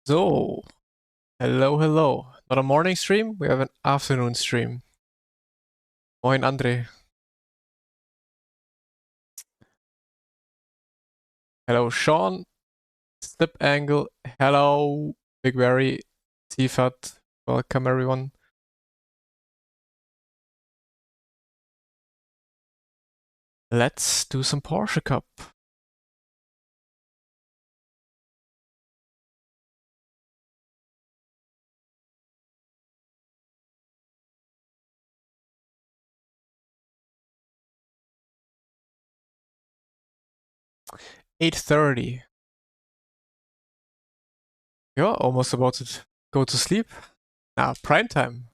So, hello. Not a morning stream, we have an afternoon stream. Moin, André. Hello, Sean. Slip Angle. Hello, Big Berry. Tifat. Welcome, everyone. Let's do some Porsche Cup. $8:30. You're almost about to go to sleep. Nah, prime time.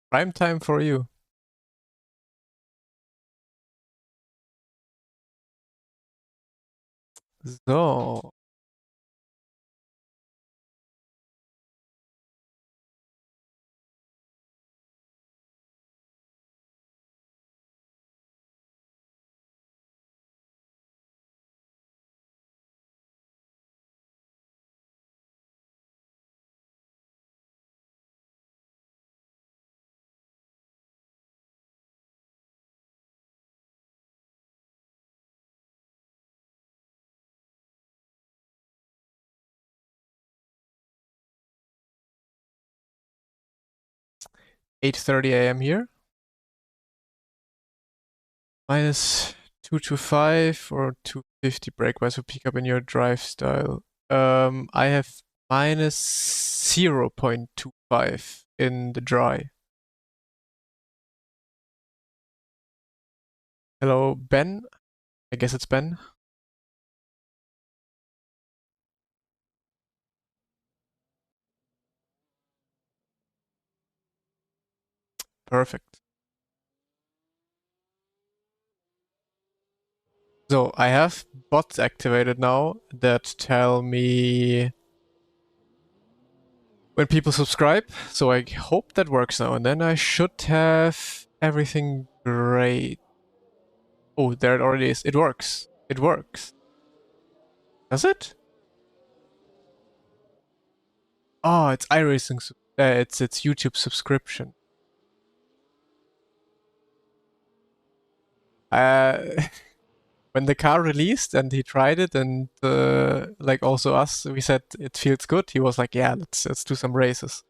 Prime time for you. So, $8:30 a.m. here. Minus 225 or 250 breakaway to pick up in your drive style. I have minus 0.25 in the dry. Hello, Ben. I guess it's Ben. Perfect. So I have bots activated now that tell me when people subscribe. So I hope that works now. And then I should have everything great. Oh, there it already is. It works. It works. Does it? Oh, it's iRacing. It's YouTube subscription. Uh, when the car released and he tried it, and like also us, we said it feels good. He was like, "Yeah, let's do some races."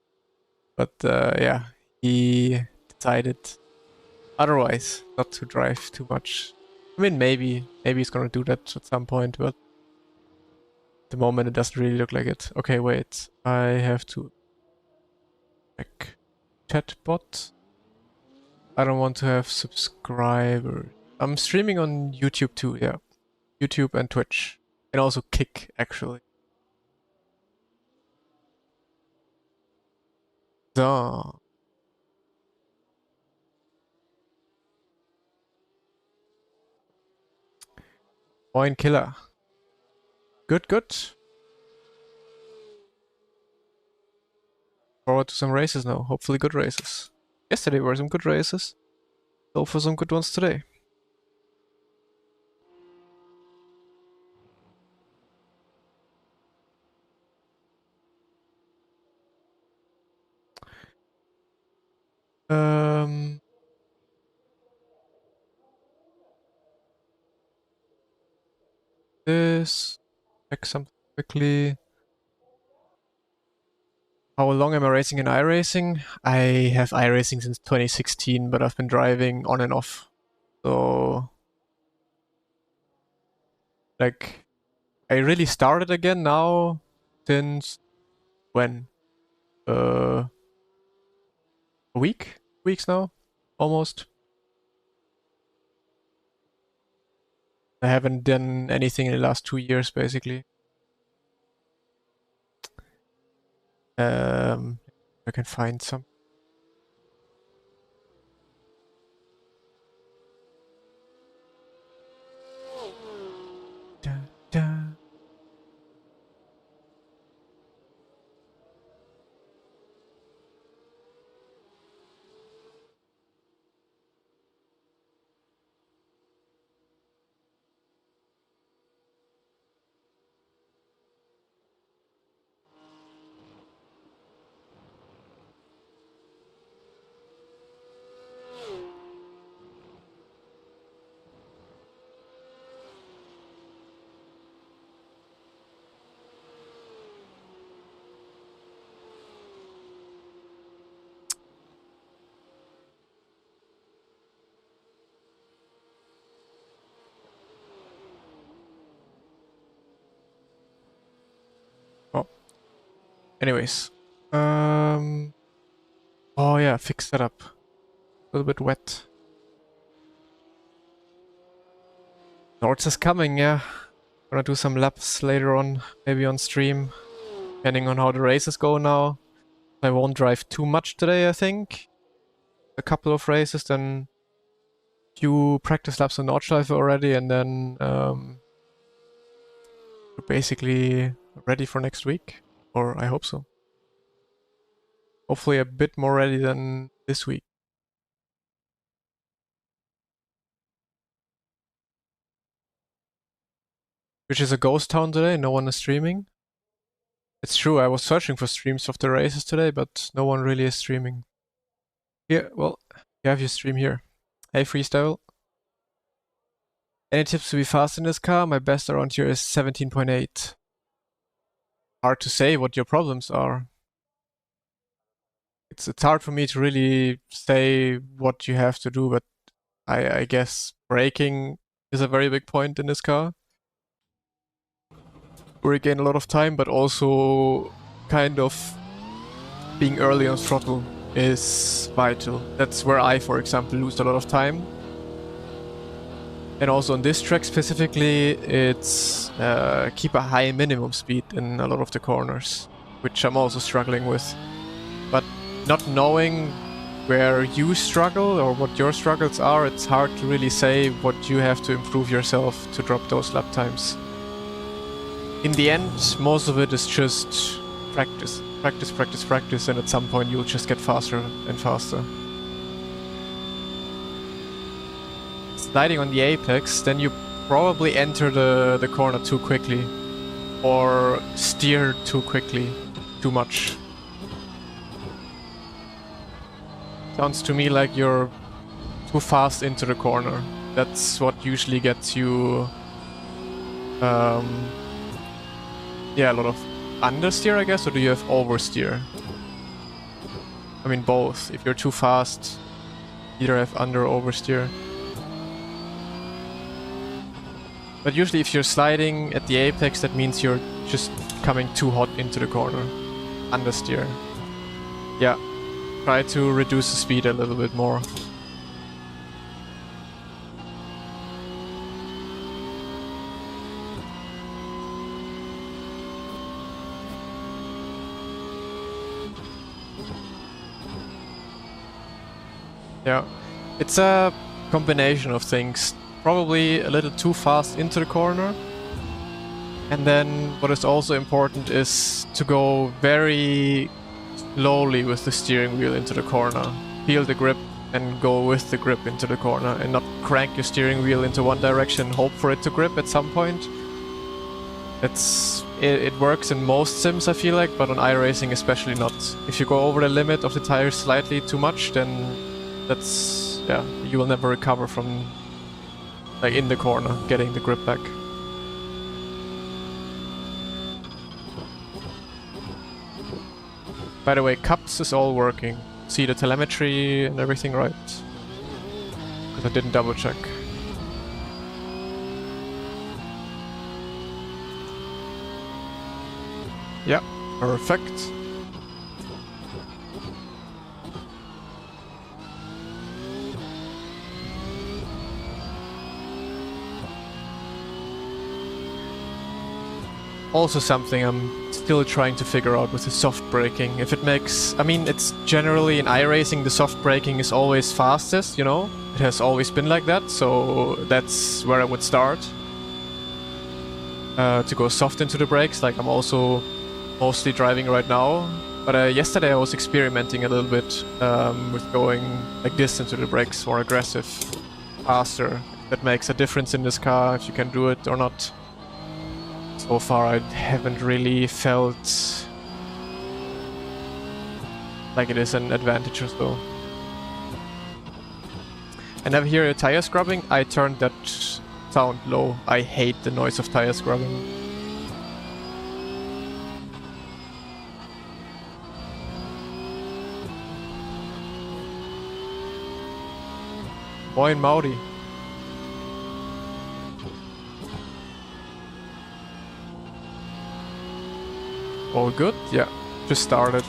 But yeah, he decided otherwise not to drive too much. I mean, maybe he's gonna do that at some point, but at the moment it doesn't really look like it. Okay, wait, I have to check chatbot. I don't want to have subscribers. I'm streaming on YouTube too, yeah. YouTube and Twitch. And also Kick, actually. So. Moin Killer. Good. Forward to some races now. Hopefully good races. Yesterday were some good races. Go for some good ones today. Um, this. Check something quickly. How long am I racing in iRacing? I have iRacing since 2016, but I've been driving on and off. So, like, I really started again now since when? A week? Weeks now? Almost. I haven't done anything in the last 2 years, basically. I can find some. Da, da. Anyways. Oh yeah, fix setup. A little bit wet. Nords is coming, yeah. Gonna do some laps later on, maybe on stream. Depending on how the races go now. I won't drive too much today, I think. A couple of races, then few practice laps on Nordschleife already, and then we're basically ready for next week. Or I hope so. Hopefully a bit more ready than this week. Which is a ghost town today, no one is streaming. It's true, I was searching for streams of the races today, but no one really is streaming. Yeah, well, you have your stream here. Hey, Freestyle. Any tips to be fast in this car? My best around here is 17.8. Hard to say what your problems are. It's hard for me to really say what you have to do, but I guess braking is a very big point in this car. Where you gain a lot of time, but also kind of being early on throttle is vital. That's where I, for example, lose a lot of time. And also on this track specifically, it's keep a high minimum speed in a lot of the corners, which I'm also struggling with. But not knowing where you struggle or what your struggles are, it's hard to really say what you have to improve yourself to drop those lap times. In the end, most of it is just practice. Practice, practice, practice, and at some point you'll just get faster and faster. Sliding on the apex, then you probably enter the corner too quickly. Or steer too quickly, too much. Sounds to me like you're too fast into the corner. That's what usually gets you yeah, a lot of understeer, I guess, or do you have oversteer? I mean both. If you're too fast, either have under or oversteer. But usually if you're sliding at the apex, that means you're just coming too hot into the corner. Understeer. Yeah. Try to reduce the speed a little bit more. Yeah. It's a combination of things. Probably a little too fast into the corner. And then what is also important is to go very slowly with the steering wheel into the corner. Feel the grip and go with the grip into the corner and not crank your steering wheel into one direction, hope for it to grip at some point. It works in most sims, I feel like, but on iRacing especially not. If you go over the limit of the tires slightly too much, then that's, yeah, you will never recover from, like, in the corner, getting the grip back. By the way, cups is all working. See the telemetry and everything right? Because I didn't double check. Yeah, perfect. Also something I'm still trying to figure out with the soft braking. If it makes... I mean, it's generally in iRacing the soft braking is always fastest, you know? It has always been like that, so that's where I would start. To go soft into the brakes, like I'm also mostly driving right now. But yesterday I was experimenting a little bit with going like this into the brakes, more aggressive, faster. That makes a difference in this car, if you can do it or not. So far I haven't really felt like it is an advantage or so. I never hear a tire scrubbing. I turned that sound low. I hate the noise of tire scrubbing. Moin Maudi. All good? Yeah. just started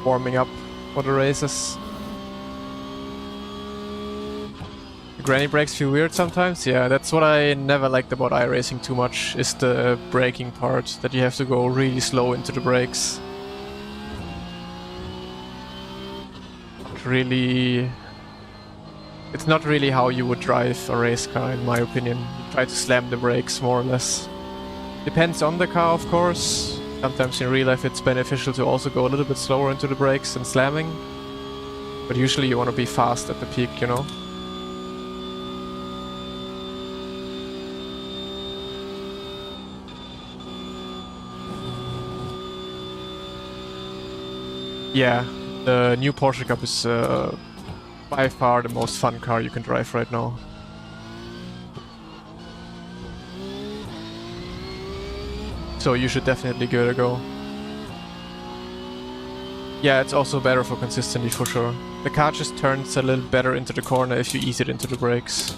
warming up for the races. The granny brakes feel weird sometimes. Yeah, that's what I never liked about iRacing too much, is the braking part, that you have to go really slow into the brakes. It's not really how you would drive a race car, in my opinion. You try to slam the brakes more or less. Depends on the car, of course. Sometimes in real life it's beneficial to also go a little bit slower into the brakes than slamming. But usually you want to be fast at the peak, you know? Yeah, the new Porsche Cup is by far the most fun car you can drive right now. So you should definitely give it a go. Yeah, it's also better for consistency for sure. The car just turns a little better into the corner if you ease it into the brakes.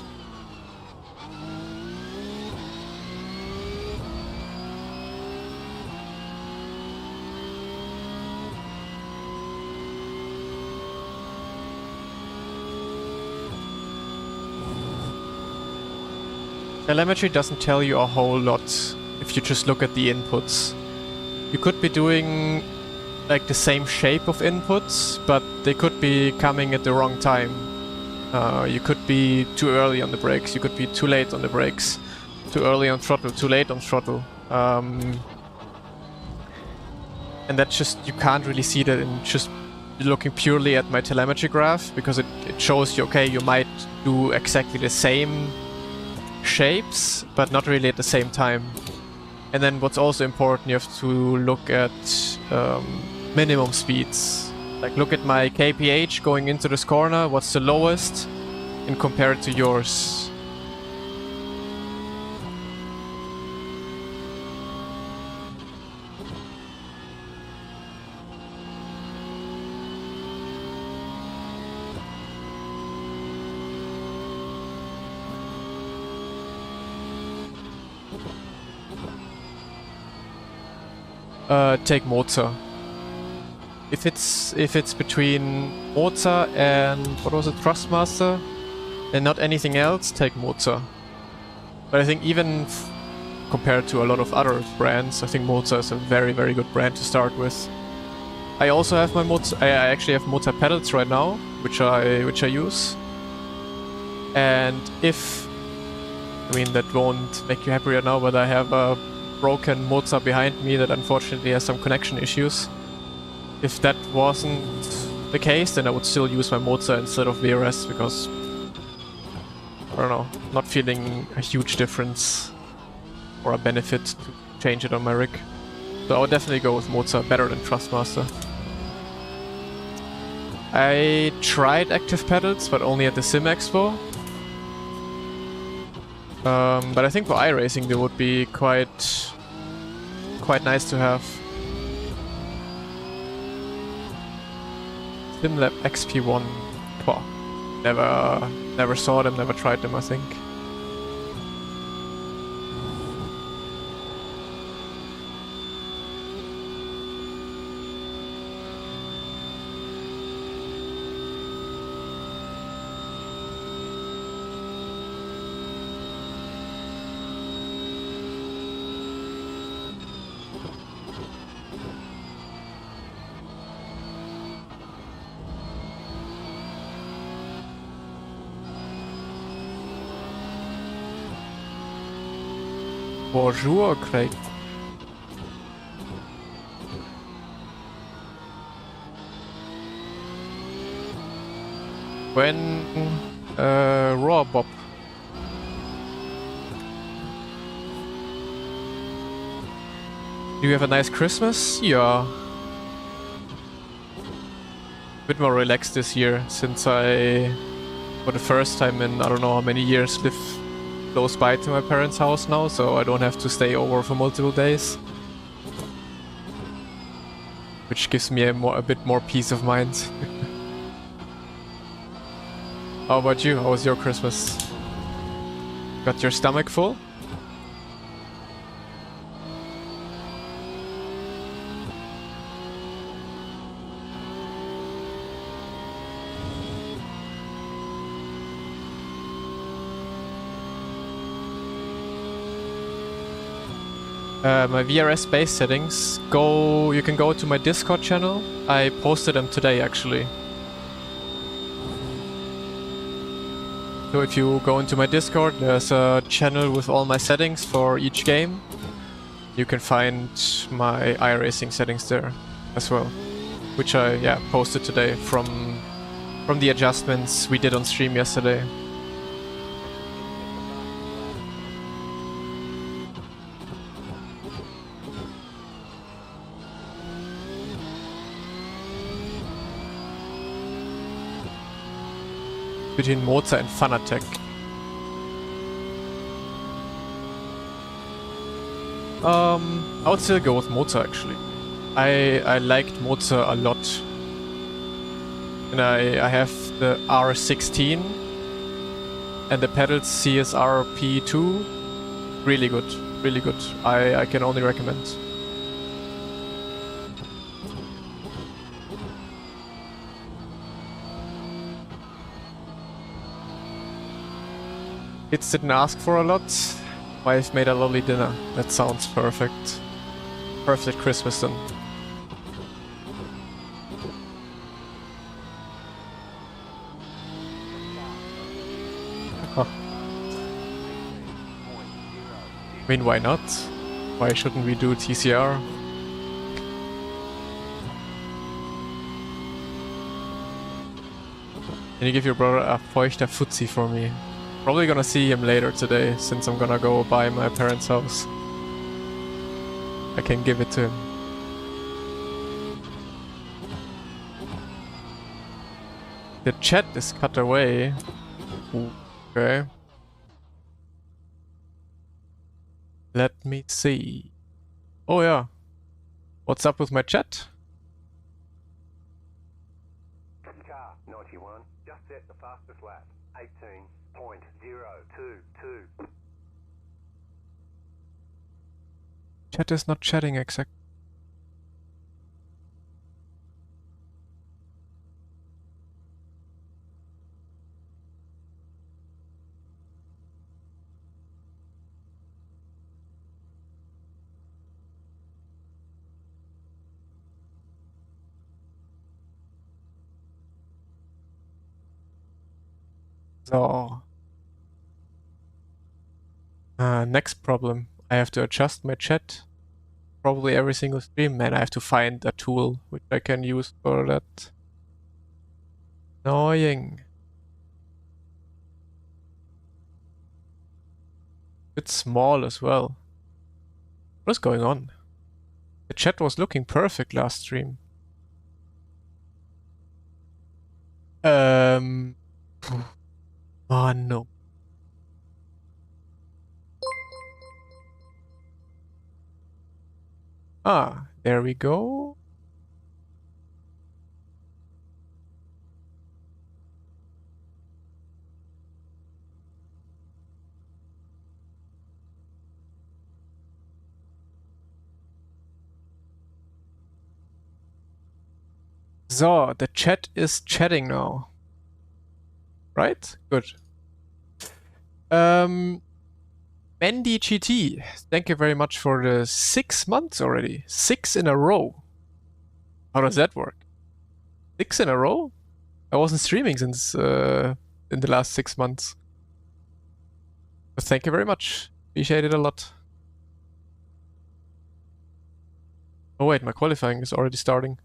Telemetry doesn't tell you a whole lot if you just look at the inputs. You could be doing like the same shape of inputs, but they could be coming at the wrong time. You could be too early on the brakes, you could be too late on the brakes, too early on throttle, too late on throttle. And that's just, you can't really see that in just looking purely at my telemetry graph, because it shows you, okay, you might do exactly the same shapes, but not really at the same time. And then what's also important, you have to look at minimum speeds. Like look at my kph going into this corner, what's the lowest, and compare it to yours. Take Moza. If it's between Moza and what was it, Thrustmaster, and not anything else, take Moza. But I think even compared to a lot of other brands, I think Moza is a very, very good brand to start with. I also have my Moza. I actually have Moza pedals right now, which I use. And I mean that won't make you happy right now, but I have a broken Moza behind me that unfortunately has some connection issues. If that wasn't the case, then I would still use my Moza instead of VRS, because I don't know, not feeling a huge difference or a benefit to change it on my rig. So I would definitely go with Moza, better than Thrustmaster. I tried active pedals, but only at the Sim Expo. But I think for iRacing they would be quite nice to have. SimLab XP1. Wow. Never saw them, never tried them, I think. Bonjour, Craig. When Raw Bob. Do you have a nice Christmas? Yeah. A bit more relaxed this year, since I, for the first time in I don't know how many years, live close by to my parents' house now, so I don't have to stay over for multiple days. Which gives me a bit more peace of mind. How about you? How was your Christmas? Got your stomach full? My VRS base settings. You can go to my Discord channel. I posted them today actually. So if you go into my Discord, there's a channel with all my settings for each game. You can find my iRacing settings there as well, which I posted today from the adjustments we did on stream yesterday. Between Moza and Fanatec. I would still go with Moza actually. I liked Moza a lot. And I have the R16 and the pedals CSR P2. Really good, really good. I can only recommend. Kids didn't ask for a lot. Wife made a lovely dinner. That sounds perfect. Perfect Christmas then. Huh. I mean, why not? Why shouldn't we do TCR? Can you give your brother a feuchter Fuzzi for me? Probably gonna see him later today, since I'm gonna go by my parents' house. I can give it to him. The chat is cut away. Okay. Let me see. Oh yeah. What's up with my chat? Car 91, just set the fastest lap, 18.022. Chat is not chatting exactly. So, next problem. I have to adjust my chat. Probably every single stream, and I have to find a tool which I can use for that. Annoying. It's small as well. What is going on? The chat was looking perfect last stream. Oh no. Ah, there we go. So, the chat is chatting now. Right? Good. Bendy GT, thank you very much for the 6 months already. 6 in a row. How does that work? 6 in a row? I wasn't streaming since in the last 6 months. But thank you very much. Appreciate it a lot. Oh wait, my qualifying is already starting.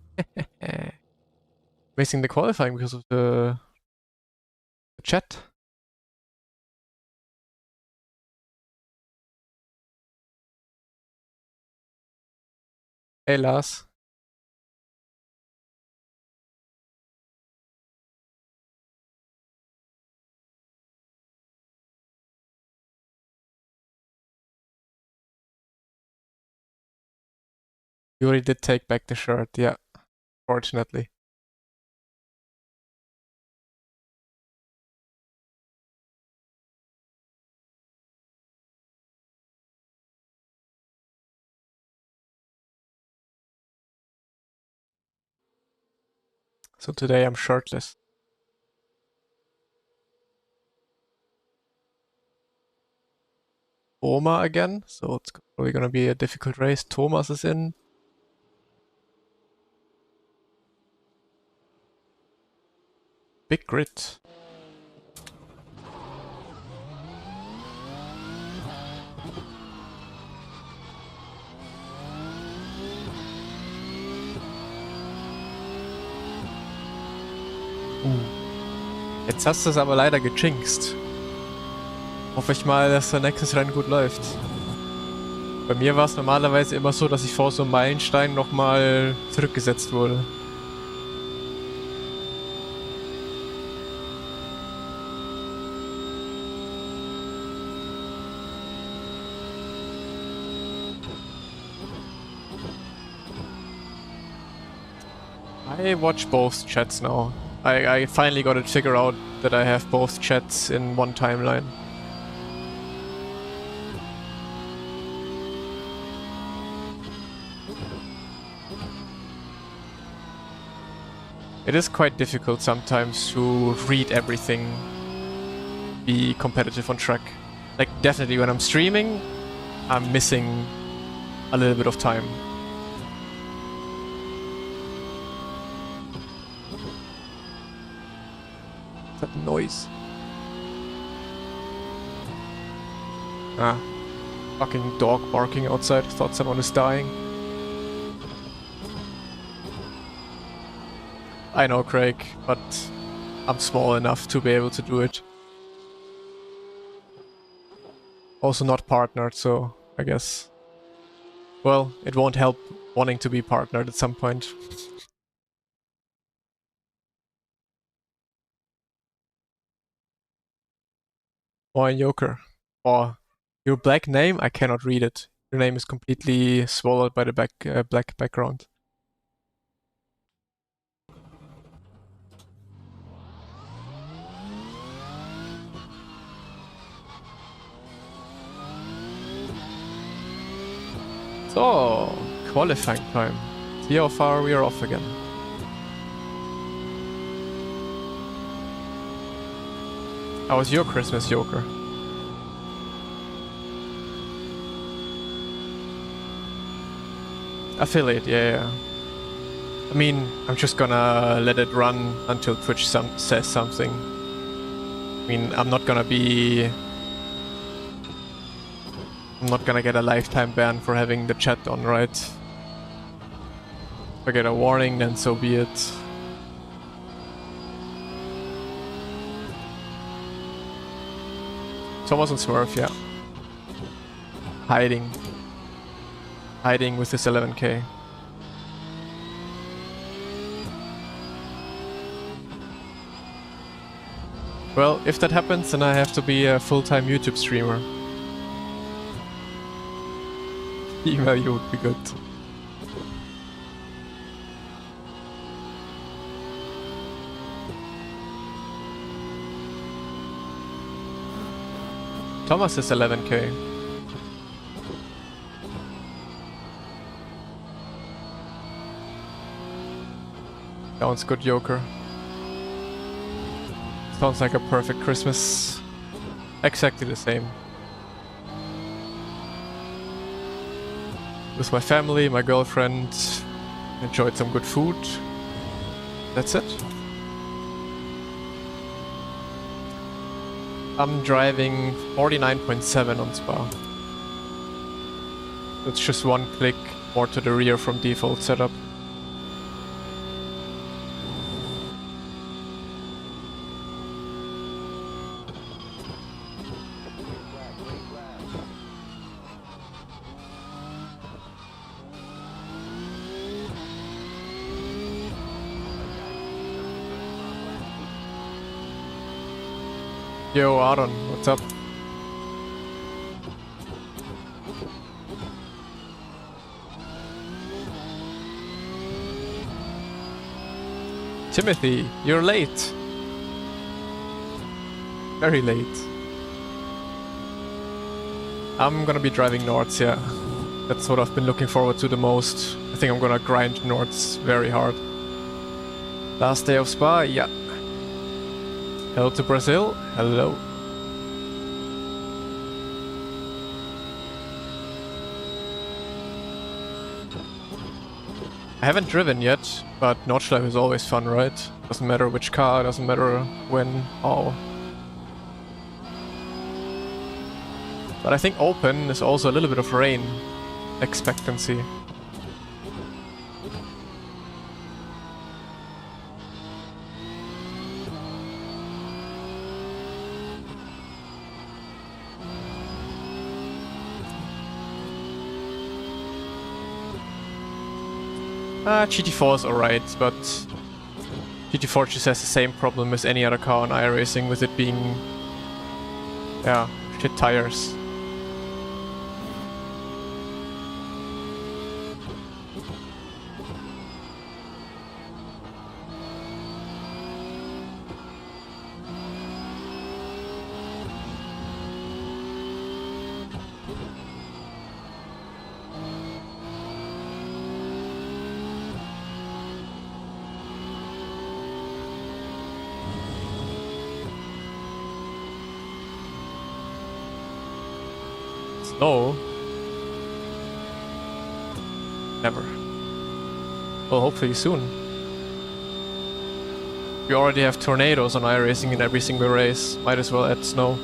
Missing the qualifying because of the chat. Hey Lars. You already did take back the shirt, yeah. Fortunately. So today I'm shirtless. Oma again, so it's probably gonna be a difficult race. Thomas is in. Big grid. Jetzt hast du es aber leider gejinxt. Hoffe ich mal, dass der nächstes Rennen gut läuft. Bei mir war es normalerweise immer so, dass ich vor so einem Meilenstein nochmal zurückgesetzt wurde. I watch both chats now. I finally got it figured out that I have both chats in one timeline. It is quite difficult sometimes to read everything, be competitive on track. Like, definitely when I'm streaming, I'm missing a little bit of time. That noise. Ah, fucking dog barking outside. Thought someone was dying. I know, Craig, but I'm small enough to be able to do it. Also not partnered, so I guess... Well, it won't help wanting to be partnered at some point. Moin Joker. Oh, your black name? I cannot read it. Your name is completely swallowed by the black background. So, qualifying time. See how far we are off again. How was your Christmas, Joker? Affiliate, yeah. I mean, I'm just gonna let it run until Twitch says something. I mean, I'm not gonna get a lifetime ban for having the chat on, right? If I get a warning, then so be it. Thomas and Smurf, yeah. Hiding with this 11k. Well, if that happens, then I have to be a full-time YouTube streamer. Email you would be good. Thomas is 11k. Sounds good, Joker. Sounds like a perfect Christmas. Exactly the same. With my family, my girlfriend, enjoyed some good food. That's it. I'm driving 49.7 on Spa. It's just one click more to the rear from default setup. Yo, Aaron, what's up? Timothy, you're late. Very late. I'm gonna be driving north, yeah. That's what I've been looking forward to the most. I think I'm gonna grind north very hard. Last day of Spa, yeah. Hello to Brazil. Hello. haven't driven yet, but Nordschleife is always fun, right? Doesn't matter which car, doesn't matter when, how. But I think open is also a little bit of rain expectancy. GT4 is alright, but GT4 just has the same problem as any other car on iRacing with it being, yeah, shit tires. Snow? Never. Well, hopefully soon. We already have tornadoes on iRacing in every single race. Might as well add snow.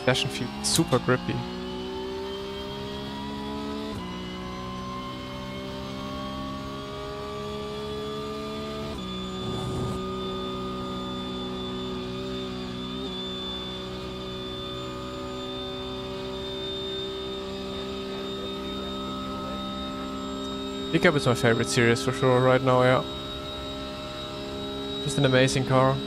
Session feel super grippy. Pickup is my favorite series for sure right now, yeah. Just an amazing car.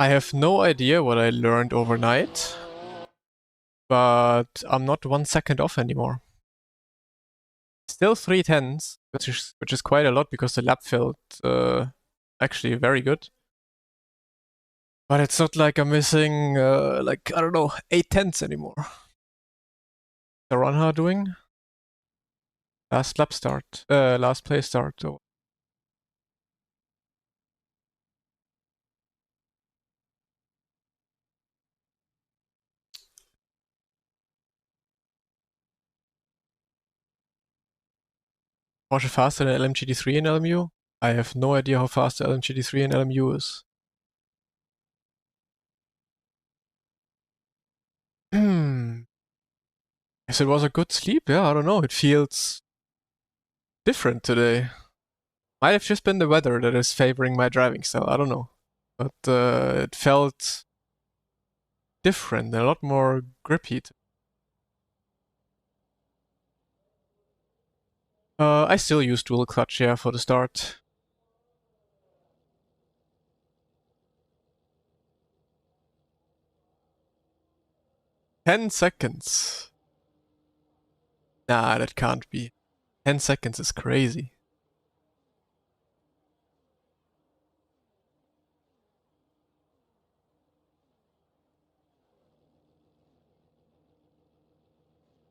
I have no idea what I learned overnight, but I'm not 1 second off anymore. Still 3 tenths, which is quite a lot because the lap felt actually very good. But it's not like I'm missing like I don't know 8 tenths anymore. The Runha doing last lap start, last place start. Oh. Porsche faster than LMGT3 in LMU? I have no idea how fast the LMGT3 in LMU is. Hmm. Yes, it was a good sleep. Yeah, I don't know. It feels different today. Might have just been the weather that is favoring my driving style. I don't know, but it felt different, a lot more grippy. I still use dual clutch, yeah, for the start. "10 seconds. Nah, that can't be. 10 seconds is crazy.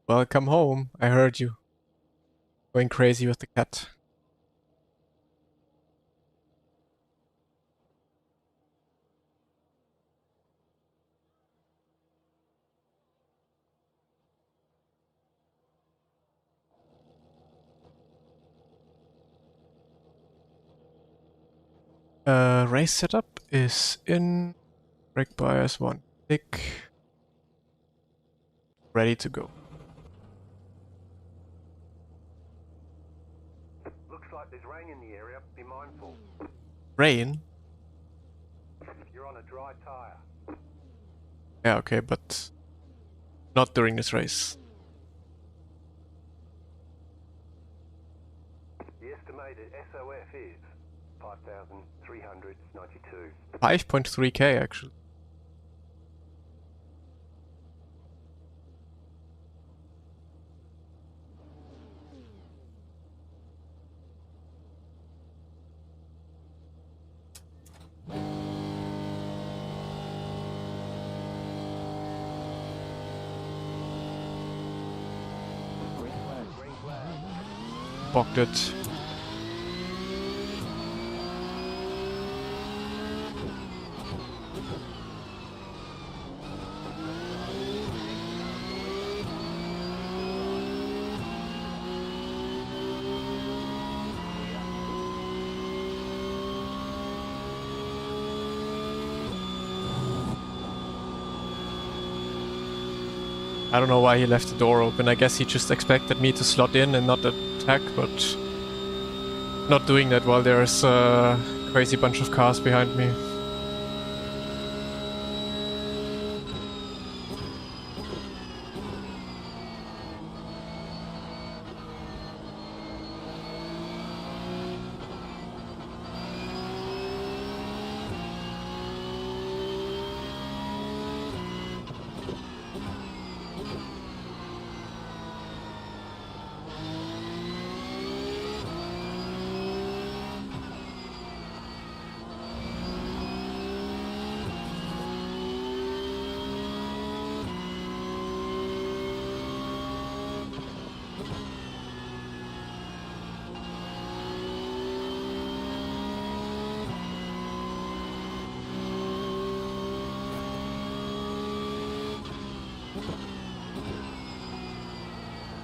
Welcome home. I heard you. Going crazy with the cat. Race setup is in. Brake bias 1 tick. Ready to go. Looks like there's rain in the area. Be mindful. Rain? You're on a dry tire. Yeah, okay, but not during this race. The estimated SOF is 5,392. 5.3k actually. Bocked it. I don't know why he left the door open. I guess he just expected me to slot in and not attack, but not doing that while there's a crazy bunch of cars behind me.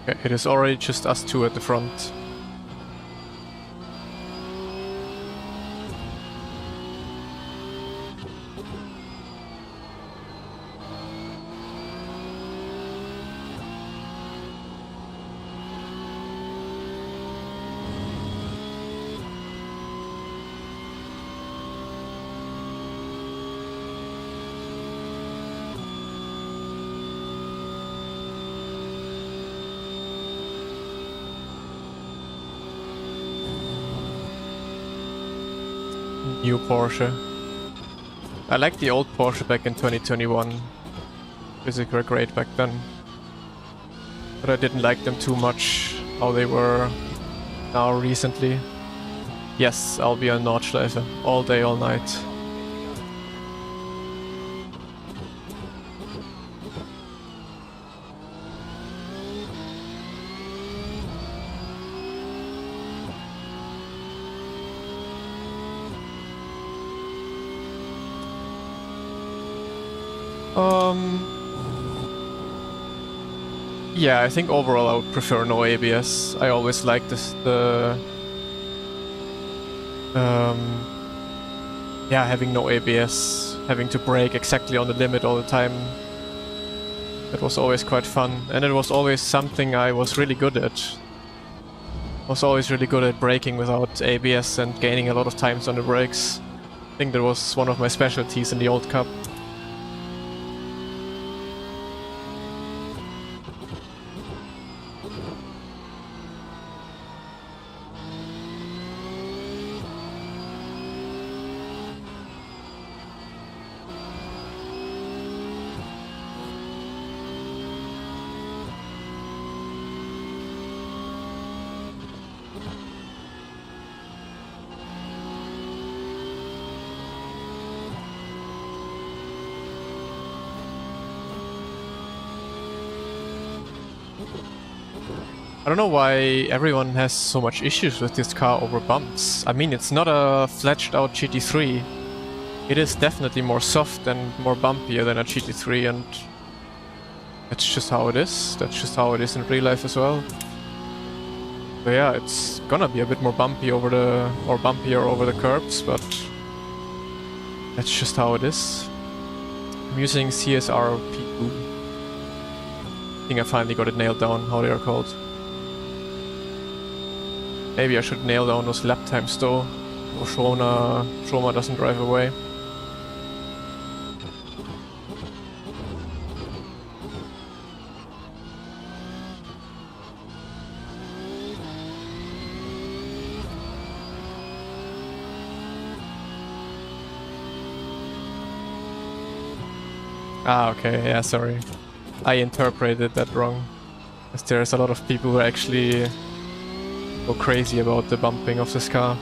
Okay, it is already just us two at the front. New Porsche. I liked the old Porsche back in 2021. Physics were great back then. But I didn't like them too much, how they were now recently. Yes, I'll be on Nordschleife all day, all night. Yeah, I think overall I would prefer no ABS. I always liked yeah, having no ABS, having to brake exactly on the limit all the time. That was always quite fun, and it was always something I was really good at. Was always really good at braking without ABS and gaining a lot of times on the brakes. I think that was one of my specialties in the old Cup. I don't know why everyone has so much issues with this car over bumps. I mean, it's not a fledged out GT3. It is definitely more soft and more bumpier than a GT3, and that's just how it is. That's just how it is in real life as well. But yeah, it's gonna be a bit more bumpy over bumpier over the curbs, but that's just how it is. I'm using CSR P2. I think I finally got it nailed down, how they are called. Maybe I should nail down those lap times though, so Shoma doesn't drive away. Ah, okay, yeah, sorry. I interpreted that wrong. As there's a lot of people who actually go crazy about the bumping of this car.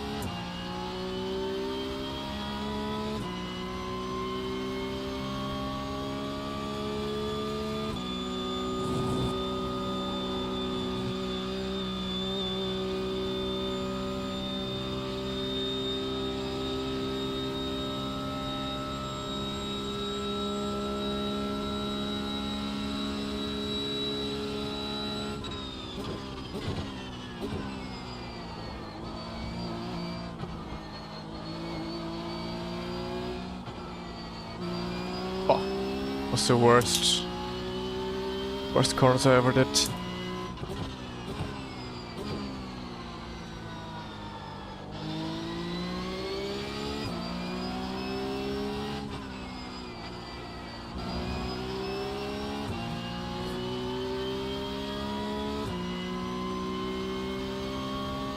Was the worst corners I ever did.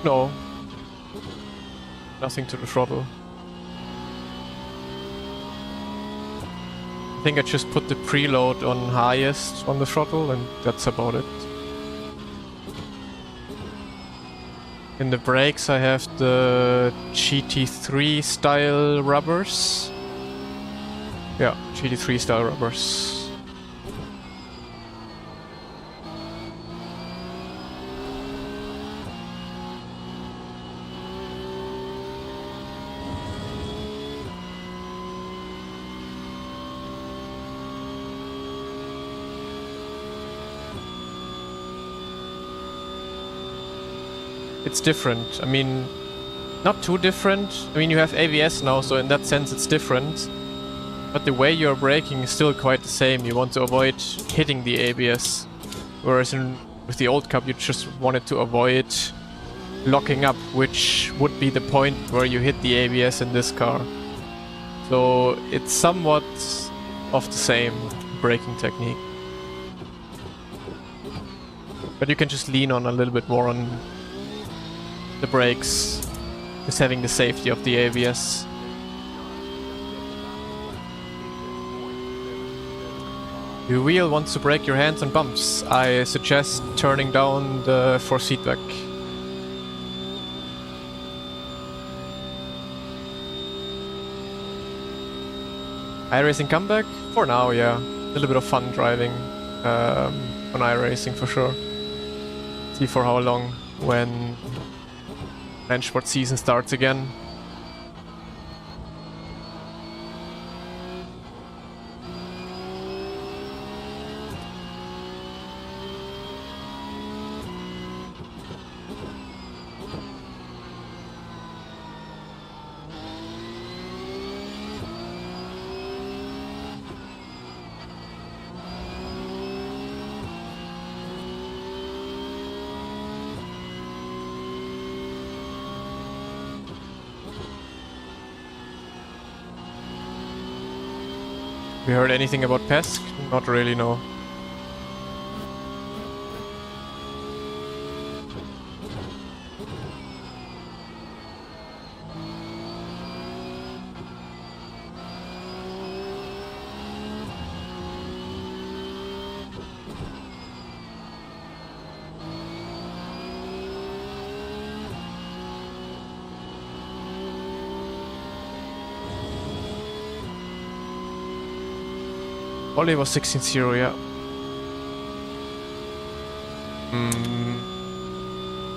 No, nothing to the throttle. I think I just put the preload on highest on the throttle and that's about it. In the brakes I have the GT3 style rubbers. Yeah, GT3 style rubbers. It's different. I mean, not too different. I mean, you have ABS now, so in that sense it's different. But the way you're braking is still quite the same. You want to avoid hitting the ABS. Whereas with the old Cup, you just wanted to avoid locking up, which would be the point where you hit the ABS in this car. So it's somewhat of the same braking technique. But you can just lean on a little bit more on the brakes, just having the safety of the ABS. You will want to brake your hands on bumps. I suggest turning down the force feedback. iRacing comeback? For now, yeah. A little bit of fun driving on iRacing for sure. See for how long when benchport season starts again. We heard anything about Pesk? Not really, no. Oli was 16-0, yeah.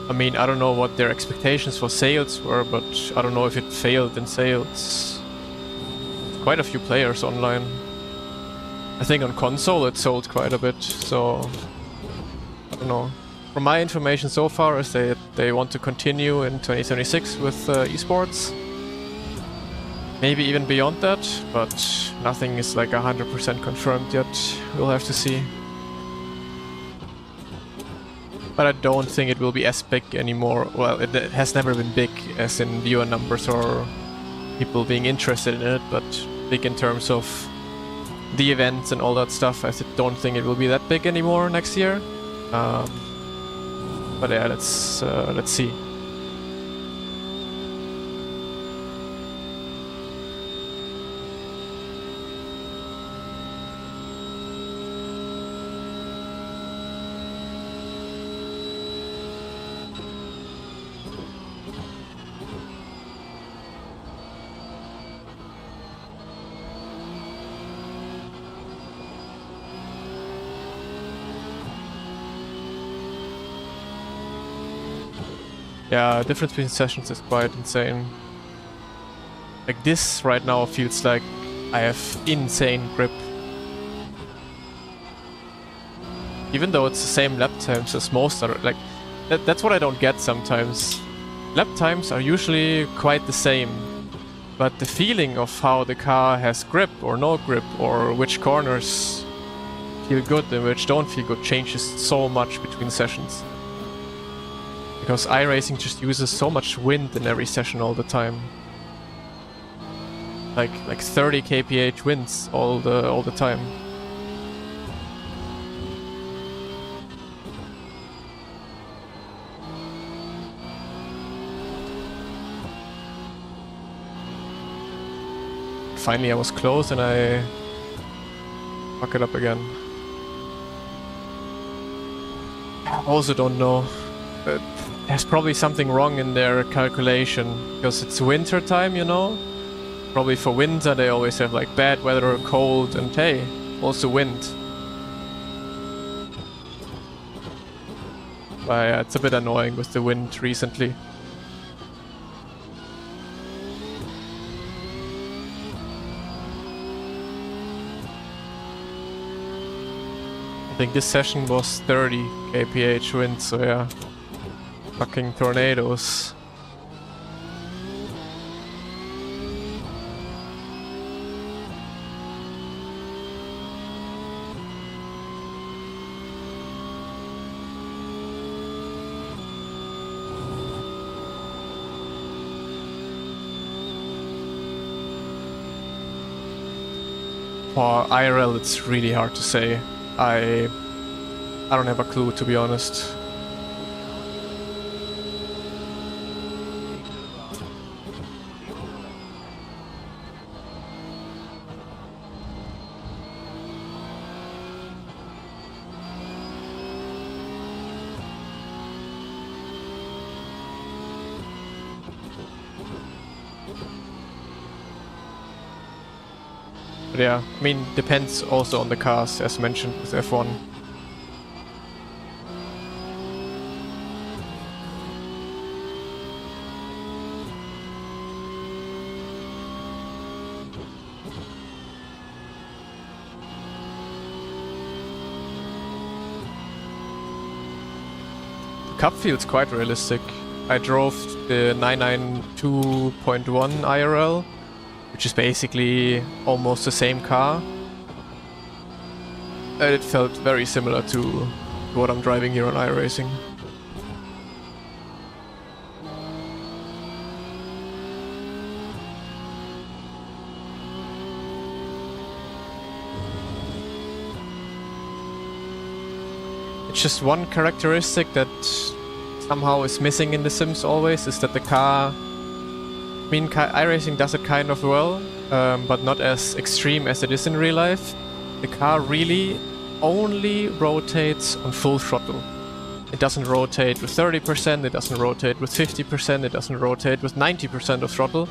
I mean, I don't know what their expectations for sales were, but I don't know if it failed in sales. Quite a few players online. I think on console it sold quite a bit, so I don't know. From my information so far is they want to continue in 2026 with esports. Maybe even beyond that, but nothing is like 100% confirmed yet. We'll have to see. But I don't think it will be as big anymore. Well, it has never been big as in viewer numbers or people being interested in it, but big in terms of the events and all that stuff. I don't think it will be that big anymore next year. But yeah, let's see. Yeah, difference between sessions is quite insane. Like this right now feels like I have insane grip. Even though it's the same lap times as most other, like, that's what I don't get sometimes. Lap times are usually quite the same, but the feeling of how the car has grip or no grip, or which corners feel good and which don't feel good, changes so much between sessions. Because iRacing just uses so much wind in every session all the time. Like 30 kph winds all the time. Finally I was close and I fuck it up again. I also don't know. There's probably something wrong in their calculation, because it's winter time, you know? Probably for winter they always have like bad weather, cold, and hey, also wind. But yeah, it's a bit annoying with the wind recently. I think this session was 30 kph wind, so yeah. Fucking tornadoes. For IRL, it's really hard to say. I don't have a clue, to be honest. But yeah, I mean, depends also on the cars, as mentioned with F1. The Cup feels quite realistic. I drove the 992.1 IRL, which is basically almost the same car. And it felt very similar to what I'm driving here on iRacing. just one characteristic that somehow is missing in The Sims always is that the car... I mean, iRacing does it kind of well, but not as extreme as it is in real life. The car really only rotates on full throttle. It doesn't rotate with 30%, it doesn't rotate with 50%, it doesn't rotate with 90% of throttle.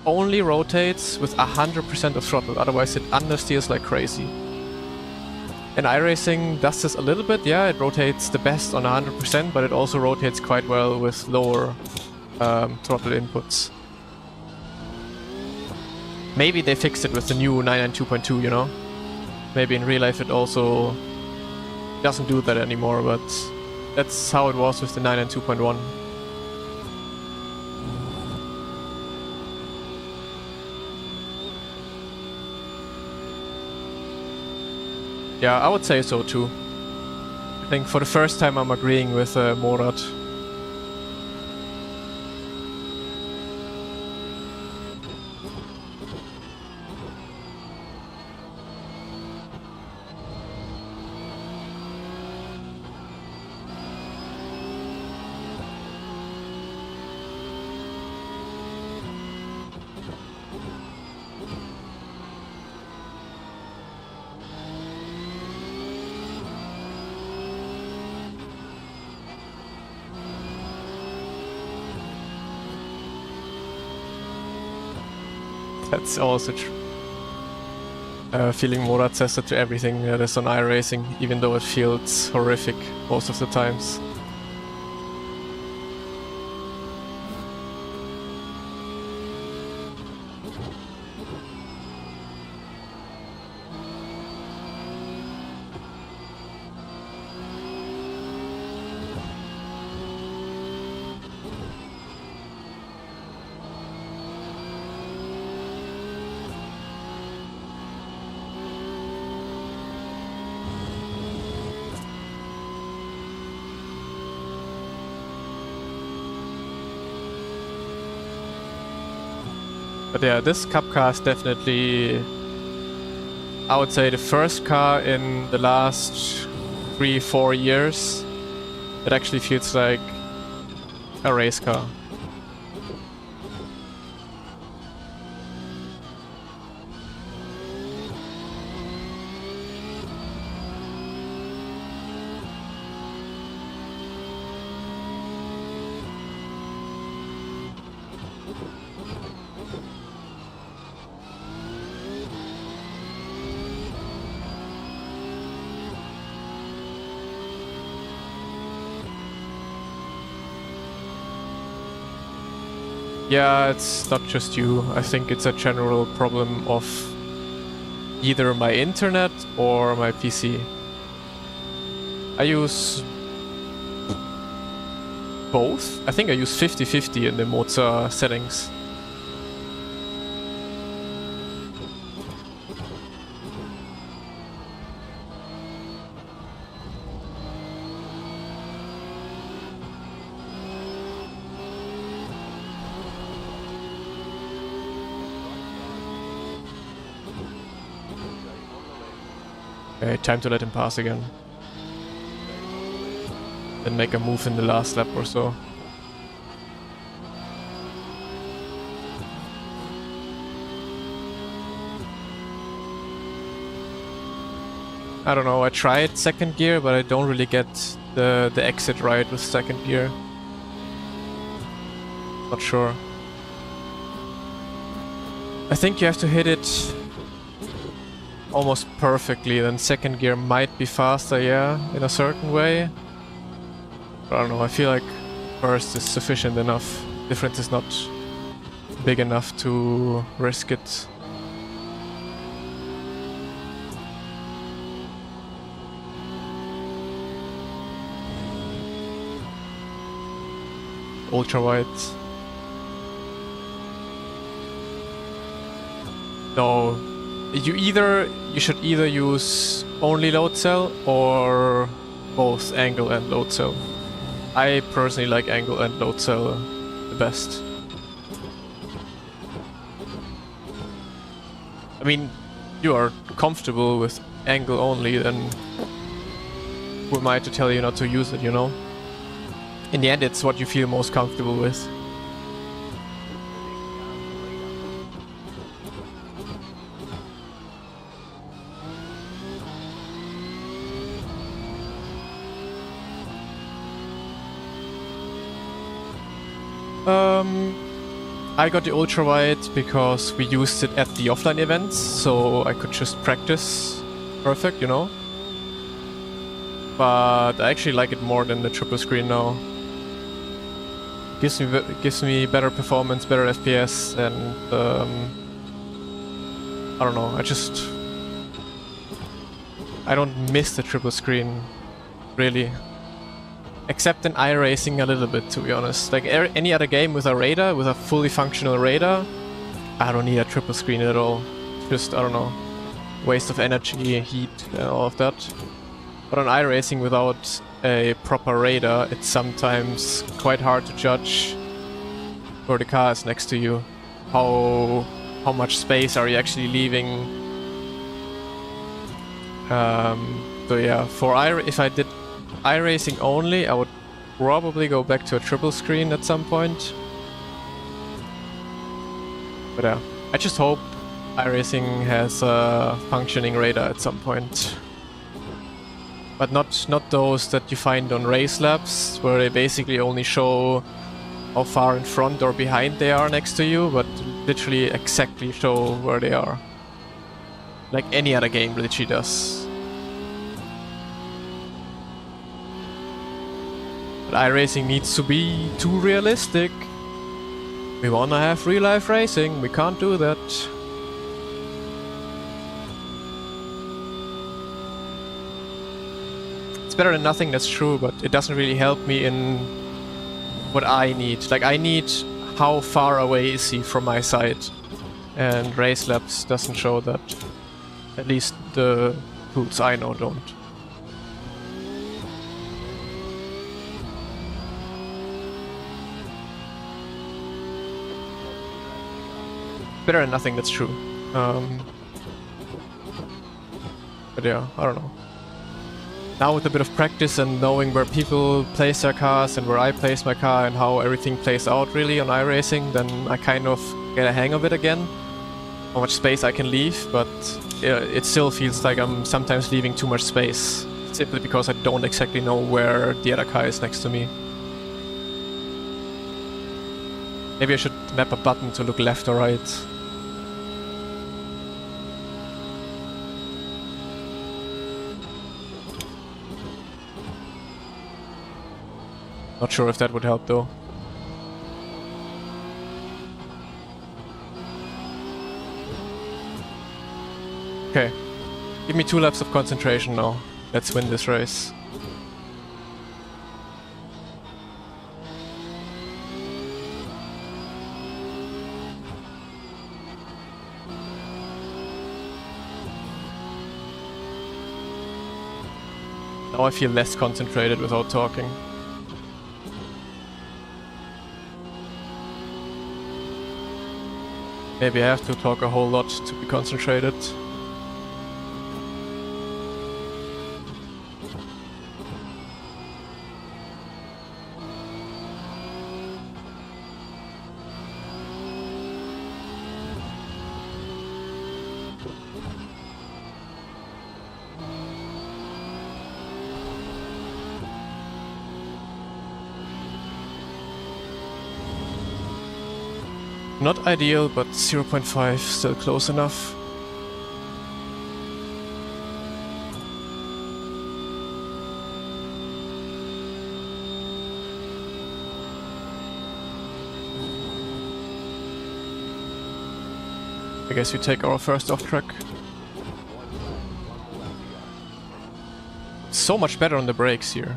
Only rotates with 100% of throttle, otherwise it understeers like crazy. And iRacing does this a little bit, yeah, it rotates the best on 100%, but it also rotates quite well with lower throttle inputs. Maybe they fixed it with the new 992.2, you know? Maybe in real life it also doesn't do that anymore, but that's how it was with the 992.1. Yeah, I would say so too. I think for the first time I'm agreeing with Morat. That's also true. Feeling Morat says that to everything that is on iRacing, even though it feels horrific most of the times. But yeah, this Cup car is definitely, I would say, the first car in the last 3-4 years that actually feels like a race car. Yeah, it's not just you. I think it's a general problem of either my internet or my PC. I use both. I think I use 50-50 in the Mozart settings. Okay, time to let him pass again. Then make a move in the last lap or so. I don't know, I tried second gear, but I don't really get the exit right with second gear. Not sure. I think you have to hit it almost perfectly, then second gear might be faster, yeah, in a certain way. But I don't know, I feel like first is sufficient enough. Difference is not big enough to risk it. Ultra wide. No. You should either use only load cell or both angle and load cell. I personally like angle and load cell the best. I mean, you are comfortable with angle only, then who am I to tell you not to use it, you know? In the end, it's what you feel most comfortable with. I got the ultra wide because we used it at the offline events, so I could just practice perfect, you know? But I actually like it more than the triple screen now. Gives me better performance, better FPS, and I don't know. I don't miss the triple screen, really. Except in iRacing a little bit, to be honest. Like any other game with a radar, with a fully functional radar, I don't need a triple screen at all. Just, I don't know, waste of energy, heat, and all of that. But on iRacing without a proper radar, it's sometimes quite hard to judge where the car is next to you. How much space are you actually leaving? So yeah, if I did iRacing only, I would probably go back to a triple screen at some point. But yeah, I just hope iRacing has a functioning radar at some point. But not those that you find on race labs, where they basically only show how far in front or behind they are next to you, but literally exactly show where they are. Like any other game literally does. But iRacing needs to be too realistic. We wanna have real life racing, we can't do that. It's better than nothing, that's true, but it doesn't really help me in what I need. Like, I need how far away is he from my side, and Race Labs doesn't show that. At least the tools I know don't. Better than nothing, that's true. But yeah, I don't know. Now with a bit of practice and knowing where people place their cars and where I place my car and how everything plays out really on iRacing, then I kind of get a hang of it again. How much space I can leave, but it still feels like I'm sometimes leaving too much space. Simply because I don't exactly know where the other car is next to me. Maybe I should map a button to look left or right. Not sure if that would help though. Okay. Give me 2 laps of concentration now. Let's win this race. Now I feel less concentrated without talking. Maybe I have to talk a whole lot to be concentrated. Not ideal, but 0.5 still close enough. I guess we take our first off track. So much better on the brakes here.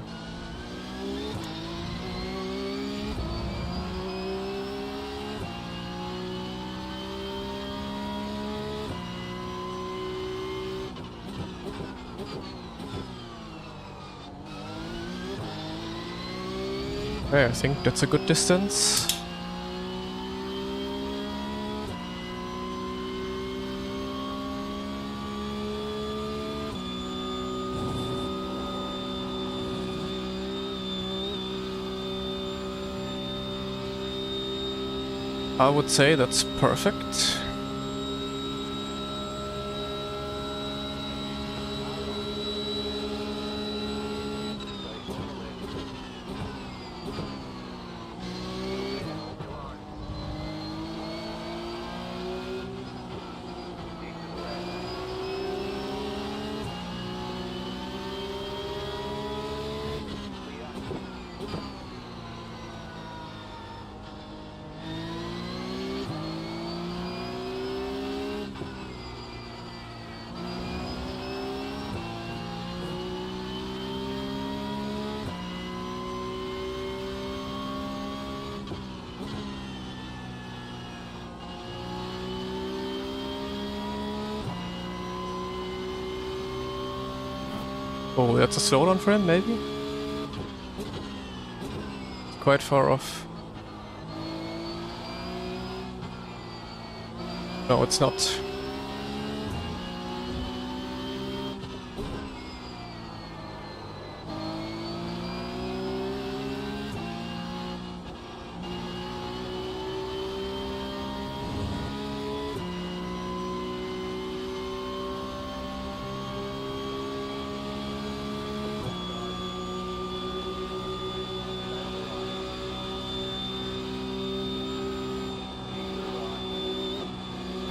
Okay, I think that's a good distance. I would say that's perfect. Oh, that's a slowdown for him, maybe? It's quite far off. No, it's not.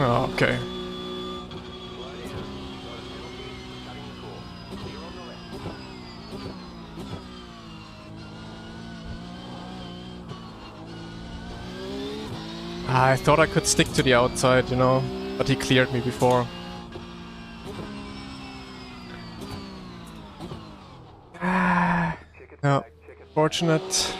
Oh, okay. I thought I could stick to the outside, you know, but he cleared me before. No, fortunate.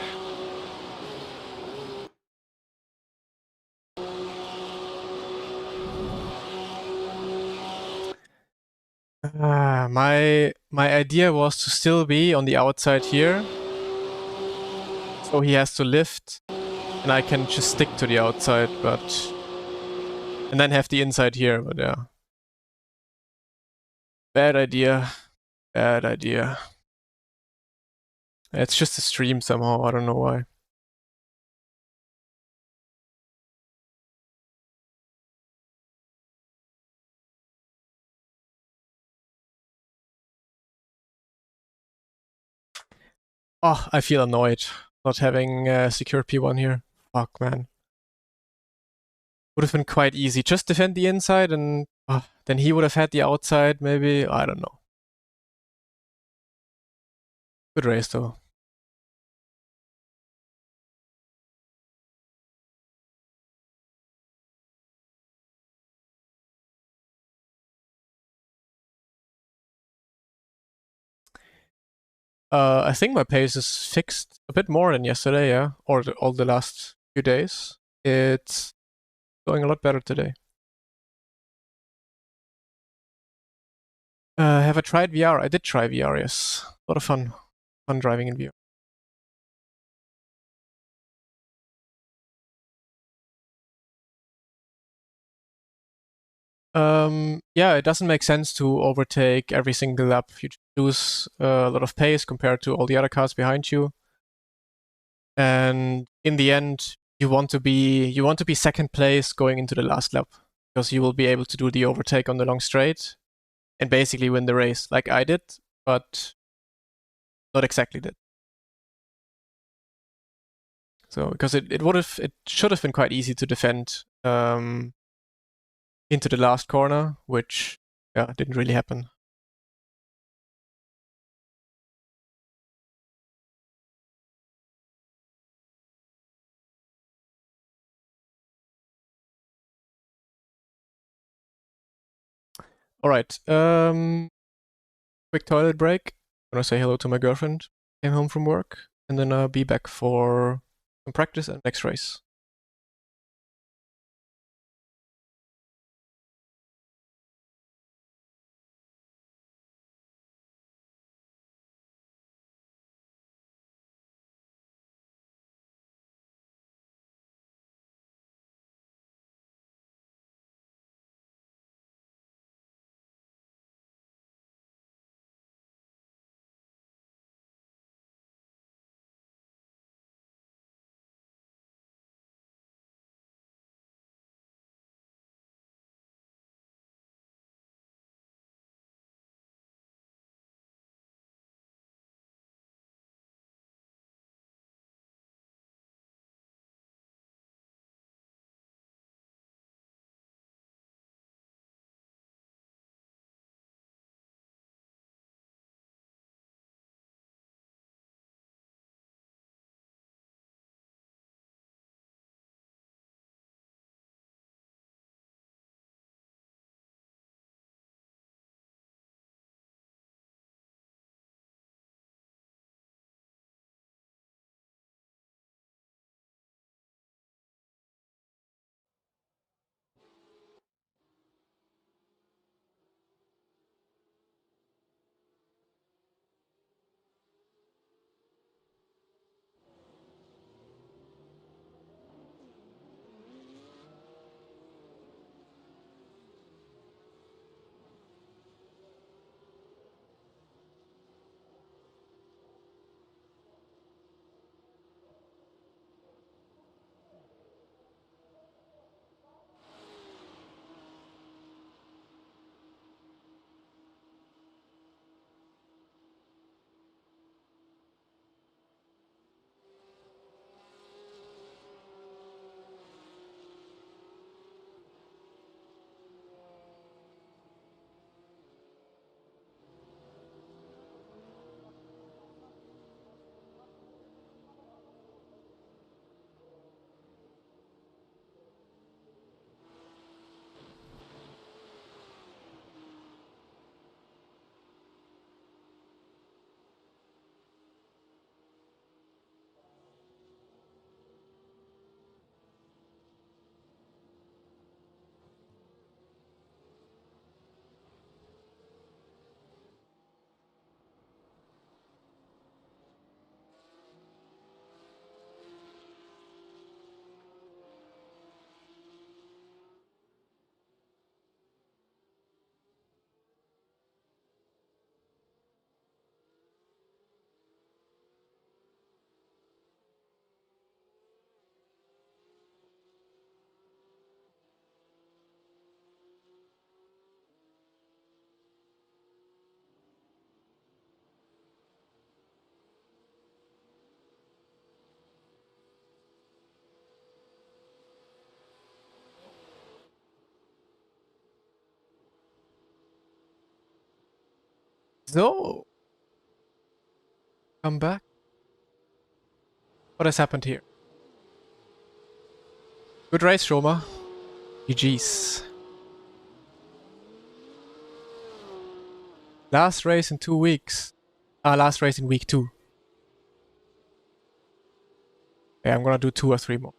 My idea was to still be on the outside here, so he has to lift, and I can just stick to the outside, and then have the inside here. But yeah, bad idea. Bad idea. It's just a stream somehow. I don't know why. Oh, I feel annoyed not having secured P1 here. Fuck, man. Would have been quite easy. Just defend the inside and then he would have had the outside, maybe. I don't know. Good race, though. I think my pace is fixed a bit more than yesterday, yeah, or all the last few days. It's going a lot better today. Have I tried VR? I did try VR, yes. A lot of fun. Fun driving in VR. Yeah, it doesn't make sense to overtake every single lap. You lose a lot of pace compared to all the other cars behind you. And in the end, you want to be second place going into the last lap because you will be able to do the overtake on the long straight and basically win the race like I did, but not exactly did. So because it should have been quite easy to defend into the last corner, which yeah didn't really happen. All right, quick toilet break. I'm gonna say hello to my girlfriend. Came home from work, and then I'll be back for some practice and next race. So, come back. What has happened here? Good race, Shoma. GG's. Last race in 2 weeks. Last race in week 2. Yeah, I'm gonna do 2 or 3 more.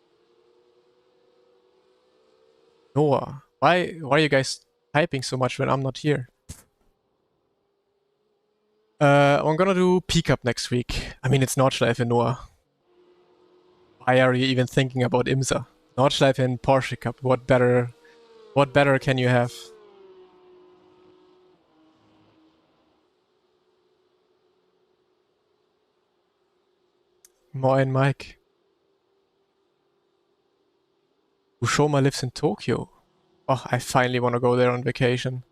Noah, why are you guys typing so much when I'm not here? I'm gonna do P Cup next week. I mean, it's Nordschleife in Noah. Why are you even thinking about IMSA? Nordschleife and Porsche Cup. What better can you have? Moin, Mike. Ushoma lives in Tokyo. Oh, I finally want to go there on vacation.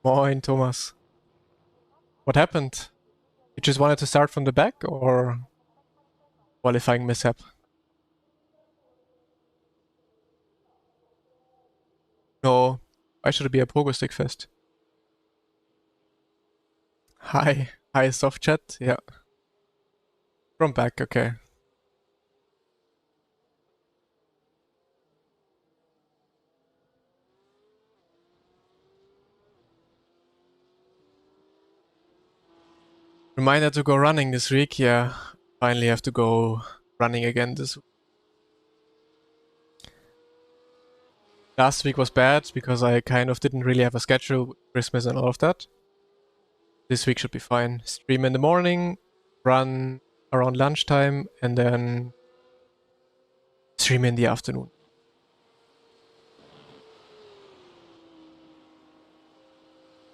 Moin, Thomas. What happened? You just wanted to start from the back, or qualifying mishap? No. Why should it be a pogo stick fest? Hi. Hi, soft chat. Yeah. From back, okay. Reminder to go running this week. Yeah. Finally have to go running again this week. Last week was bad because I kind of didn't really have a schedule, Christmas and all of that. This week should be fine. Stream in the morning, run around lunchtime, and then stream in the afternoon.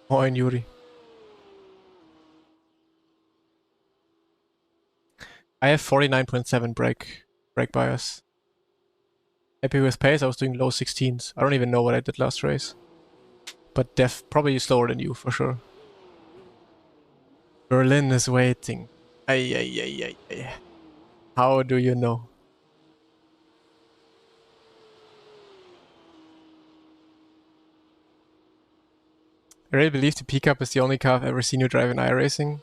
Moin, Yuri. I have 49.7 brake bias. Happy with pace. I was doing low 16s. I don't even know what I did last race. But probably slower than you, for sure. Berlin is waiting. Ay. How do you know? I really believe the P-Cup is the only car I've ever seen you drive in iRacing.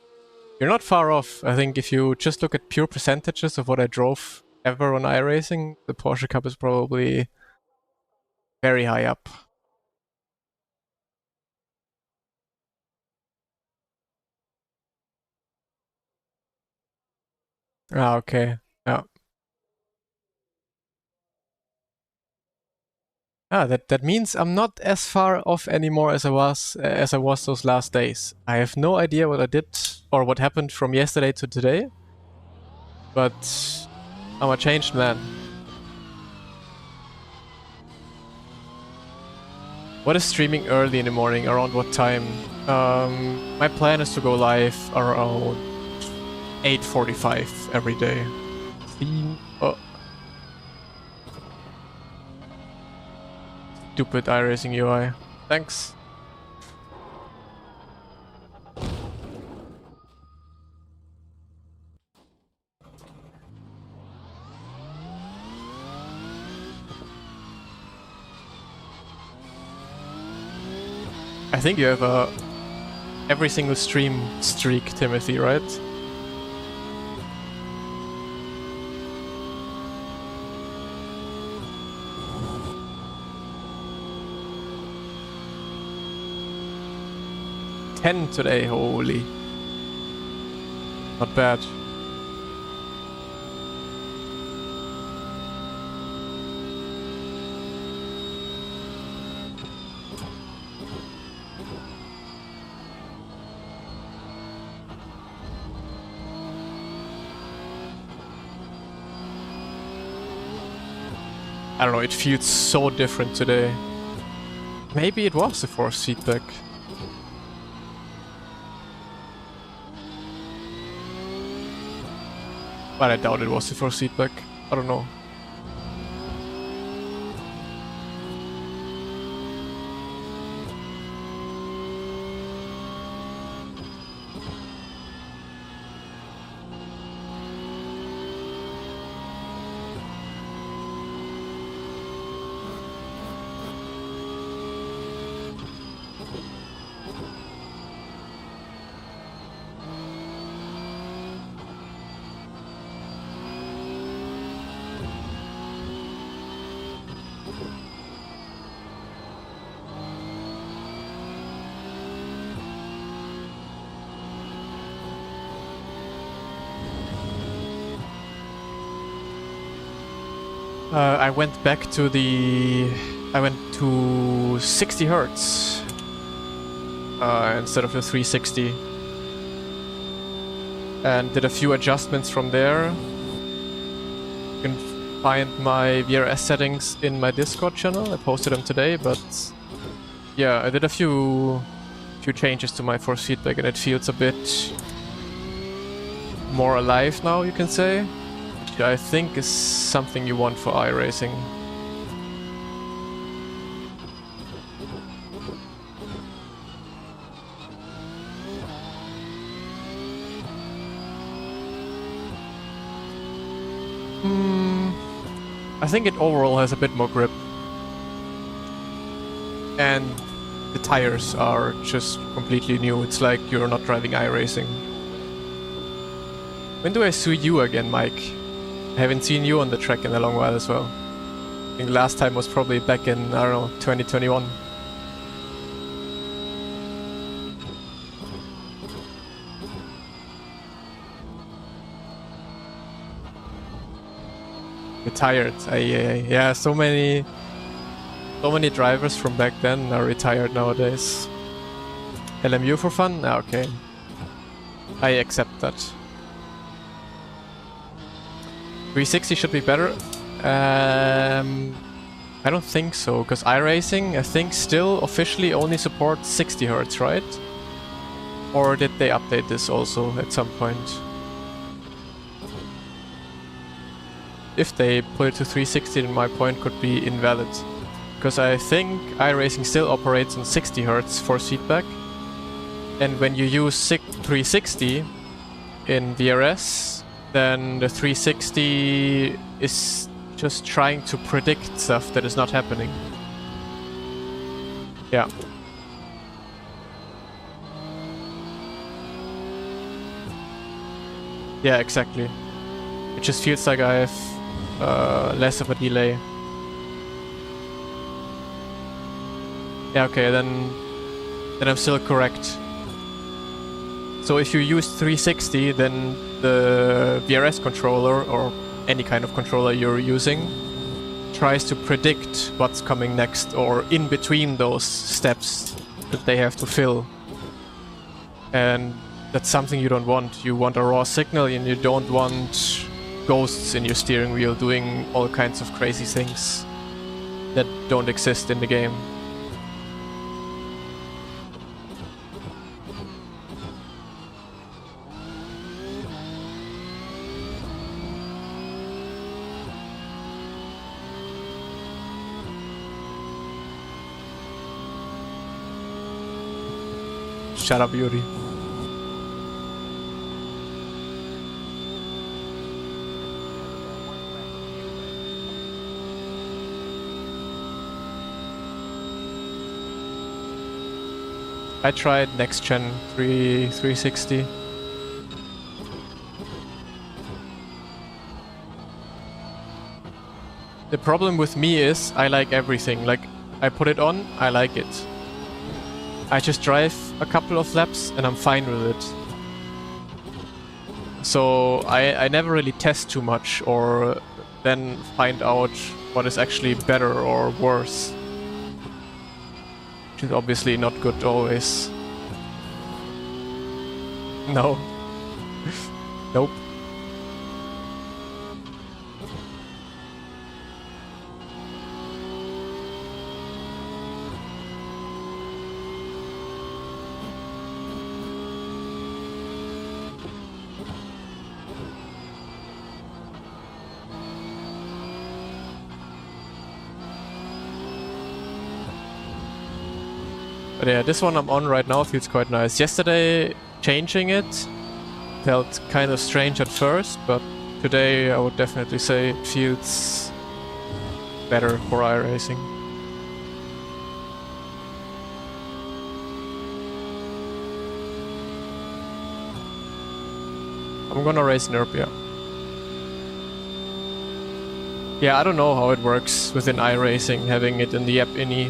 You're not far off. I think if you just look at pure percentages of what I drove ever on iRacing, the Porsche Cup is probably very high up. Ah, okay. Yeah. Ah, that means I'm not as far off anymore as I was those last days. I have no idea what I did or what happened from yesterday to today, but I'm a changed man. What is streaming early in the morning? Around what time? My plan is to go live around 8:45 every day. Oh. Stupid iRacing UI. Thanks. I think you have a every single stream streak, Timothy, right? Ten today, holy. Not bad. I don't know, it feels so different today. Maybe it was the force feedback. But I doubt it was the force feedback. I don't know. I went back to the... I went to 60 hertz instead of the 360. And did a few adjustments from there. You can find my VRS settings in my Discord channel. I posted them today, but yeah, I did a few changes to my force feedback and it feels a bit more alive now, you can say. Which I think is something you want for iRacing. I think it overall has a bit more grip. And the tires are just completely new. It's like you're not driving iRacing. When do I see you again, Mike? I haven't seen you on the track in a long while as well. I think last time was probably back in, I don't know, 2021. Retired. Yeah, so many drivers from back then are retired nowadays. LMU for fun? Ah, okay. I accept that. 360 should be better. I don't think so, because iRacing, I think, still officially only supports 60 Hz, right? Or did they update this also at some point? If they put it to 360, then my point could be invalid. Because I think iRacing still operates on 60 Hz force feedback. And when you use 360 in VRS, then the 360 is just trying to predict stuff that is not happening. Yeah. Yeah, exactly. It just feels like I have less of a delay. Yeah, okay, then I'm still correct. So if you use 360, then the VRS controller, or any kind of controller you're using, tries to predict what's coming next, or in between those steps that they have to fill. And that's something you don't want. You want a raw signal, and you don't want ghosts in your steering wheel doing all kinds of crazy things that don't exist in the game. Shut up, Yuri. I tried next gen 360. The problem with me is I like everything. Like, I put it on, I like it. I just drive a couple of laps and I'm fine with it. So I never really test too much or then find out what is actually better or worse. Which is obviously not good always. No. Nope. But yeah, this one I'm on right now feels quite nice. Yesterday, changing it felt kind of strange at first, but today I would definitely say it feels better for iRacing. I'm gonna race Nerpia. Yeah, I don't know how it works within iRacing, having it in the app ini.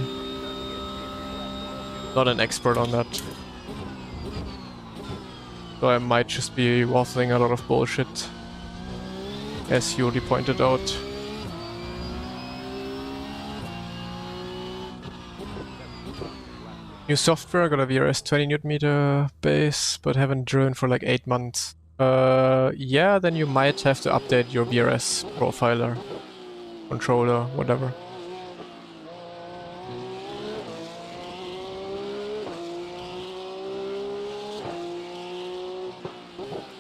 Not an expert on that. So I might just be waffling a lot of bullshit, as Yuri pointed out. New software, got a VRS 20 Newton meter base, but haven't driven for like 8 months. Yeah, then you might have to update your VRS profiler, controller, whatever.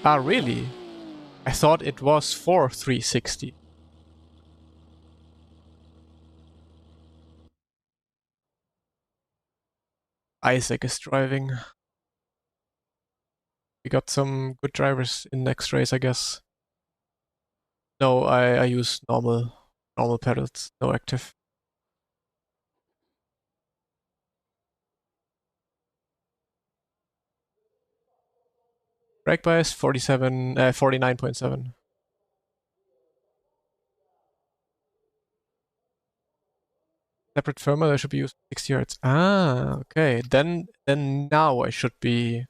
Ah, really? I thought it was for 360. Isaac is driving. We got some good drivers in next race, I guess. No, I use normal pedals, no active. Brake bias 49.7. Separate firmware I should be using 60 hertz. Ah, okay. Then now I should be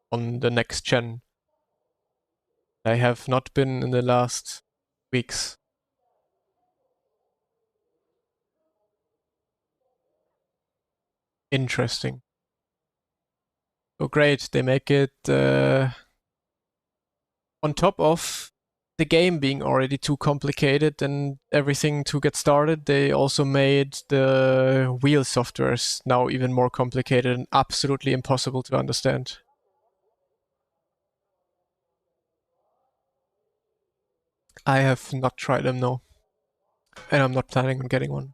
on the next gen. I have not been in the last weeks. Interesting. Oh, great. They make it on top of the game being already too complicated and everything to get started. They also made the wheel softwares now even more complicated and absolutely impossible to understand. I have not tried them, no. And I'm not planning on getting one.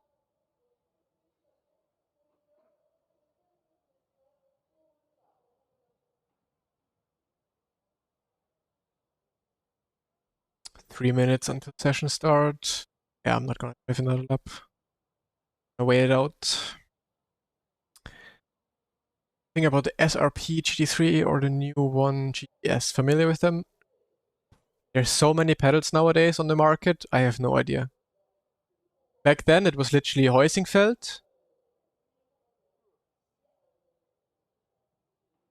Three minutes until session start. Yeah, I'm not gonna drive another lap. I'll wait it out. Think about the SRP GT3 or the new one GTS. Familiar with them? There's so many pedals nowadays on the market. I have no idea. Back then, it was literally Heusingfeld.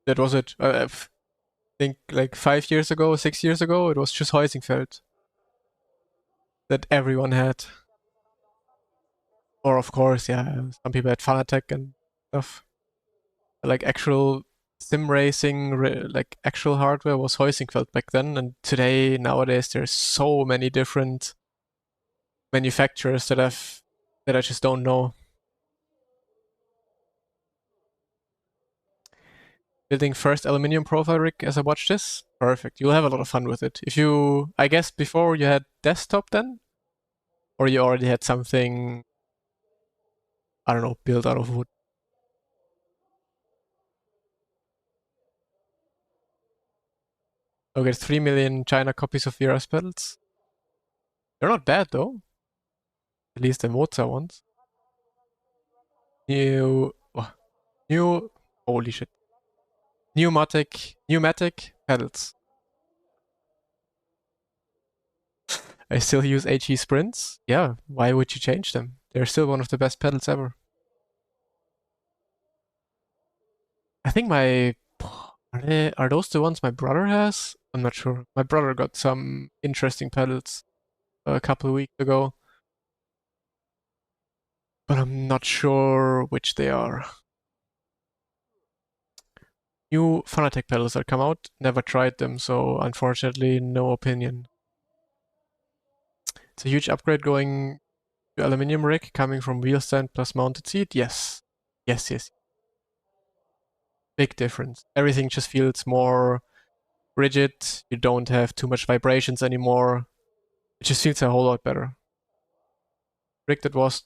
That was it. I think like 5 years ago, 6 years ago, it was just Heusingfeld that everyone had. Or of course, yeah, some people had Fanatec and stuff. Like actual sim racing, like actual hardware was Heusingfeld back then, and today, nowadays, there's so many different manufacturers that I just don't know. Building first aluminium profile rig as I watch this. Perfect. You'll have a lot of fun with it. If you, I guess, before you had desktop then, or you already had something, I don't know, built out of wood. Okay, 3 million China copies of VRS pedals. They're not bad though. At least the Mozart ones. New, oh, new, holy shit. Pneumatic pedals. I still use HE Sprints. Yeah, why would you change them? They're still one of the best pedals ever. I think are those the ones my brother has? I'm not sure. My brother got some interesting pedals a couple of weeks ago, but I'm not sure which they are. New Fanatec pedals that come out. Never tried them, so unfortunately, no opinion. It's a huge upgrade going to aluminium rig coming from wheel stand plus mounted seat. Yes, yes. Big difference. Everything just feels more rigid. You don't have too much vibrations anymore. It just feels a whole lot better. Rig that was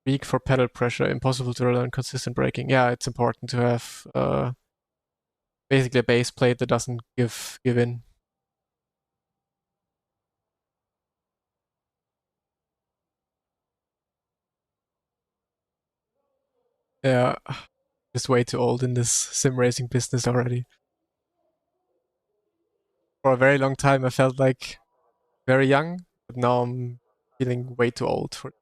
weak for pedal pressure, impossible to learn consistent braking. Yeah, it's important to have basically a base plate that doesn't give in. Yeah, just way too old in this sim racing business already. For a very long time, I felt like very young, but now I'm feeling way too old for.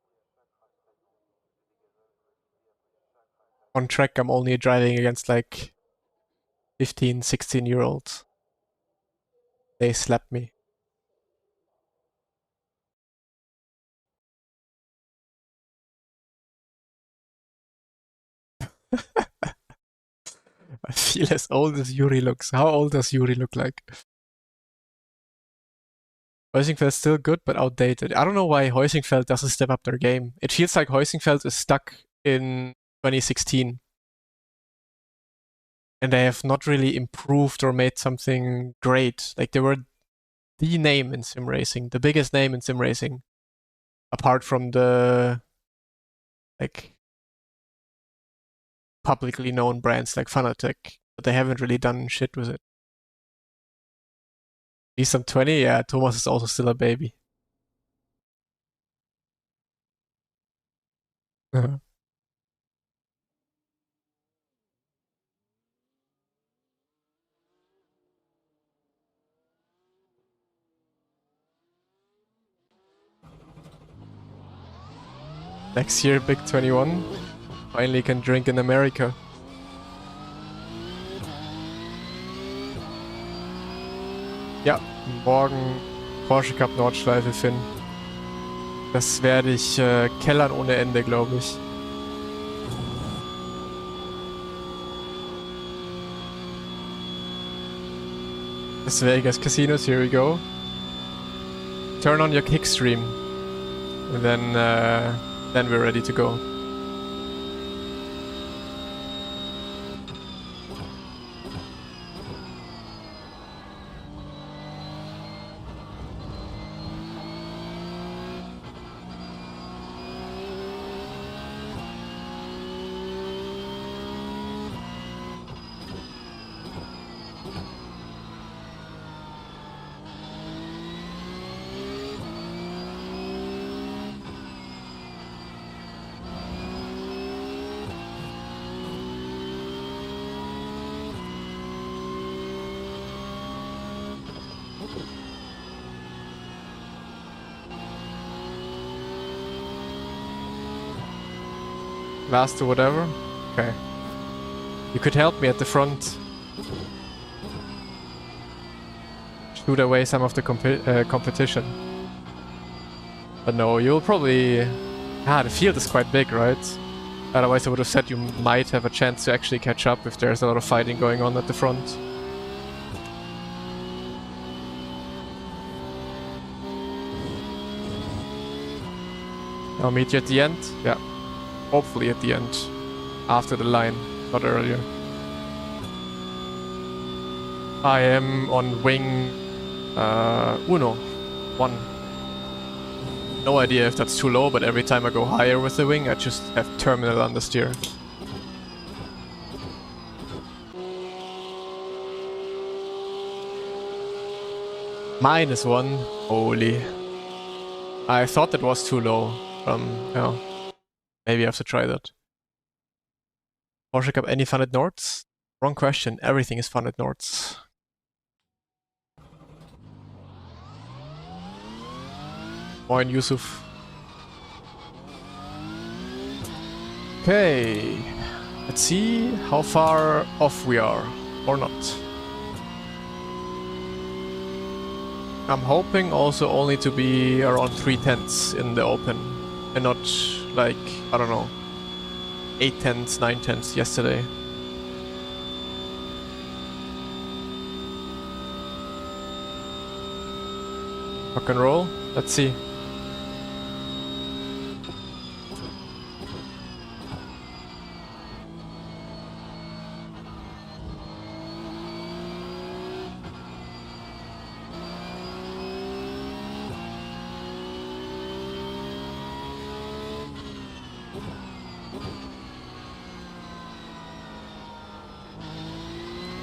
On track, I'm only driving against like 15, 16-year olds. They slap me. I feel as old as Yuri looks. How old does Yuri look like? Heusingfeld's still good, but outdated. I don't know why Heusingfeld doesn't step up their game. It feels like Heusingfeld is stuck in 2016. And they have not really improved or made something great. Like, they were the name in sim racing, the biggest name in sim racing, apart from the, like, publicly known brands like Fanatec. But they haven't really done shit with it. At least I'm 20, yeah, Thomas is also still a baby. Next year, Big 21. Finally can drink in America. Ja, morgen Porsche Cup Nordschleife, Finn. Das werde ich kellern ohne Ende, glaube ich. Las Vegas casinos, here we go. Turn on your kick stream. And then we're ready to go. Last or whatever? Okay. You could help me at the front. Shoot away some of the competition. But no, you'll probably... the field is quite big, right? Otherwise I would have said you might have a chance to actually catch up if there's a lot of fighting going on at the front. I'll meet you at the end. Yeah. Hopefully at the end. After the line, not earlier. I am on wing Uno. 1. No idea if that's too low, but every time I go higher with the wing, I just have terminal understeer. -1. Holy. I thought that was too low. Yeah. Maybe I have to try that. Porsche Cup, any fun at Nords? Wrong question. Everything is fun at Nords. Moin, Yusuf. Okay. Let's see how far off we are. Or not. I'm hoping also only to be around 3/10 in the open. And not like, I don't know, 8/10, 9/10 yesterday. Rock and roll. Let's see.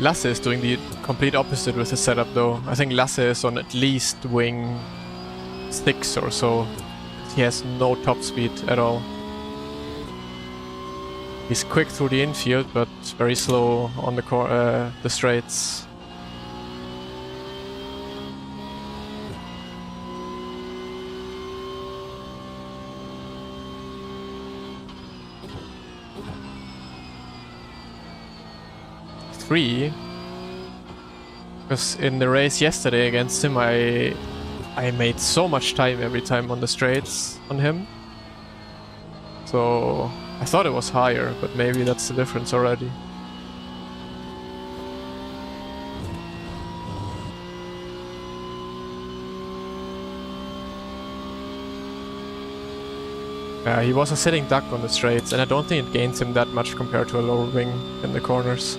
Lasse is doing the complete opposite with his setup though. I think Lasse is on at least wing 6 or so. He has no top speed at all. He's quick through the infield, but very slow on the straights. Because in the race yesterday against him, I made so much time every time on the straights on him. So I thought it was higher, but maybe that's the difference already. He was a sitting duck on the straights, and I don't think it gains him that much compared to a lower wing in the corners.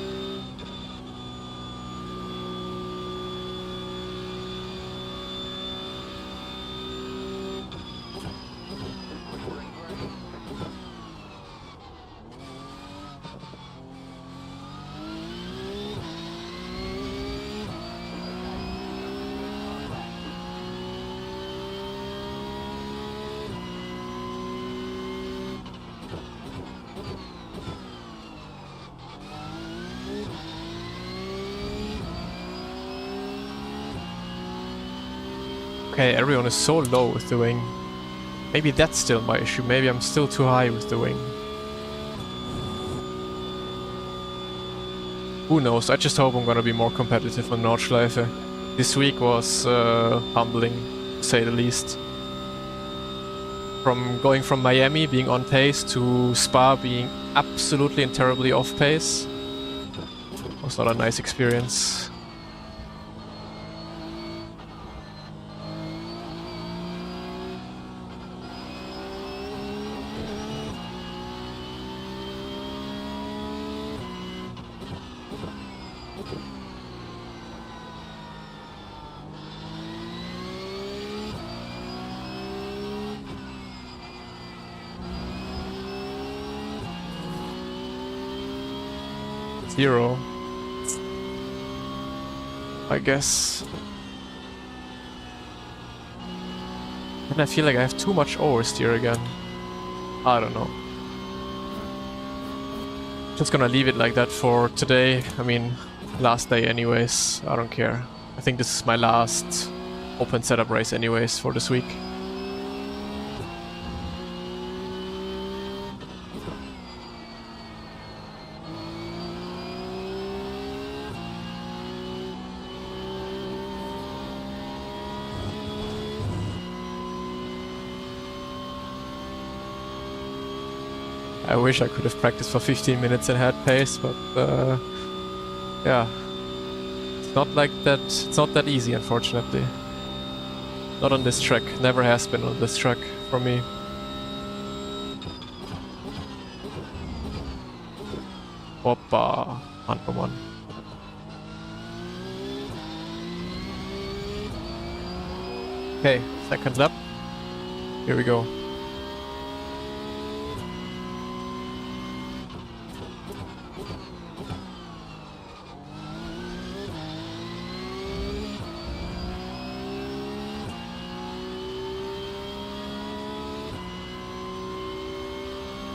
Okay, everyone is so low with the wing. Maybe that's still my issue. Maybe I'm still too high with the wing. Who knows? I just hope I'm gonna be more competitive on Nordschleife. This week was humbling, to say the least. From going from Miami being on pace to Spa being absolutely and terribly off pace was not a nice experience. Zero, I guess. And I feel like I have too much oversteer again. I don't know. Just gonna leave it like that for today. I mean, last day anyways. I don't care. I think this is my last open setup race anyways for this week. I wish I could have practiced for 15 minutes and had pace, but yeah, it's not like that. It's not that easy, unfortunately. Not on this track. Never has been on this track for me. Hoppa, 1 for 1. Okay, second lap. Here we go.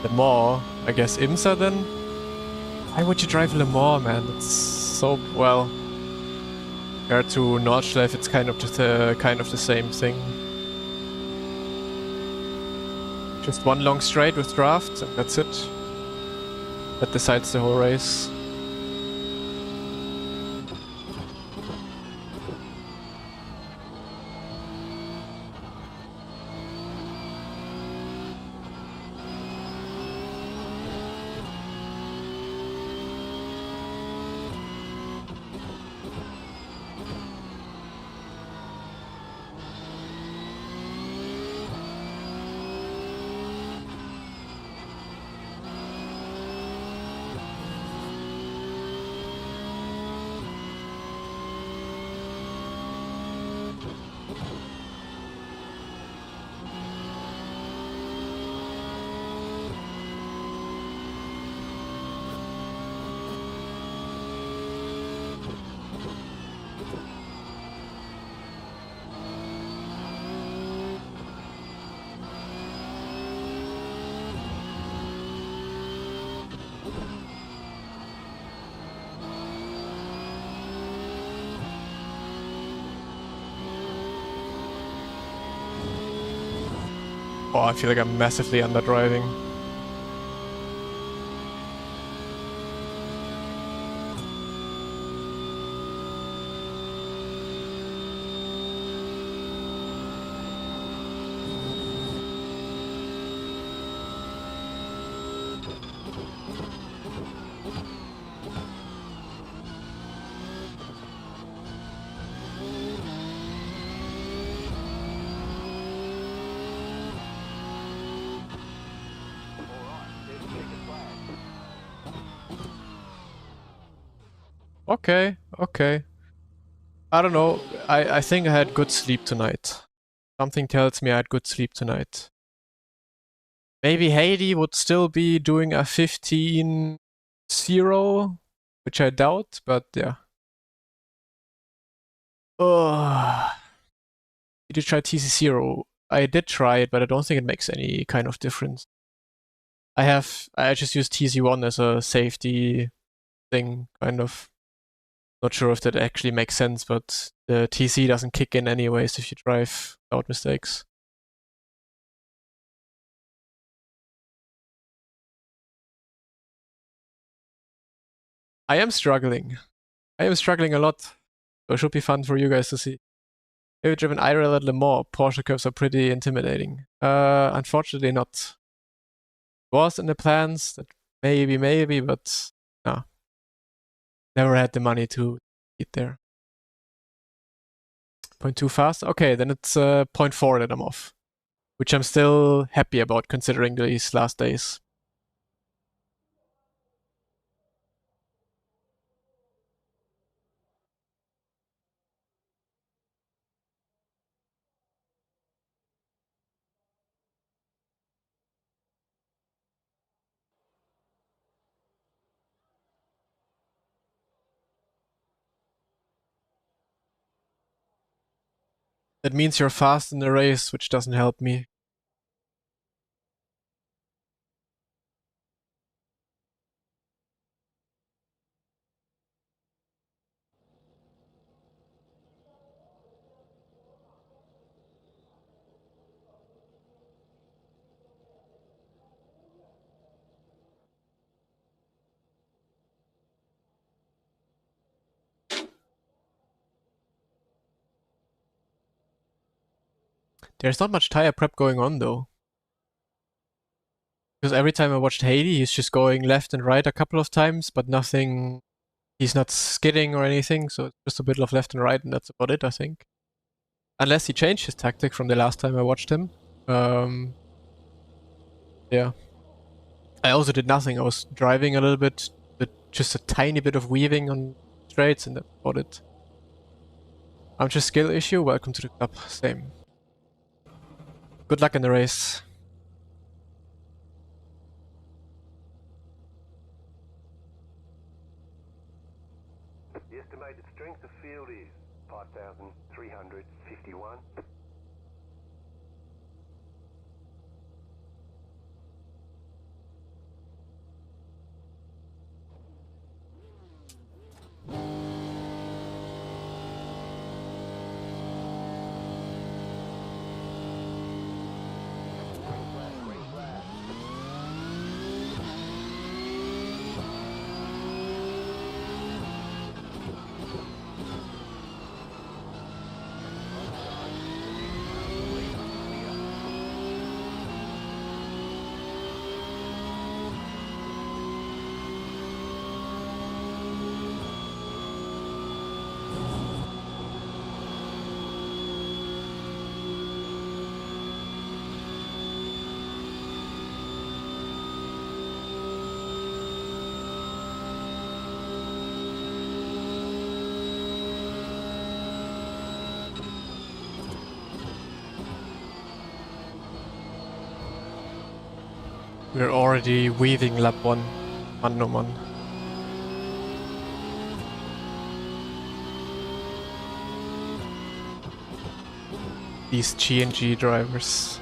Le Mans, I guess IMSA then? Why would you drive Le Mans, man? It's so, well, compared to Nordschleife, it's kind of the same thing. Just one long straight with draft, and that's it. That decides the whole race. Oh, I feel like I'm massively underdriving. Okay, okay. I don't know. I think I had good sleep tonight. Something tells me I had good sleep tonight. Maybe Haiti would still be doing a 15-0, which I doubt, but yeah. Oh, did you try TC0? I did try it, but I don't think it makes any kind of difference. I just use TC1 as a safety thing, kind of. Not sure if that actually makes sense, but the TC doesn't kick in anyways if you drive without mistakes. I am struggling. I am struggling a lot. So it should be fun for you guys to see. Have you driven IRL at Le Mans? Porsche Cups are pretty intimidating. Unfortunately not. Was in the plans that maybe, but no. Never had the money to get there. 0.2 fast? Okay, then it's 0.4 that I'm off. Which I'm still happy about considering these last days. That means you're fast in the race, which doesn't help me. There's not much tire prep going on though. Because every time I watched Haiti, he's just going left and right a couple of times, but nothing. He's not skidding or anything, so it's just a bit of left and right, and that's about it, I think. Unless he changed his tactic from the last time I watched him. Yeah. I also did nothing. I was driving a little bit, just a tiny bit of weaving on straights, and that's about it. I'm just skill issue. Welcome to the club. Same. Good luck in the race. The estimated strength of field is 5,351. We're already weaving lap 1. Man, no man. These G&G drivers.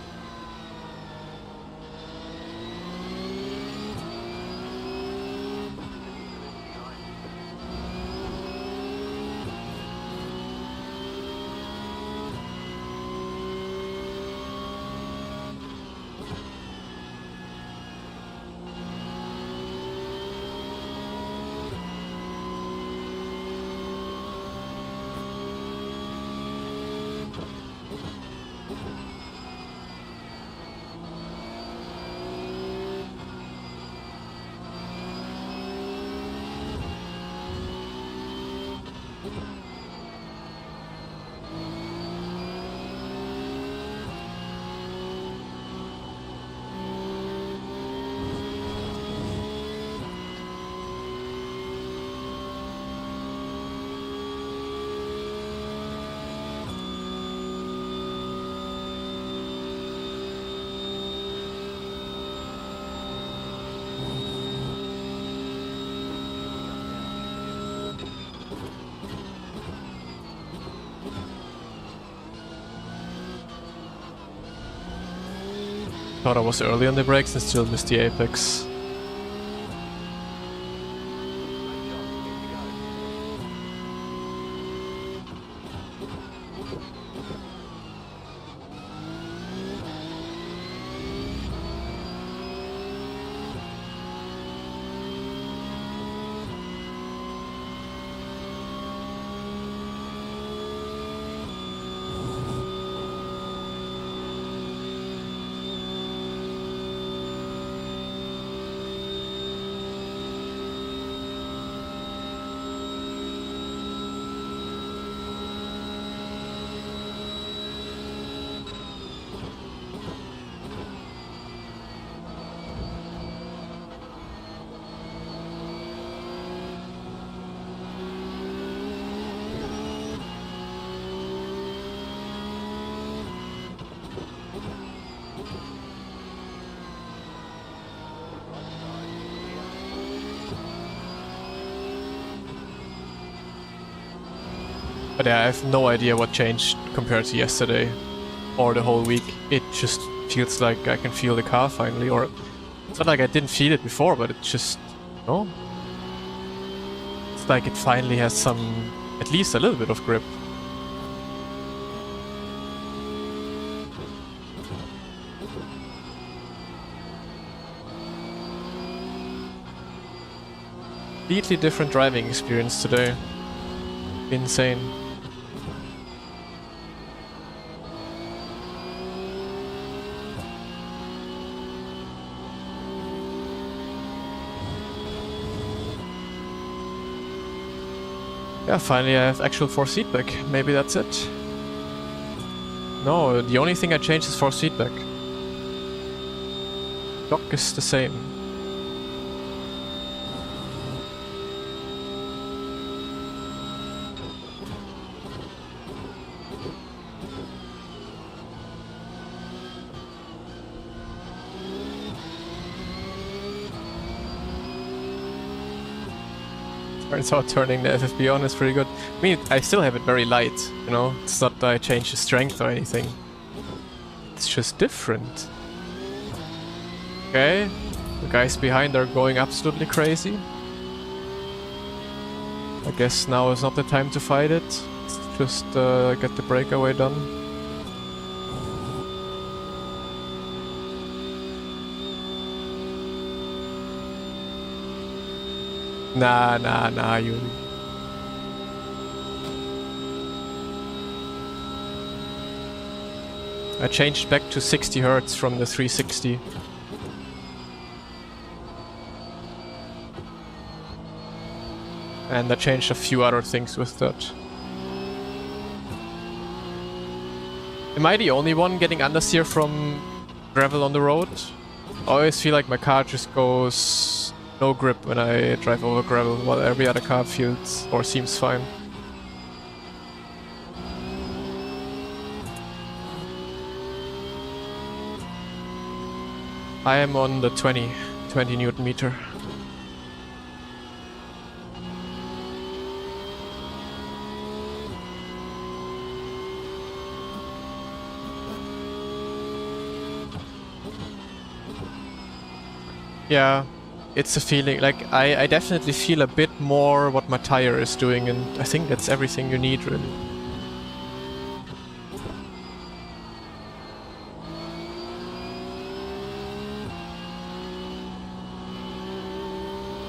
Thought I was early on the brakes and still missed the apex. But yeah, I have no idea what changed compared to yesterday or the whole week. It just feels like I can feel the car finally, or it's not like I didn't feel it before, but it just, you know, it's like it finally has some, at least a little bit of grip. Completely different driving experience today. Insane. Yeah, finally I have actual force feedback. Maybe that's it. No, the only thing I changed is force feedback. Dock is the same. Turns out turning the FFB on is pretty good. I mean, I still have it very light, you know? It's not that I changed the strength or anything. It's just different. Okay, the guys behind are going absolutely crazy. I guess now is not the time to fight it. Let's just get the breakaway done. Nah, you... I changed back to 60 Hz from the 360. And I changed a few other things with that. Am I the only one getting understeer from gravel on the road? I always feel like my car just goes no grip when I drive over gravel, while every other car feels or seems fine. I am on the 20 Newton meter. Yeah, it's a feeling, like I definitely feel a bit more what my tire is doing, and I think that's everything you need, really.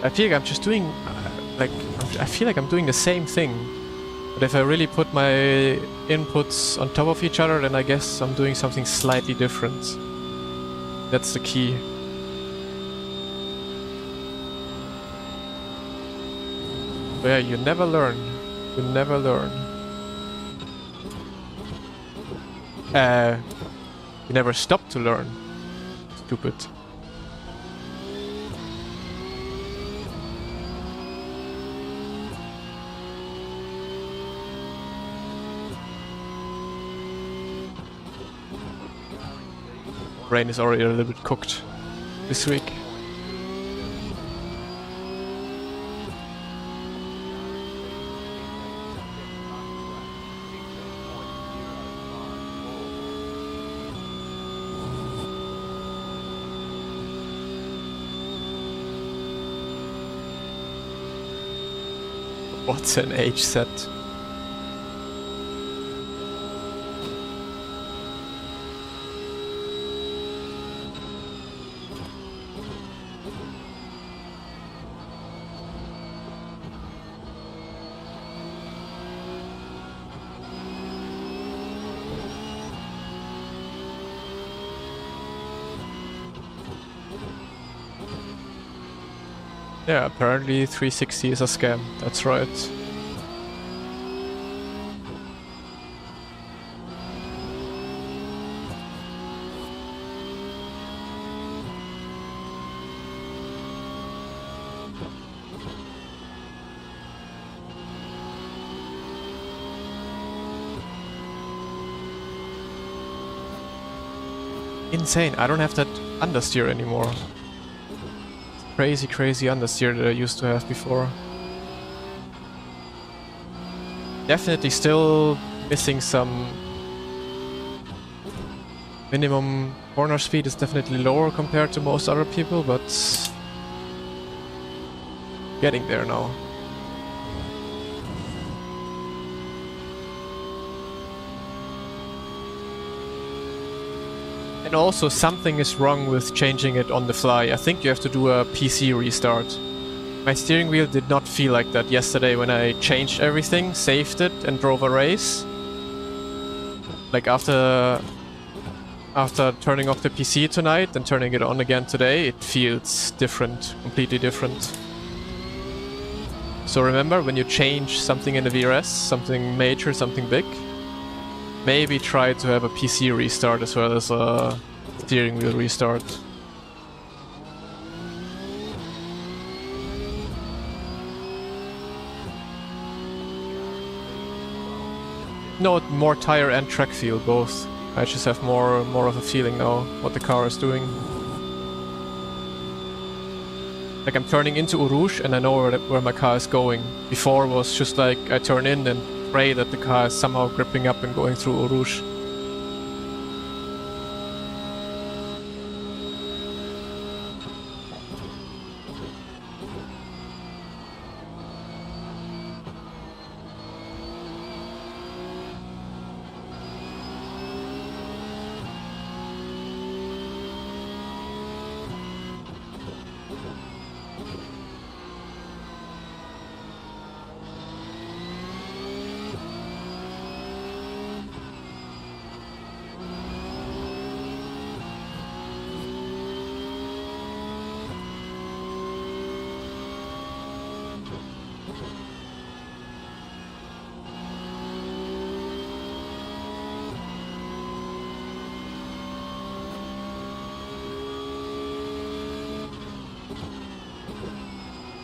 I feel like I'm just doing, I feel like I'm doing the same thing. But if I really put my inputs on top of each other, then I guess I'm doing something slightly different. That's the key. But yeah, you never learn. You never learn. You never stop to learn. Stupid. Brain is already a little bit cooked this week. What's an age set? Yeah, apparently 360 is a scam. That's right. Insane. I don't have that understeer anymore. Crazy, crazy understeer that I used to have before. Definitely still missing some... Minimum corner speed is definitely lower compared to most other people, but... getting there now. And also something is wrong with changing it on the fly. I think you have to do a PC restart. My steering wheel did not feel like that yesterday when I changed everything, saved it and drove a race. Like after turning off the PC tonight and turning it on again today, it feels different, completely different. So remember, when you change something in the VRS, something major, something big, maybe try to have a PC restart as well as a steering wheel restart. No, more tire and track feel, both. I just have more of a feeling now what the car is doing. Like I'm turning into Urush and I know where my car is going. Before it was just like I turn in and pray that the car is somehow gripping up and going through Urush.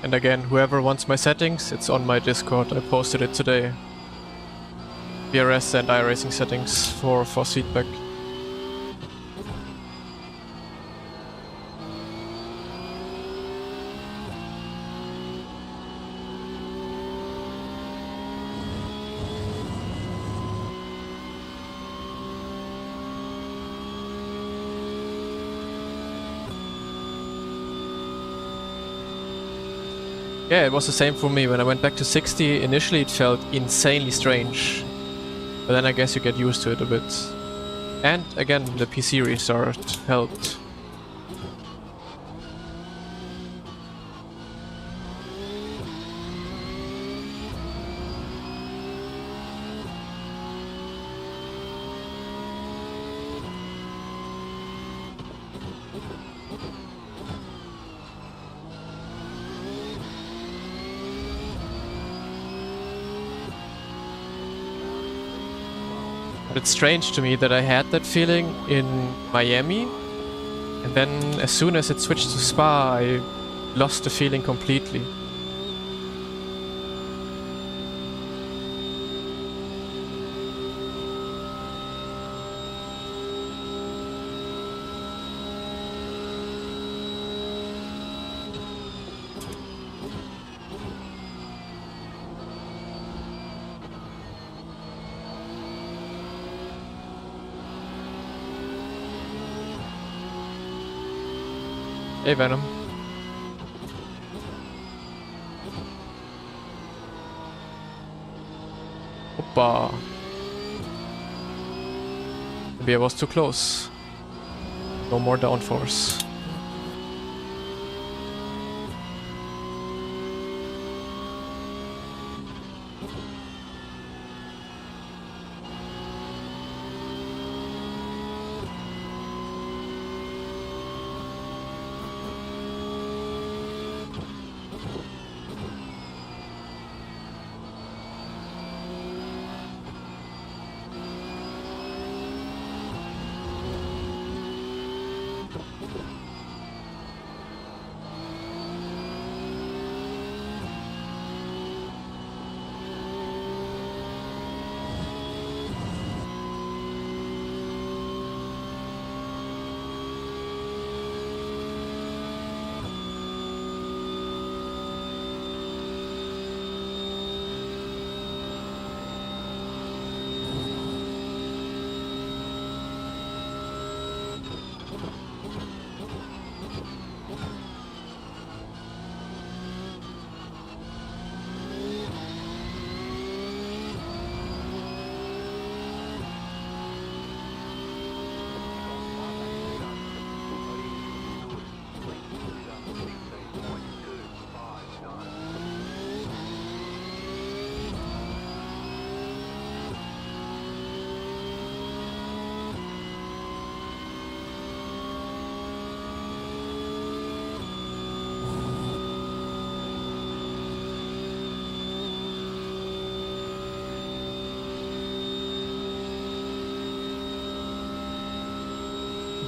And again, whoever wants my settings, it's on my Discord. I posted it today. BRS and iRacing settings for feedback. Yeah, it was the same for me. When I went back to 60, initially it felt insanely strange. But then I guess you get used to it a bit. And again, the PC restart helped. But it's strange to me that I had that feeling in Miami, and then as soon as it switched to Spa, I lost the feeling completely. Hey Venom. Oppa. Maybe I was too close. No more downforce.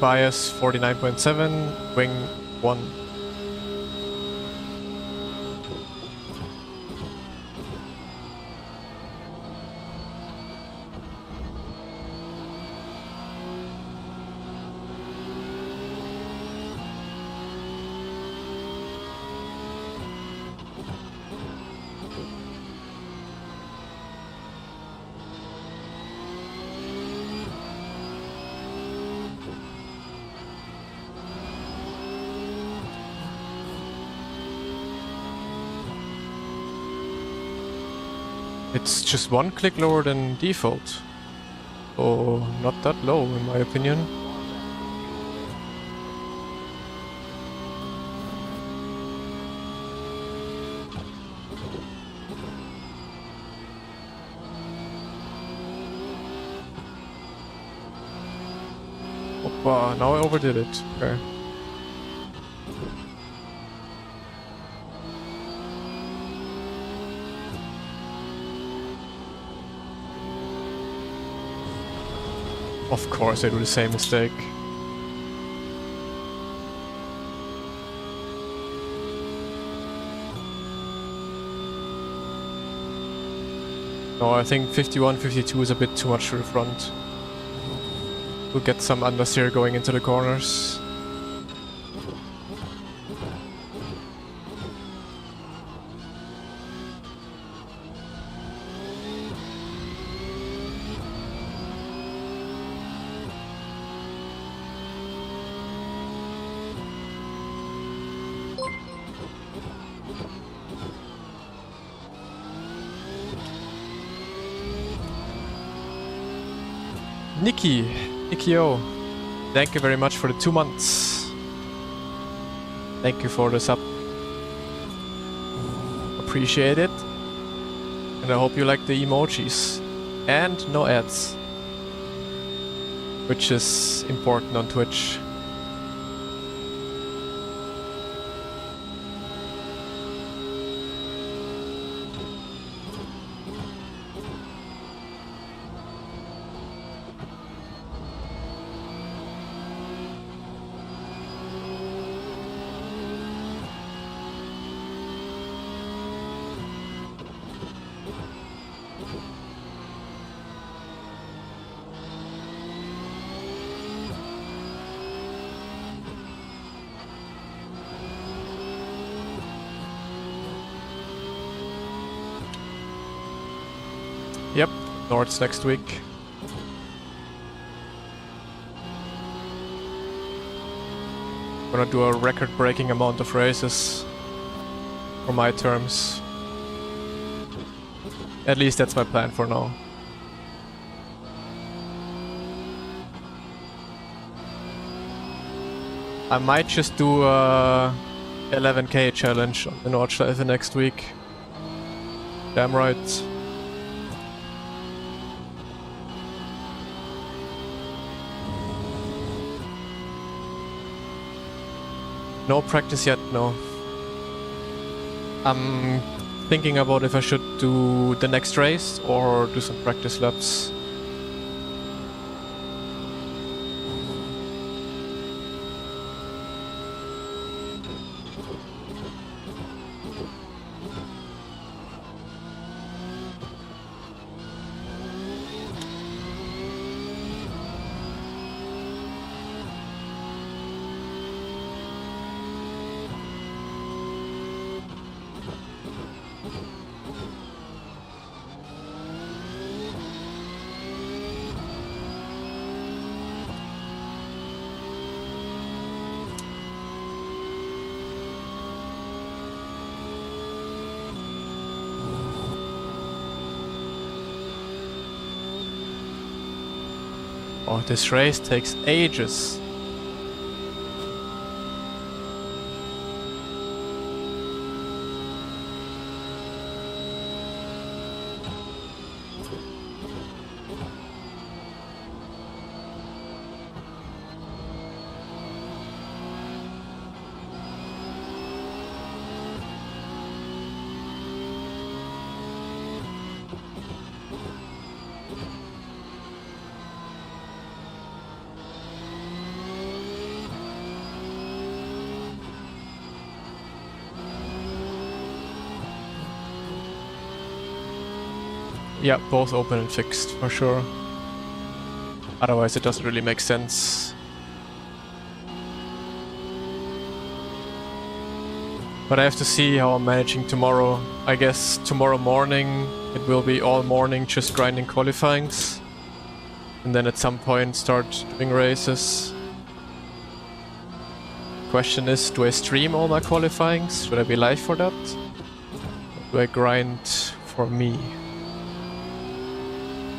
Bias 49.7, wing 1. It's just one click lower than default. So not that low in my opinion. Oppa, now I overdid it. Okay. Of course I do the same mistake. No, I think 51, 52 is a bit too much to the front. We'll get some understeer going into the corners. Nikio, thank you very much for the 2 months. Thank you for the sub. Appreciate it. And I hope you like the emojis. And no ads. Which is important on Twitch. Yep, Nords next week. Gonna do a record-breaking amount of races for my terms. At least that's my plan for now. I might just do a 11k challenge on the Nordschleife next week. Damn right. No practice yet, no. I'm thinking about if I should do the next race or do some practice laps. Oh, this race takes ages. Yeah, both open and fixed, for sure. Otherwise it doesn't really make sense. But I have to see how I'm managing tomorrow. I guess tomorrow morning it will be all morning just grinding qualifyings. And then at some point start doing races. Question is, do I stream all my qualifyings? Should I be live for that? Or do I grind for me?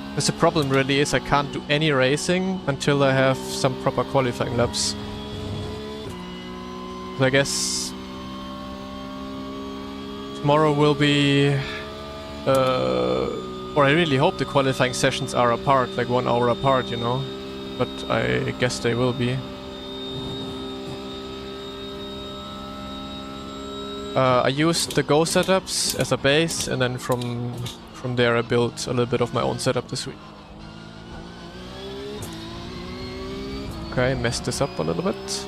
Because the problem really is I can't do any racing until I have some proper qualifying laps. So I guess tomorrow will be, or I really hope the qualifying sessions are apart, like 1 hour apart, you know. But I guess they will be. I used the Go setups as a base, and then from there I built a little bit of my own setup this week. Okay, messed this up a little bit.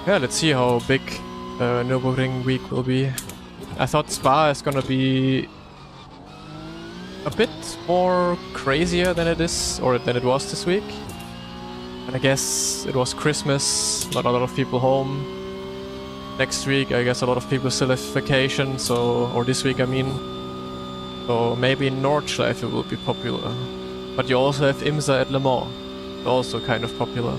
Yeah, let's see how big Nürburgring week will be. I thought Spa is gonna be a bit more crazier than it is, or than it was this week. And I guess it was Christmas, not a lot of people home. Next week, I guess a lot of people still have vacation, so, or this week I mean. So maybe Nordschleife will be popular. But you also have IMSA at Le Mans, also kind of popular.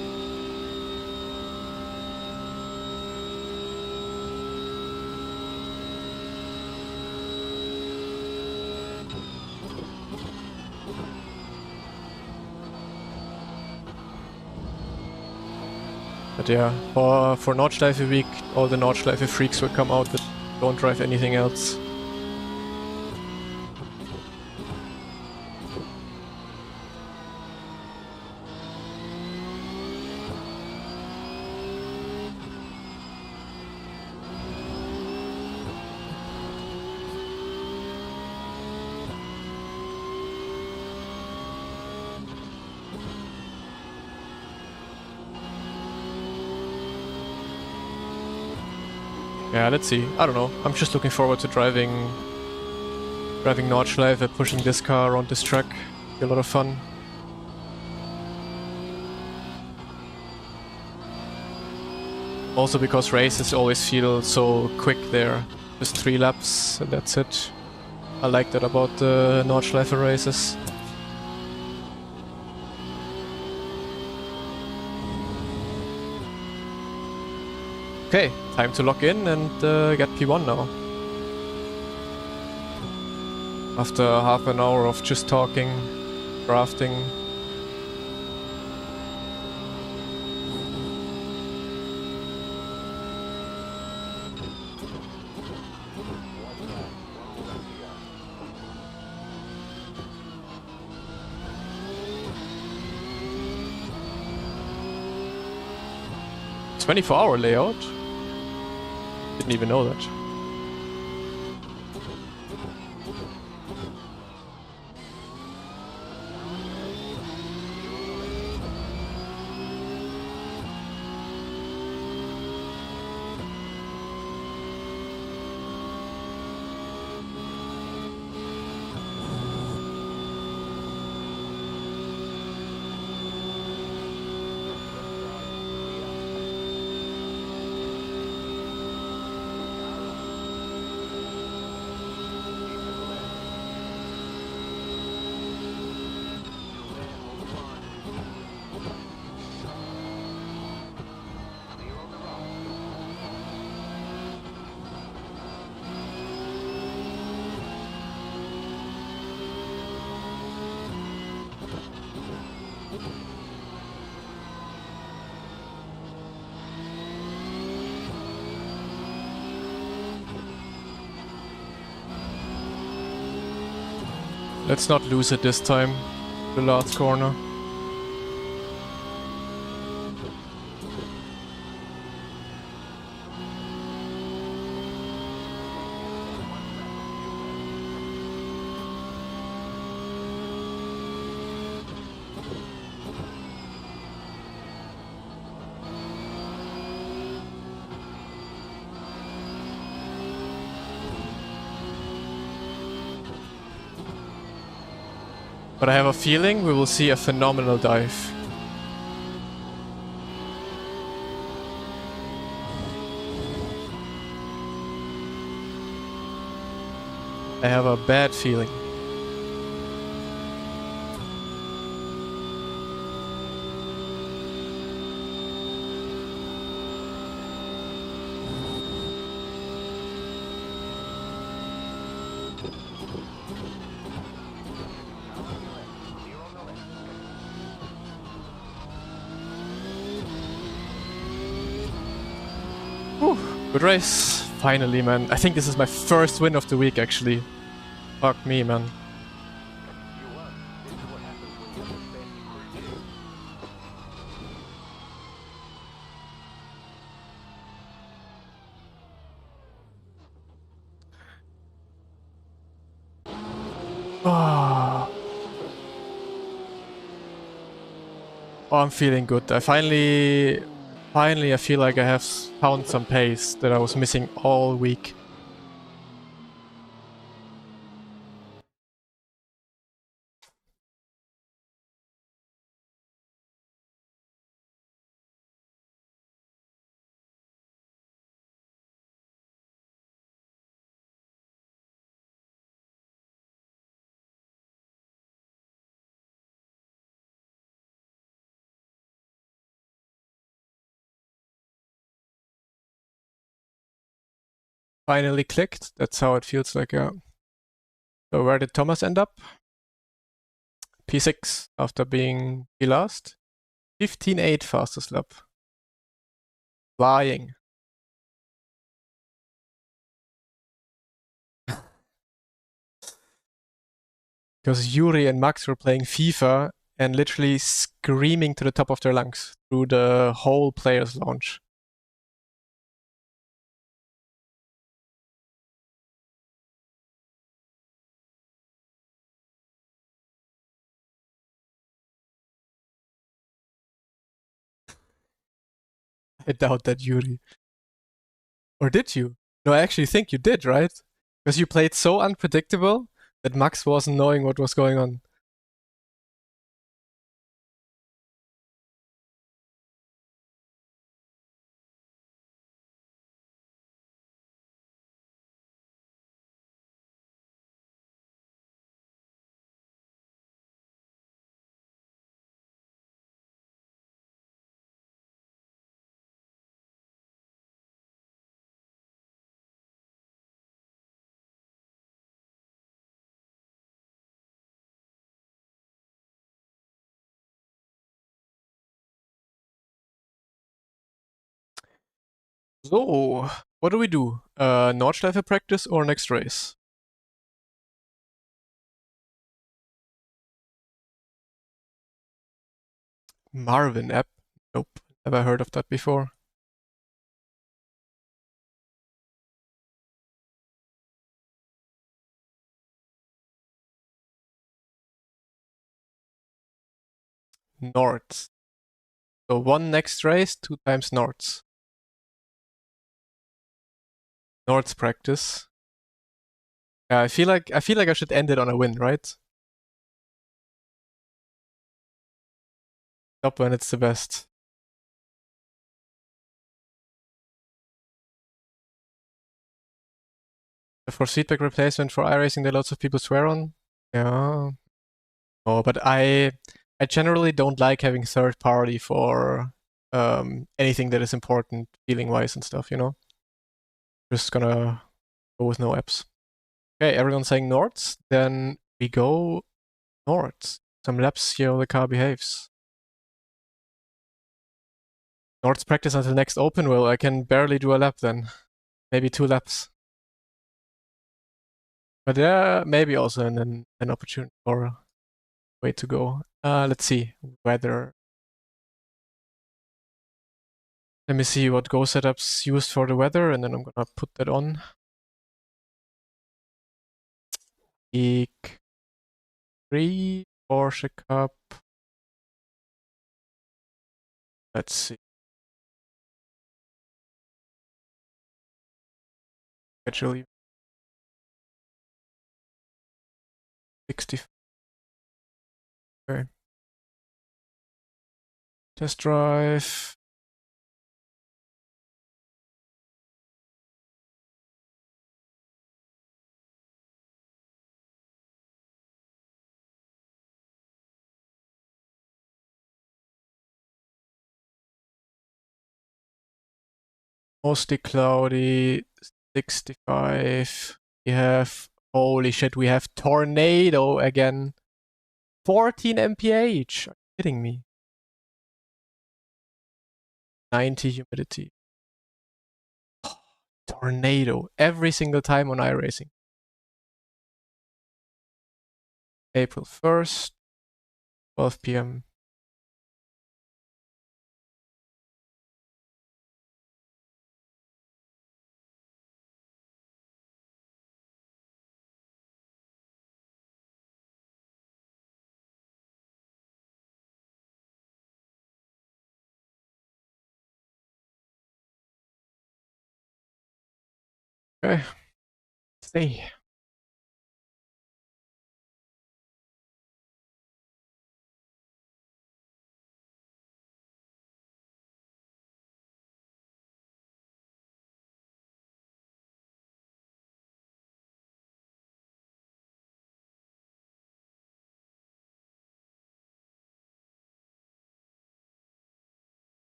But yeah, for Nordschleife week, all the Nordschleife freaks will come out that don't drive anything else. Yeah, let's see. I don't know. I'm just looking forward to driving Nordschleife, pushing this car around this track. Be a lot of fun. Also because races always feel so quick there. Just 3 laps and that's it. I like that about the Nordschleife races. Okay, time to lock in and get P1 now. After half an hour of just talking, drafting. 24-hour layout? Didn't even know that. Let's not lose it this time. The last corner. But I have a feeling we will see a phenomenal dive. I have a bad feeling. Whew, good race. Finally, man. I think this is my first win of the week, actually. Fuck me, man. Oh. Oh, I'm feeling good. I finally I feel like I have found some pace that I was missing all week. Finally clicked. That's how it feels like. So where did Thomas end up? P6 after being the last. 15.8 fastest lap. Flying. Because Yuri and Max were playing FIFA and literally screaming to the top of their lungs through the whole players' lounge. I doubt that, Yuri. Or did you? No, I actually think you did, right? Because you played so unpredictable that Max wasn't knowing what was going on. So, what do we do? Nordschleife practice or next race? Marvin app? Nope, never heard of that before. north. So 1 next race, 2 times north. North practice. Yeah, I feel like I should end it on a win, right? Stop when it's the best. For feedback replacement for iRacing that lots of people swear on. Yeah. Oh, but I generally don't like having third party for anything that is important feeling wise and stuff, you know? Just gonna go with no apps. Okay, everyone's saying north, then we go north. Some laps, see how the car behaves. North practice until next open. Well, I can barely do a lap then. Maybe 2 laps. But yeah, maybe also an opportunity or a way to go. Let's see. Weather. Let me see what Go setup's used for the weather, and then I'm gonna put that on. Week 3, Porsche Cup. Let's see. Schedule 65. Okay. Test drive. Mostly cloudy. 65. We have, holy shit, we have tornado again. 14 mph. Are you kidding me? 90 humidity. Tornado every single time on iRacing. April 1st, 12 p.m. Okay, stay.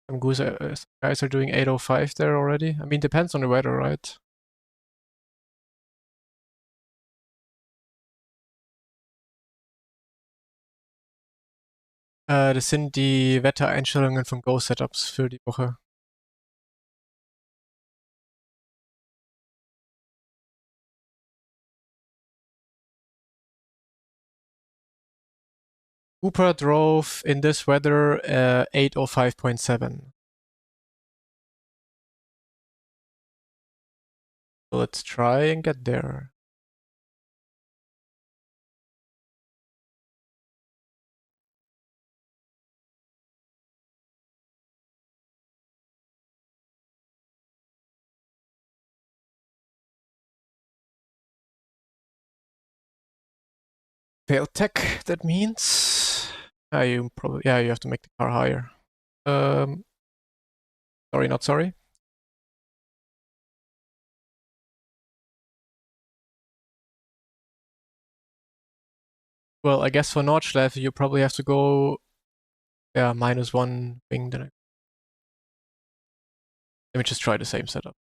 Some guys are doing 805 there already. I mean, depends on the weather, right? Das sind die Wettereinstellungen von Go-Setups für die Woche. Cooper drove in this weather 805.7. So let's try and get there. Fail tech, that means. You probably, yeah, you have to make the car higher. Sorry, not sorry. Well, I guess for Nordschleife, you probably have to go, yeah, -1 wing. Then let me just try the same setup.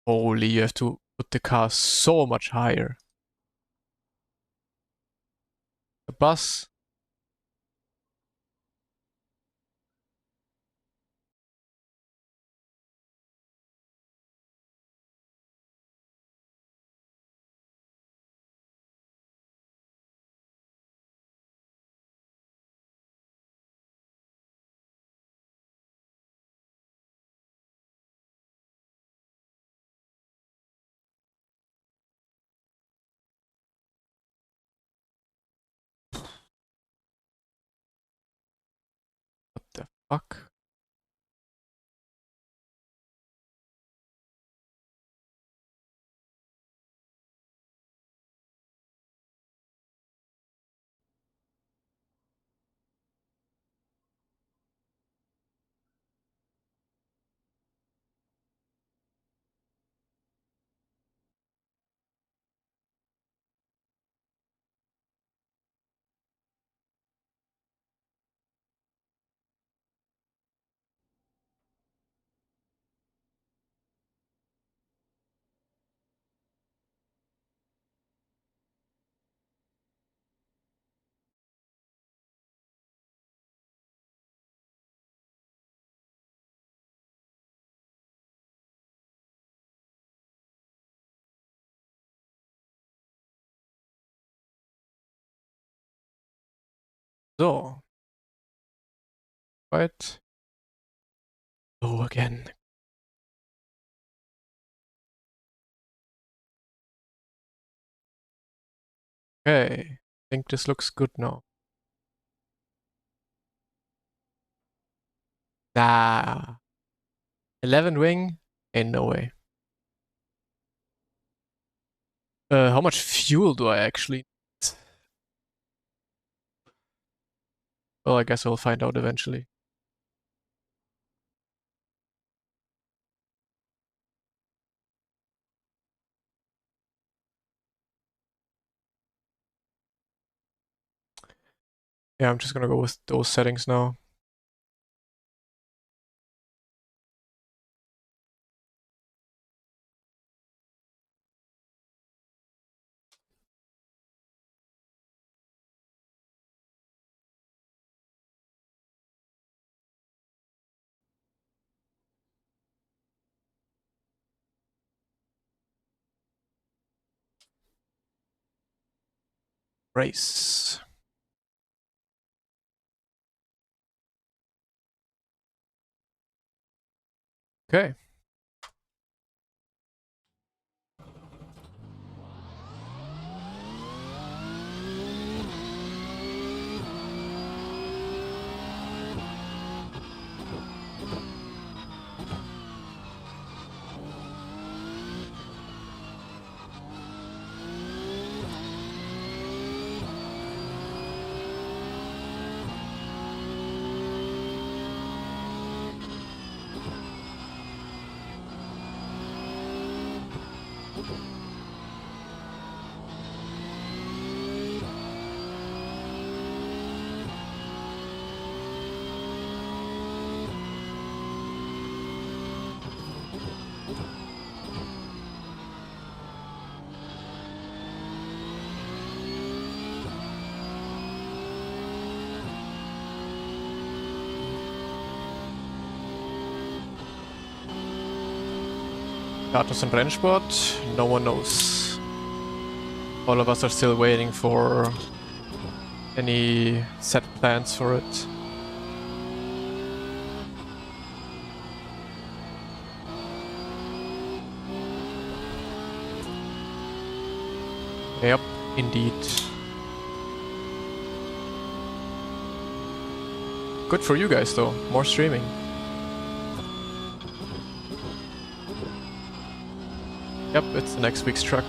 Holy, you have to put the car so much higher. The bus. Fuck. So. Right. Oh, again. Okay. I think this looks good now. Nah. 11 wing? Ain't no way. How much fuel do I actually need? Well, I guess we'll find out eventually. Yeah, I'm just gonna go with those settings now. Race. Okay. Status in Rennsport? No one knows. All of us are still waiting for any set plans for it. Yep, indeed. Good for you guys though, more streaming. Yep, it's the next week's truck.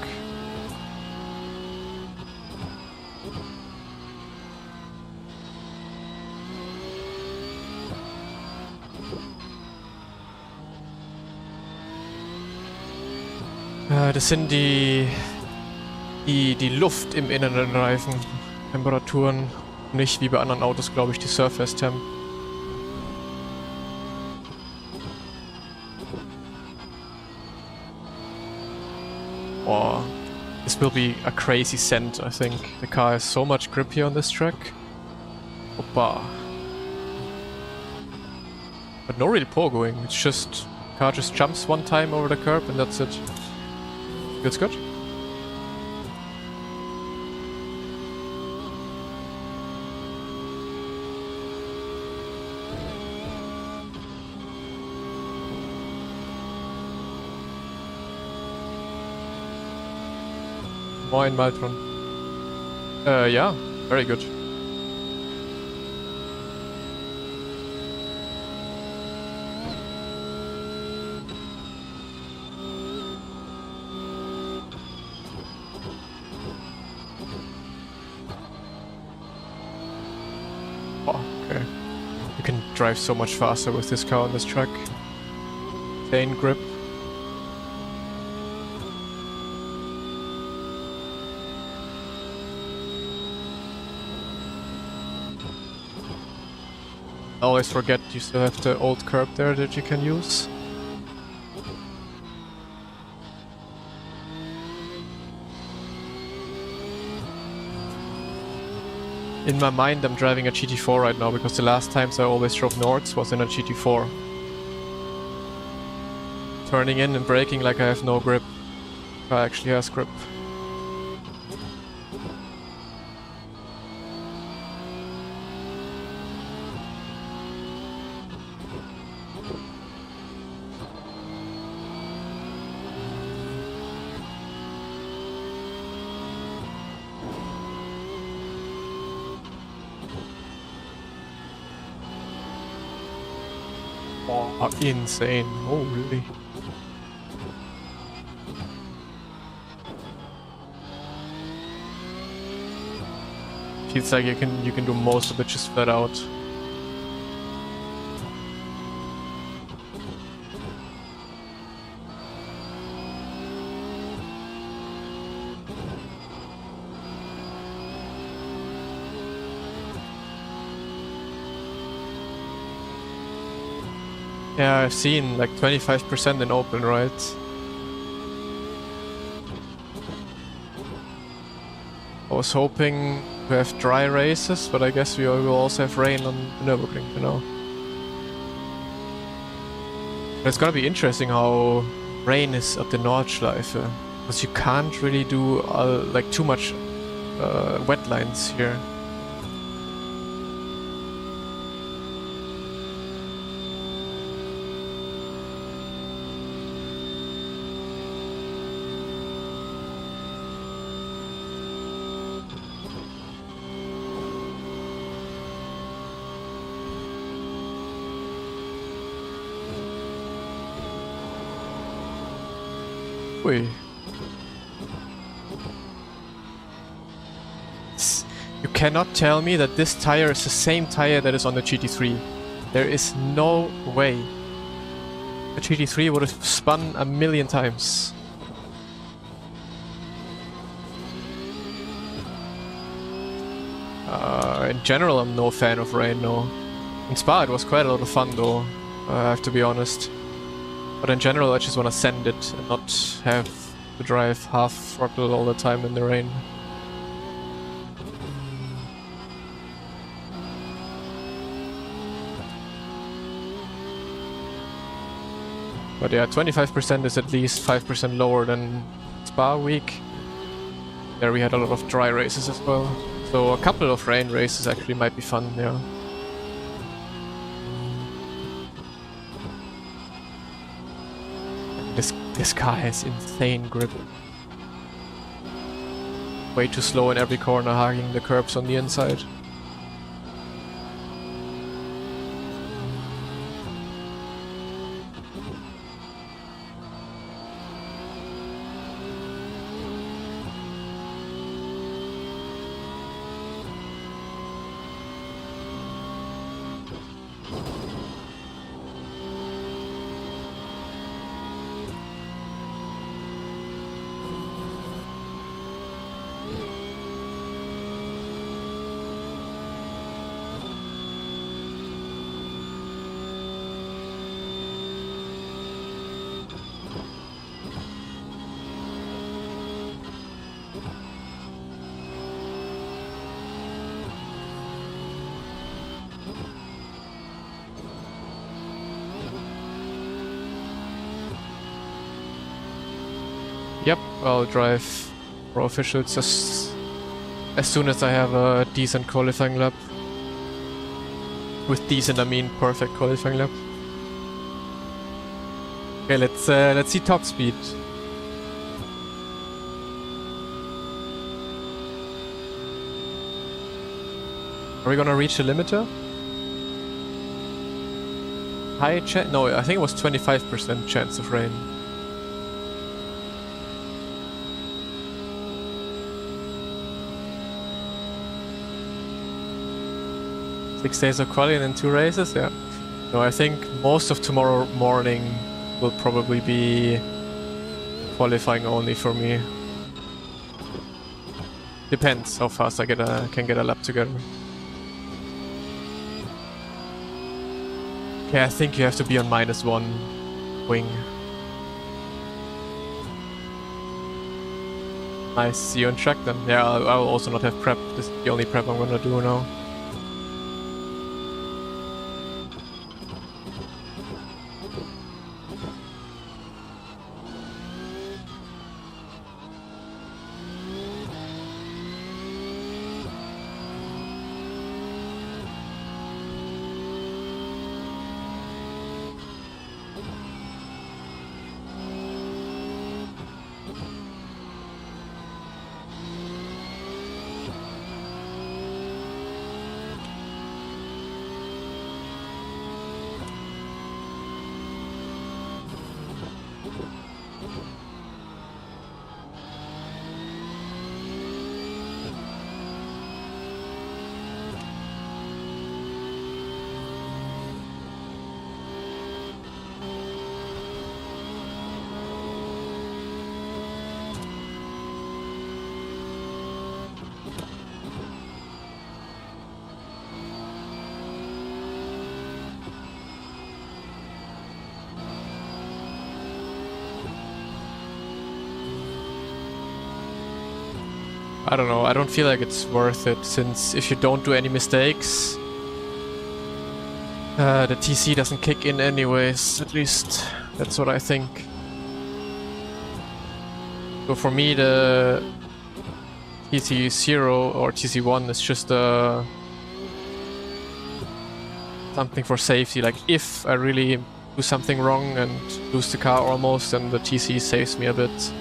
Das sind die Luft im inneren Reifen. Temperaturen. Nicht wie bei anderen Autos, glaube ich, die Surface Temp. Oh, this will be a crazy scent, I think. The car has so much grip here on this track. Opa. But no real pogoing, it's just... car just jumps one time over the curb and that's it. Feels good. Moin, Maltron. Yeah, very good. drive so much faster with this car on this track. Insane grip. I always forget you still have the old curb there that you can use. In my mind I'm driving a GT4 right now because the last times I always drove Nords was in a GT4. Turning in and braking like I have no grip. I actually has grip. Oh, insane. Oh, really? Feels like you can do most of it just flat out. Yeah, I've seen like 25% in open, right? I was hoping to have dry races, but I guess we will also have rain on Nürburgring, you know. But it's gonna be interesting how rain is at the Nordschleife, because you can't really do like too much wet lines here. Ui. You cannot tell me that this tire is the same tire that is on the GT3. There is no way. The GT3 would have spun a million times. In general, I'm no fan of rain, no. In Spa, it was quite a lot of fun, though. I have to be honest. But in general, I just want to send it and not have to drive half throttle all the time in the rain. But yeah, 25% is at least 5% lower than Spa week. There we had a lot of dry races as well. So a couple of rain races actually might be fun, yeah. This car has insane grip. Way too slow in every corner, hugging the curbs on the inside. Yep, I'll drive pro officials as soon as I have a decent qualifying lap. With decent, I mean perfect qualifying lap. Okay, let's see top speed. Are we gonna reach the limiter? High chance? No, I think it was 25% chance of rain. Six days of qualifying and 2 races, yeah. No, I think most of tomorrow morning will probably be qualifying only for me. Depends how fast I can get a lap together. Okay, I think you have to be on -1 wing. Nice, see you on track then. Yeah, I'll also not have prep. This is the only prep I'm gonna do now. I don't know, I don't feel like it's worth it, since if you don't do any mistakes, the TC doesn't kick in anyways, at least that's what I think. So for me the TC0 or TC1 is just something for safety, like if I really do something wrong and lose the car almost, then the TC saves me a bit.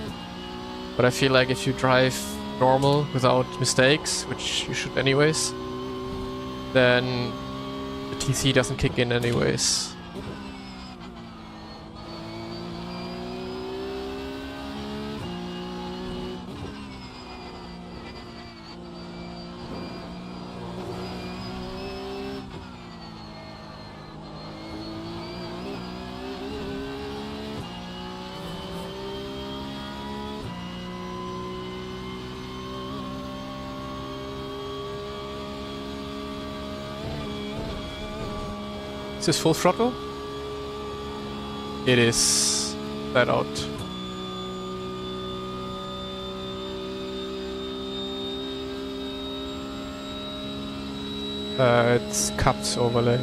But I feel like if you drive normal without mistakes, which you should anyways, then the TC doesn't kick in anyways. Is this full throttle? It is flat out. It's cupped overlay.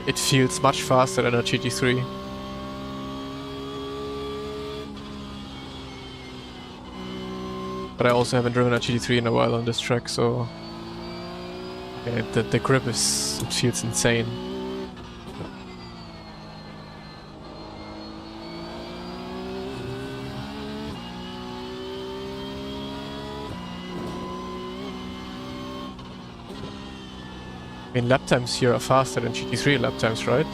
It feels much faster than a GT3. But I also haven't driven a GT3 in a while on this track, so yeah, the grip it feels insane. I mean, lap times here are faster than GT3 lap times, right?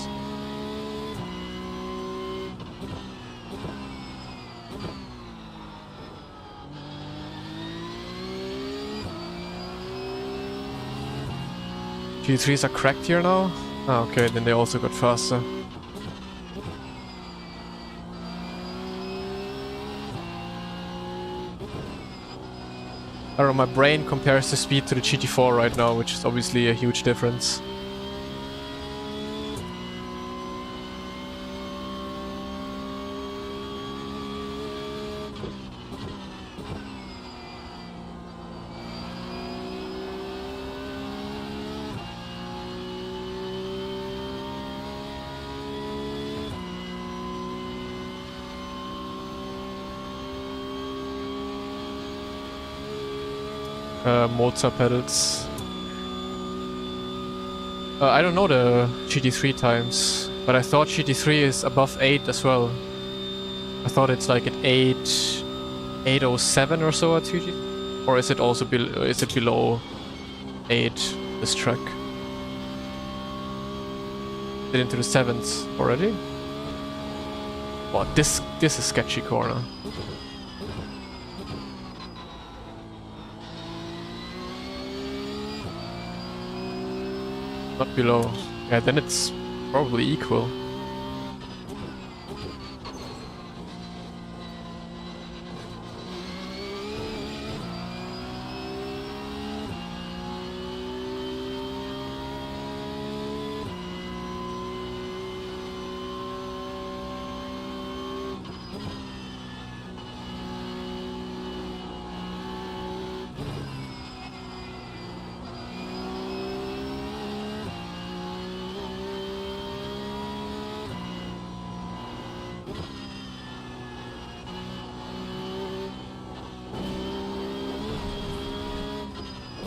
GT3s are cracked here now? Ah, okay, then they also got faster. I don't know, my brain compares the speed to the GT4 right now, which is obviously a huge difference. Mozart pedals. I don't know the GT3 times, but I thought GT3 is above 8 as well. I thought it's like at 807 or so at GT, or is it also below 8? This track. Get into the 7th already. Wow, this is sketchy corner. Not below. Yeah, then it's probably equal.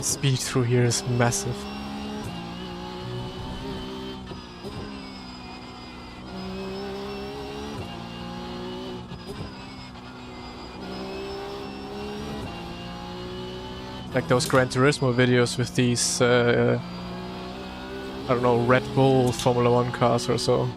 Speed through here is massive. Like those Gran Turismo videos with these, I don't know, Red Bull Formula 1 cars or so.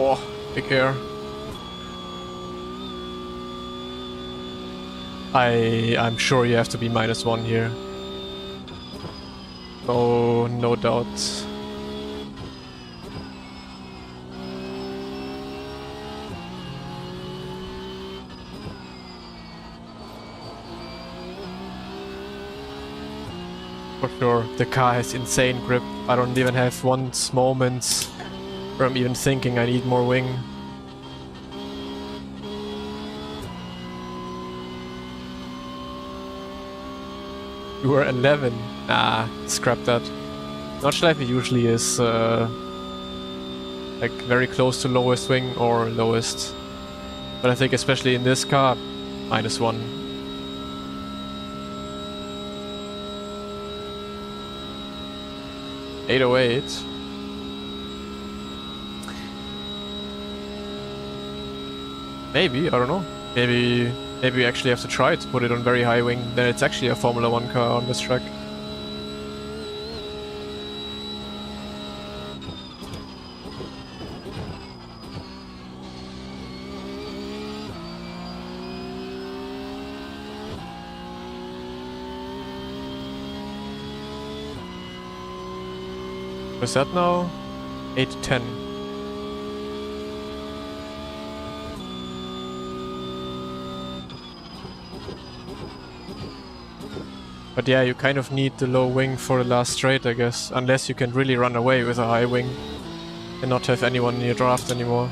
Oh, big air. I'm sure you have to be -1 here. Oh, no doubt. For sure, the car has insane grip. I don't even have one moment where I'm even thinking I need more wing. You were 11. Nah, scrap that. Notchlife usually is like very close to lowest wing or lowest. But I think especially in this car, -1. .808. Maybe, I don't know. Maybe we actually have to try to put it on very high wing, then it's actually a Formula 1 car on this track. What's that now? 810. But yeah, you kind of need the low wing for the last straight, I guess. Unless you can really run away with a high wing and not have anyone in your draft anymore.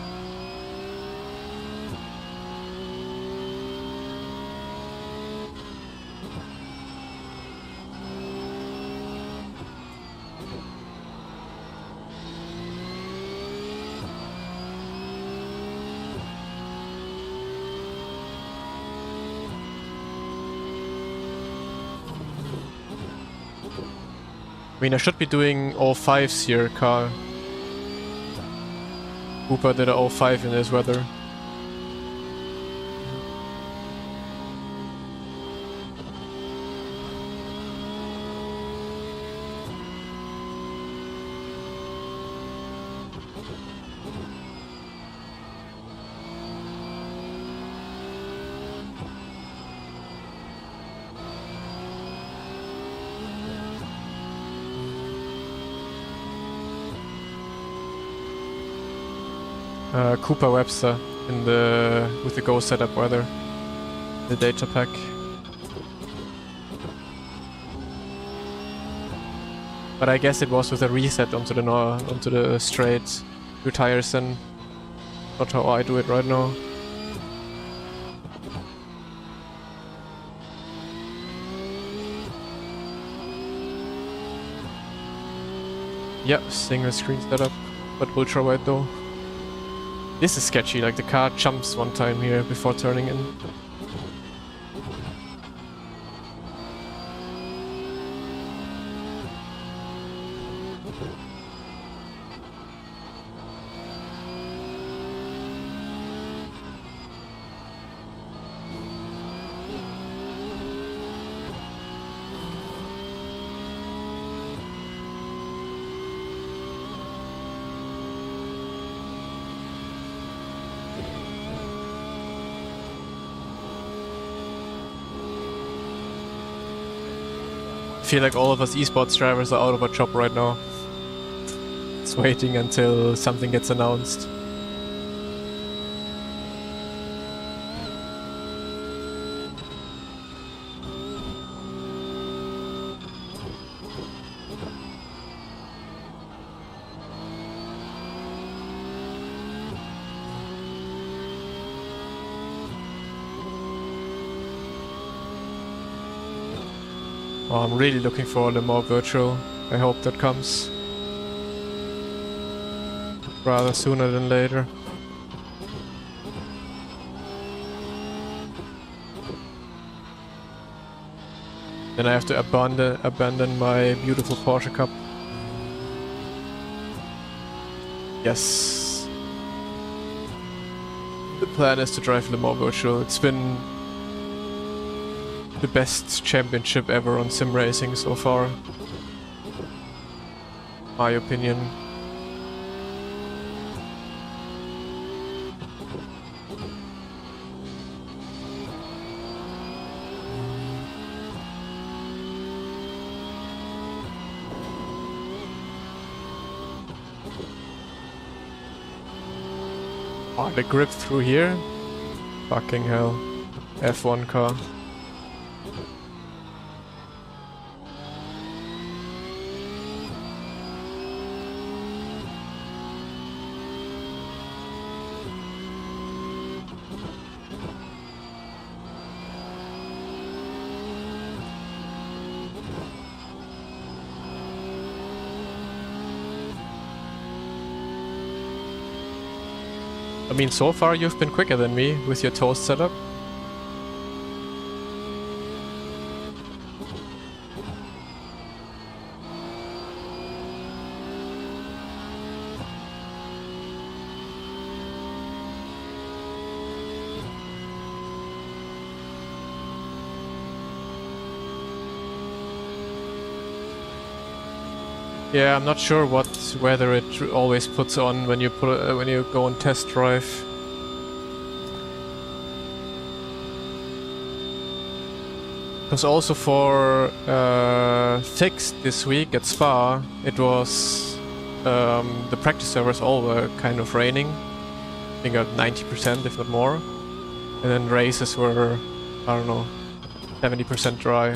I mean, I should be doing all 5s here, Carl. Cooper did an all 5 in this weather. Cooper Webster in with the Go setup weather, the data pack. But I guess it was with a reset onto the straight 2 tires and Not how I do it right now. Yep, single screen setup, but ultra wide though. This is sketchy, like the car jumps one time here before turning in. I feel like all of us esports drivers are out of a job right now. It's waiting until something gets announced. Oh, I'm really looking forward to more virtual. I hope that comes rather sooner than later. Then I have to abandon my beautiful Porsche Cup. Yes. The plan is to drive Le Mans virtual. It's been the best championship ever on sim racing so far. My opinion. Oh, the grip through here? Fucking hell. F1 car. I mean, so far you've been quicker than me with your toast setup. Yeah, I'm not sure whether it always puts on when you when you go on test drive. Because also for fixed this week at Spa, it was the practice servers all were kind of raining. I think at 90%, if not more, and then races were, I don't know, 70% dry.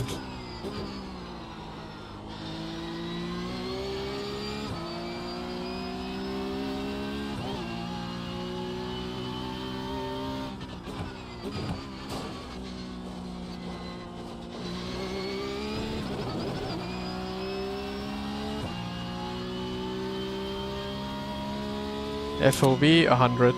FOV 100.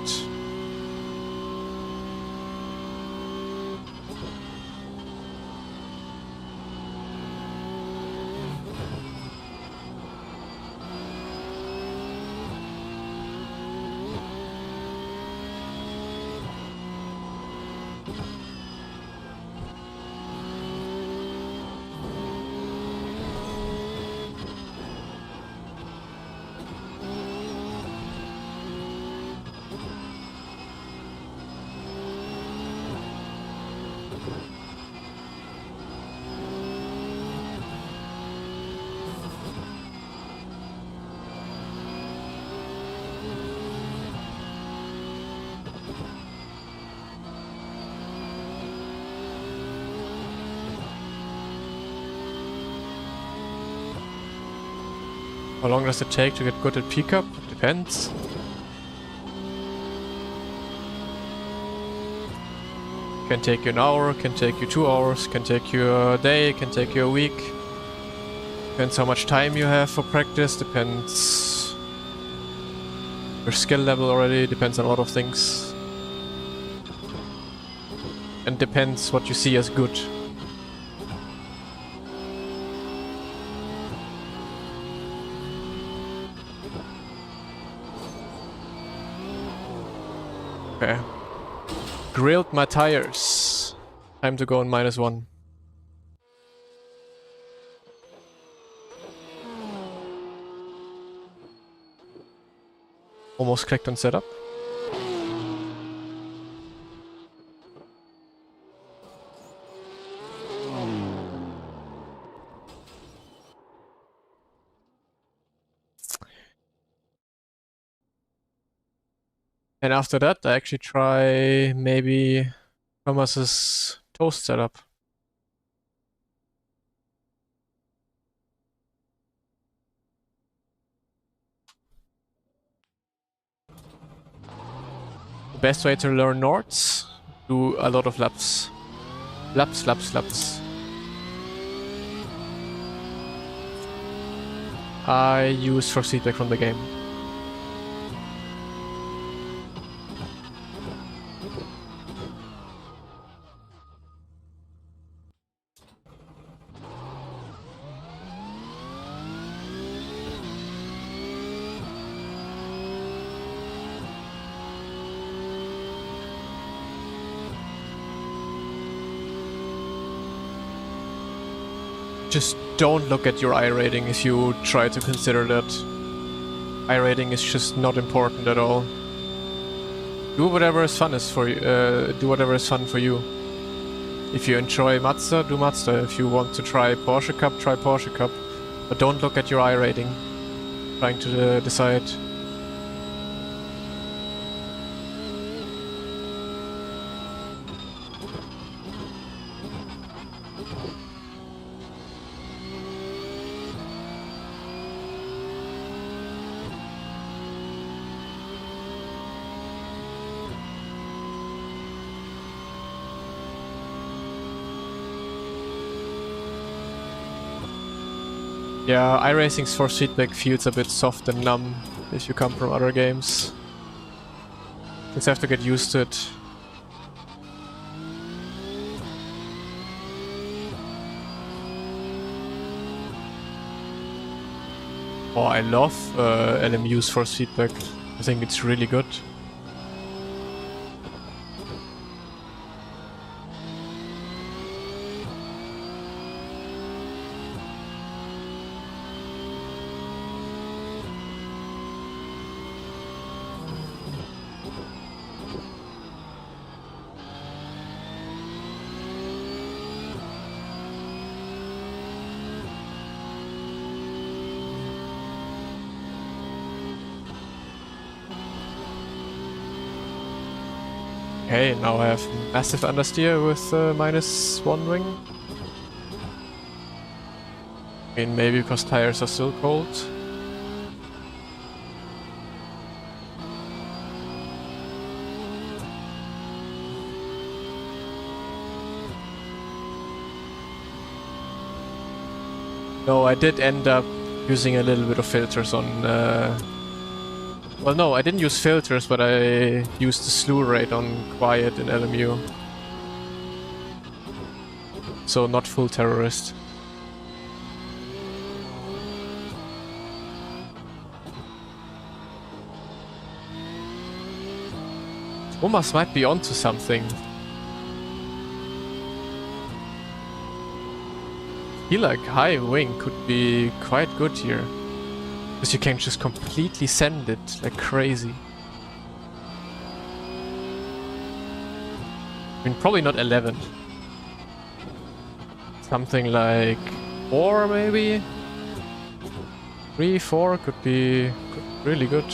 How long does it take to get good at pickup? Depends. Can take you an hour, can take you 2 hours, can take you a day, can take you a week. Depends how much time you have for practice, depends your skill level already, depends on a lot of things. And depends what you see as good. Okay. Grilled my tires. Time to go on -1. Almost clicked on setup. And after that, I actually try maybe Thomas's toast setup. The best way to learn Nords, do a lot of laps. Laps, laps, laps. I use for feedback from the game. Just don't look at your I rating if you try to consider that. I rating is just not important at all. Do whatever is fun is for you. Do whatever is fun for you. If you enjoy Mazda, do Mazda. If you want to try Porsche Cup, try Porsche Cup. But don't look at your I rating. Trying to decide. Yeah, iRacing's force feedback feels a bit soft and numb if you come from other games. Just have to get used to it. Oh, I love LMU's force feedback. I think it's really good. Okay, now I have massive understeer with -1 wing. I mean, maybe because tires are still cold. No, I did end up using a little bit of filters on... Well, no, I didn't use filters, but I used the slew rate on quiet in LMU. So not full terrorist. Thomas might be onto something. I feel like high wing could be quite good here. Because you can just completely send it like crazy. I mean, probably not 11. Something like 4 maybe? 3, 4 could be really good.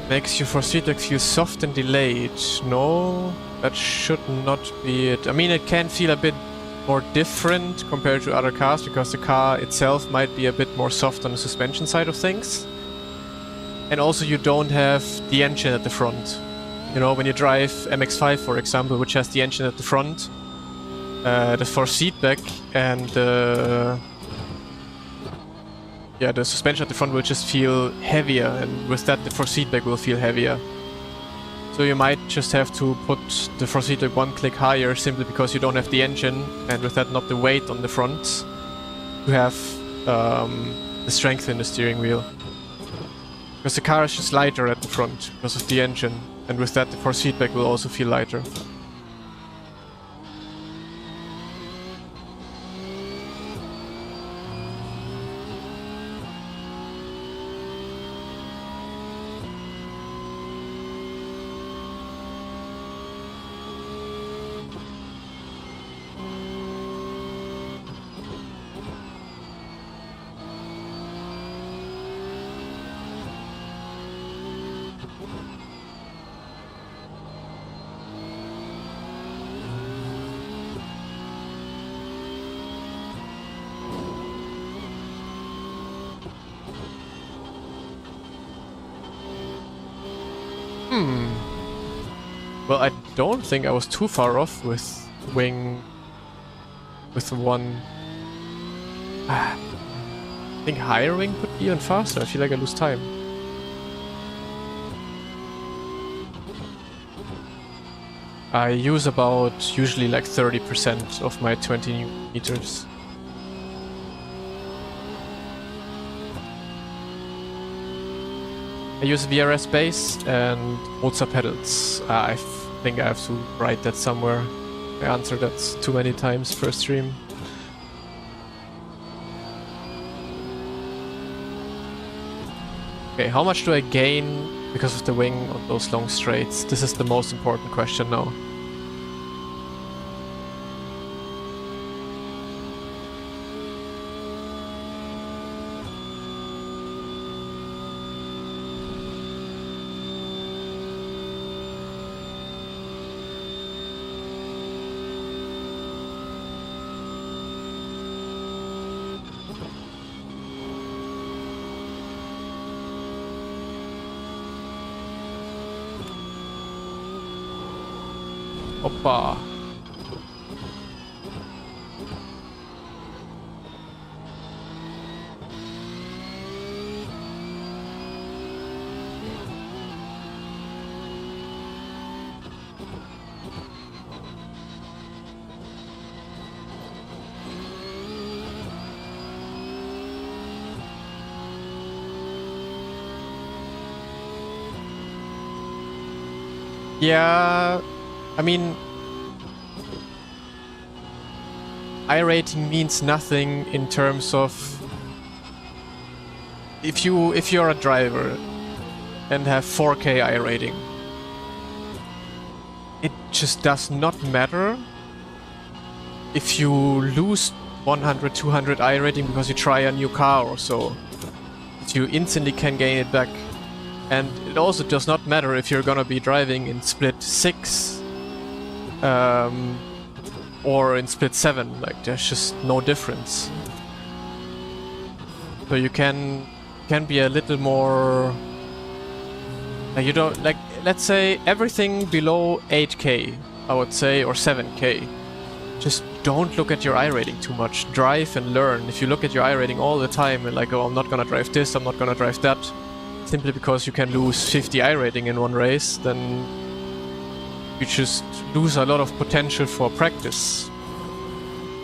Makes your force feedback feel soft and delayed. No, that should not be it. I mean, it can feel a bit more different compared to other cars because the car itself might be a bit more soft on the suspension side of things. And also you don't have the engine at the front. You know, when you drive MX-5 for example, which has the engine at the front, the force feedback and the suspension at the front will just feel heavier, and with that the force feedback will feel heavier. So you might just have to put the force feedback one click higher simply because you don't have the engine, and with that not the weight on the front, to have the strength in the steering wheel. Because the car is just lighter at the front because of the engine, and with that the force feedback will also feel lighter. Well, I don't think I was too far off with wing with the one. I think higher wing could be even faster. I feel like I lose time. I use about usually like 30% of my 20 Newton meters. I use VRS base and Mozart pedals. I think I have to write that somewhere. I answered that too many times per stream. Okay, how much do I gain because of the wing on those long straights? This is the most important question now. Hoppa. Yeah, I mean, I-rating means nothing in terms of if you're a driver and have 4K I-rating, it just does not matter if you lose 100, 200 I-rating because you try a new car or so. You instantly can gain it back. And it also does not matter if you're gonna be driving in split 6 or in split 7, like there's just no difference. So you can be a little more, like you don't, like let's say everything below 8K, I would say, or 7K. Just don't look at your I-rating too much. Drive and learn. If you look at your I-rating all the time and like, oh, I'm not gonna drive this, I'm not gonna drive that, simply because you can lose 50 I-rating in one race, then you just lose a lot of potential for practice,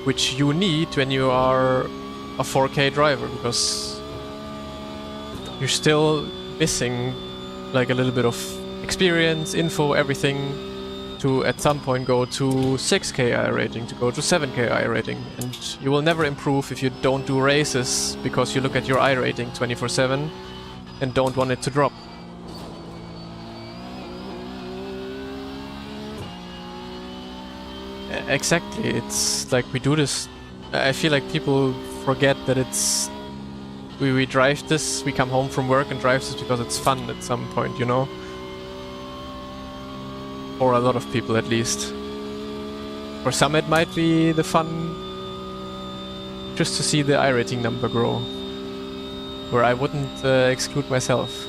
which you need when you are a 4K driver, because you're still missing like a little bit of experience, info, everything to at some point go to 6K I-rating, to go to 7K I-rating, and you will never improve if you don't do races because you look at your I-rating 24/7 and don't want it to drop. Exactly, it's like we do this. I feel like people forget that it's we drive this, we come home from work and drive this because it's fun at some point, you know? For a lot of people at least. For some, it might be the fun just to see the iRating number grow, where I wouldn't exclude myself.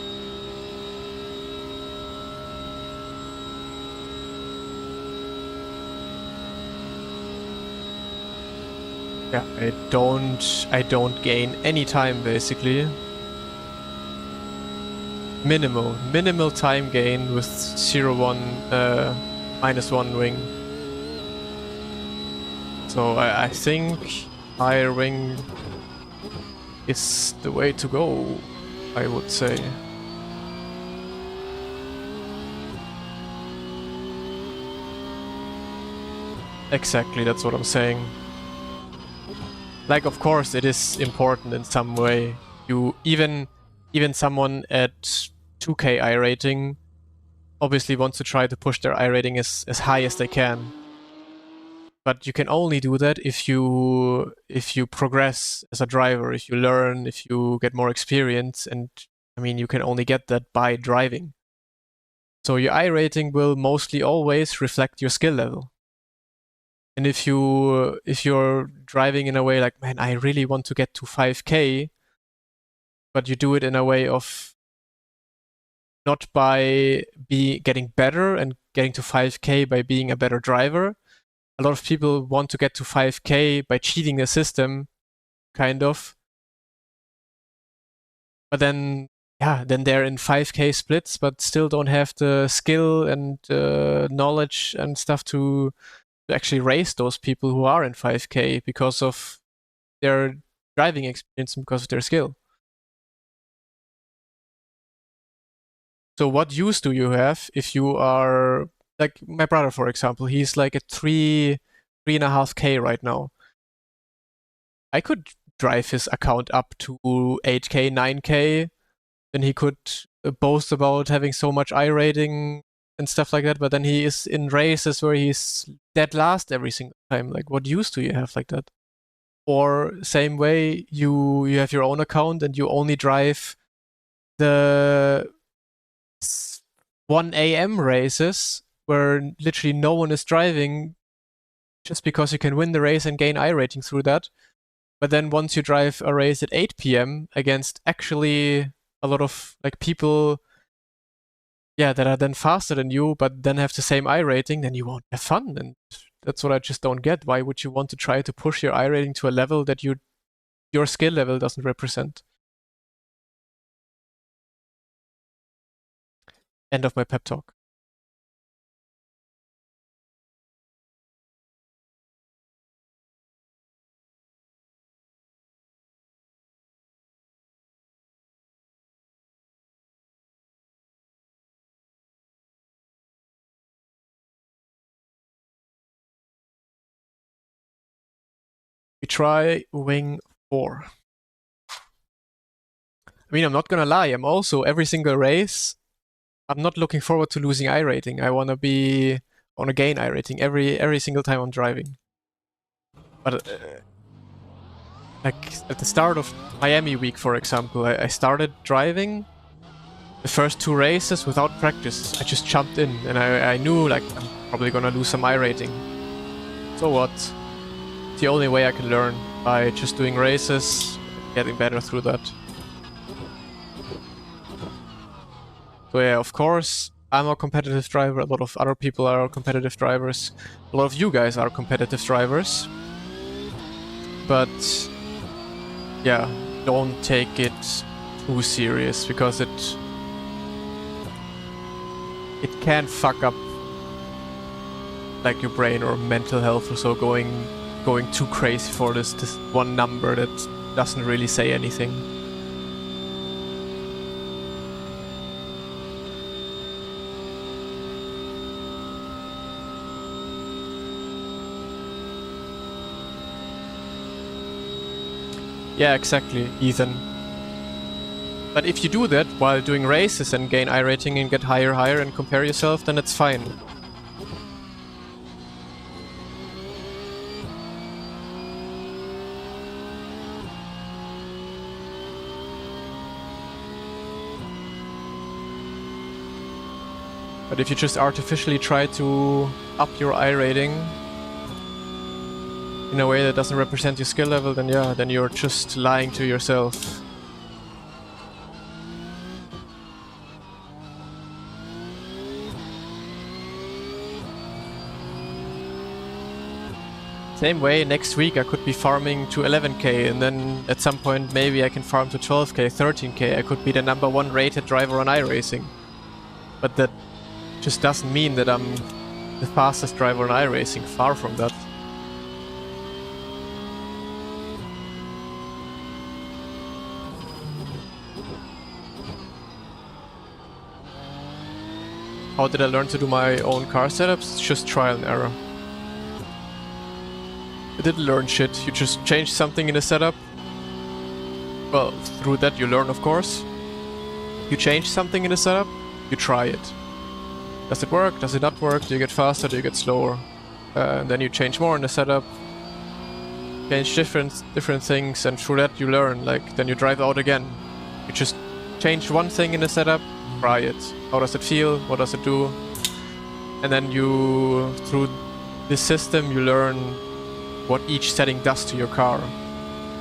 Yeah, I don't gain any time basically. Minimal time gain with 0-1 -1 wing. So I think higher wing is the way to go, I would say. Exactly, that's what I'm saying. Like, of course, it is important in some way. You even someone at 2k iRating obviously wants to try to push their iRating as high as they can. But you can only do that if you progress as a driver, if you learn, if you get more experience, and I mean you can only get that by driving. So your iRating will mostly always reflect your skill level. And if you're driving in a way like, man, I really want to get to 5k, but you do it in a way of not by getting better and getting to 5k by being a better driver. A lot of people want to get to 5k by cheating the system, kind of. But then, yeah, then they're in 5k splits, but still don't have the skill and knowledge and stuff to actually race those people who are in 5k because of their driving experience and because of their skill. So what use do you have if you are, like my brother, for example, he's like at 3.5k right now. I could drive his account up to 8k, 9k, then he could boast about having so much iRating and stuff like that, but then he is in races where he's dead last every single time. Like, what use do you have like that? Or same way, you have your own account and you only drive the 1 a.m. races where literally no one is driving just because you can win the race and gain iRating through that. But then once you drive a race at 8 p.m. against actually a lot of like people, yeah, that are then faster than you, but then have the same iRating, then you won't have fun. And that's what I just don't get. Why would you want to try to push your iRating to a level that your skill level doesn't represent? End of my pep talk. We try wing 4. I mean, I'm not gonna lie, I'm also every single race, I'm not looking forward to losing iRating. I wanna gain iRating every single time I'm driving. But like at the start of Miami week, for example, I started driving the first 2 races without practice. I just jumped in and I knew like I'm probably gonna lose some iRating. So what? It's the only way I can learn, by just doing races, getting better through that. So yeah, of course, I'm a competitive driver, a lot of other people are competitive drivers, a lot of you guys are competitive drivers. But yeah, don't take it too serious, because it can fuck up like your brain or mental health or so, going too crazy for this one number that doesn't really say anything. Yeah, exactly, Ethan. But if you do that while doing races and gain iRating and get higher and compare yourself, then it's fine. But if you just artificially try to up your iRating, in a way that doesn't represent your skill level, then yeah, then you're just lying to yourself. Same way, next week I could be farming to 11k, and then at some point maybe I can farm to 12k, 13k. I could be the #1 rated driver on iRacing. But that just doesn't mean that I'm the fastest driver on iRacing. Far from that. How did I learn to do my own car setups? It's just trial and error. I didn't learn shit. You just change something in the setup. Well, through that you learn, of course. You change something in the setup, you try it. Does it work? Does it not work? Do you get faster? Do you get slower? And then you change more in the setup. Change different things, and through that you learn. Like, then you drive out again. You just change one thing in the setup, try it. How does it feel? What does it do? And then you, through this system, you learn what each setting does to your car.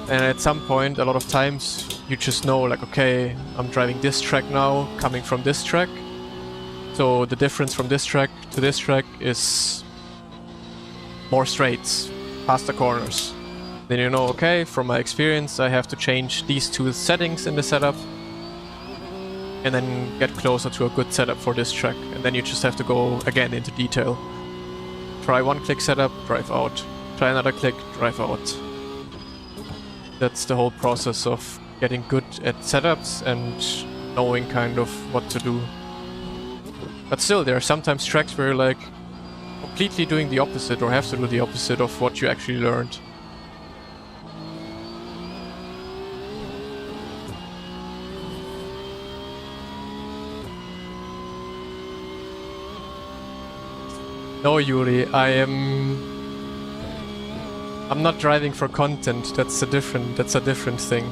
And at some point, a lot of times, you just know, like, okay, I'm driving this track now, coming from this track. So the difference from this track to this track is more straights, faster corners. Then you know, okay, from my experience, I have to change these two settings in the setup and then get closer to a good setup for this track. And then you just have to go again into detail. Try one click setup, drive out. Try another click, drive out. That's the whole process of getting good at setups and knowing kind of what to do. But still, there are sometimes tracks where you're like completely doing the opposite or have to do the opposite of what you actually learned. No, Yuri, I'm not driving for content. That's a different thing.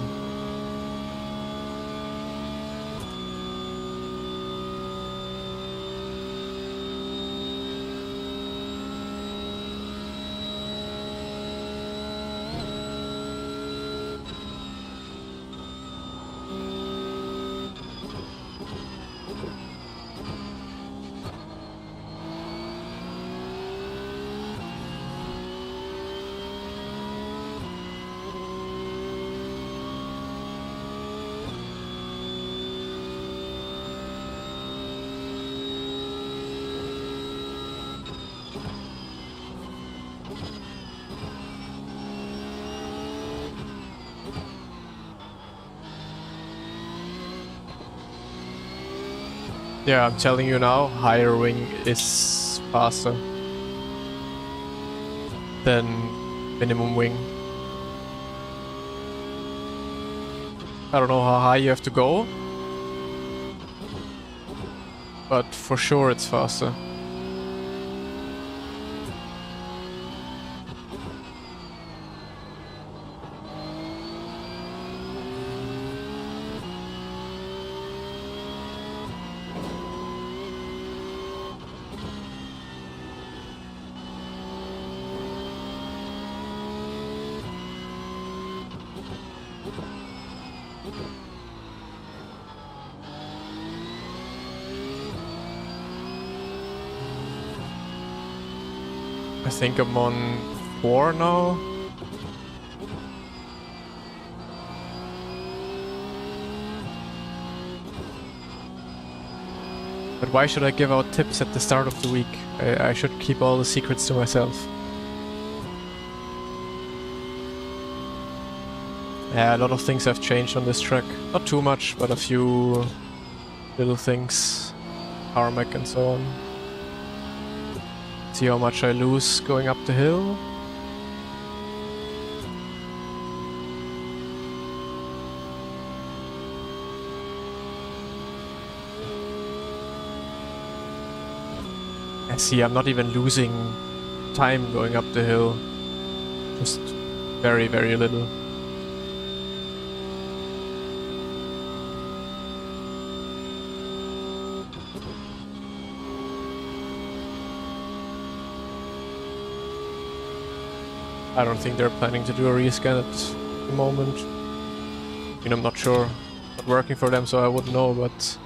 Yeah, I'm telling you now, higher wing is faster than minimum wing. I don't know how high you have to go, but for sure it's faster. I think I'm on 4 now. But why should I give out tips at the start of the week? I should keep all the secrets to myself. Yeah, a lot of things have changed on this track. Not too much, but a few little things. Tarmac and so on. See how much I lose going up the hill. I see, I'm not even losing time going up the hill. Just very, very little. I don't think they're planning to do a rescan at the moment. I mean, I'm not sure. Not working for them, so I wouldn't know, but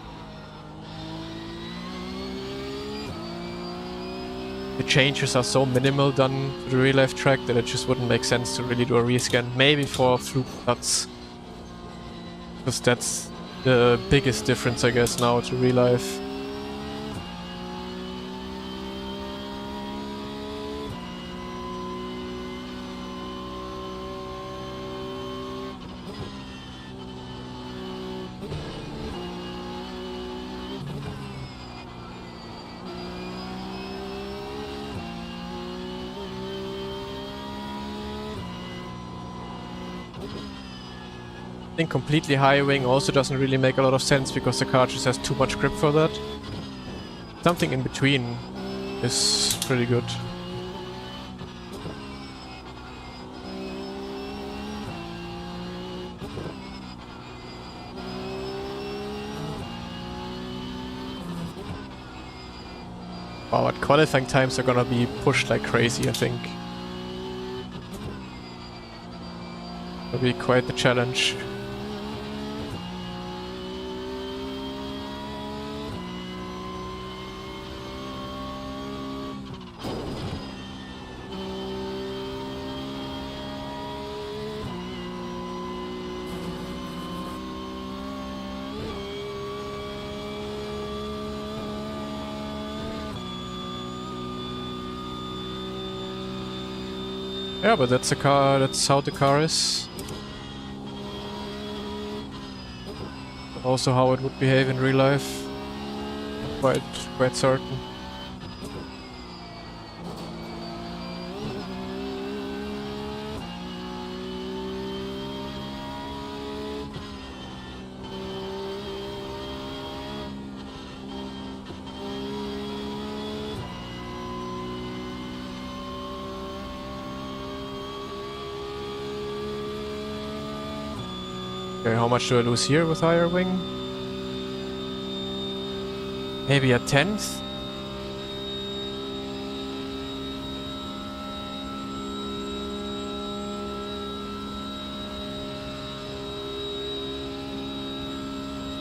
the changes are so minimal done to the real life track that it just wouldn't make sense to really do a rescan. Maybe for fluke cuts, because that's the biggest difference, I guess, now to real life. I think completely high wing also doesn't really make a lot of sense because the car just has too much grip for that. Something in between is pretty good. Wow, but qualifying times are gonna be pushed like crazy, I think. It'll be quite the challenge. Yeah, but that's a car, that's how the car is. Also how it would behave in real life. Quite certain. Okay, how much do I lose here with higher wing? Maybe a tenth?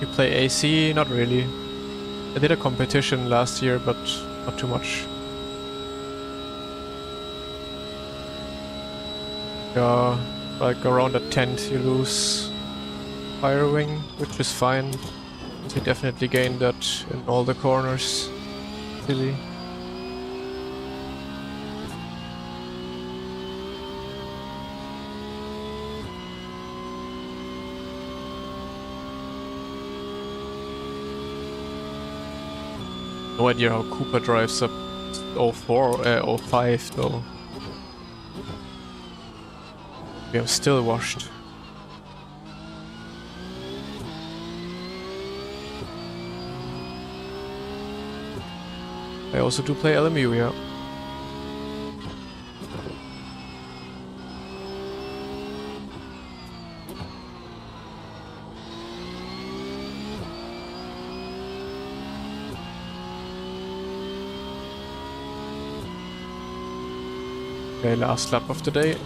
You play AC? Not really. I did a competition last year, but not too much. Yeah, like around a tenth you lose higher wing, which is fine. We definitely gained that in all the corners. Silly. No idea how Cooper drives up 05 though. We are still washed. I also do play LMU, yeah. Okay, last lap of the day.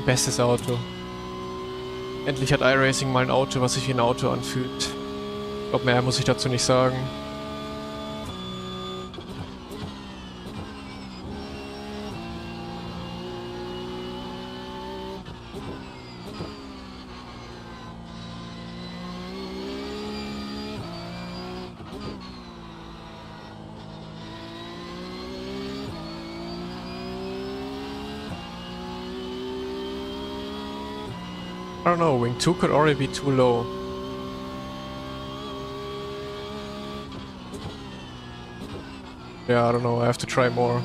Bestes Auto. Endlich hat iRacing mal ein Auto, was sich wie ein Auto anfühlt. Ich glaube, mehr muss ich dazu nicht sagen. I don't know, wing 2 could already be too low. Yeah, I don't know, I have to try more.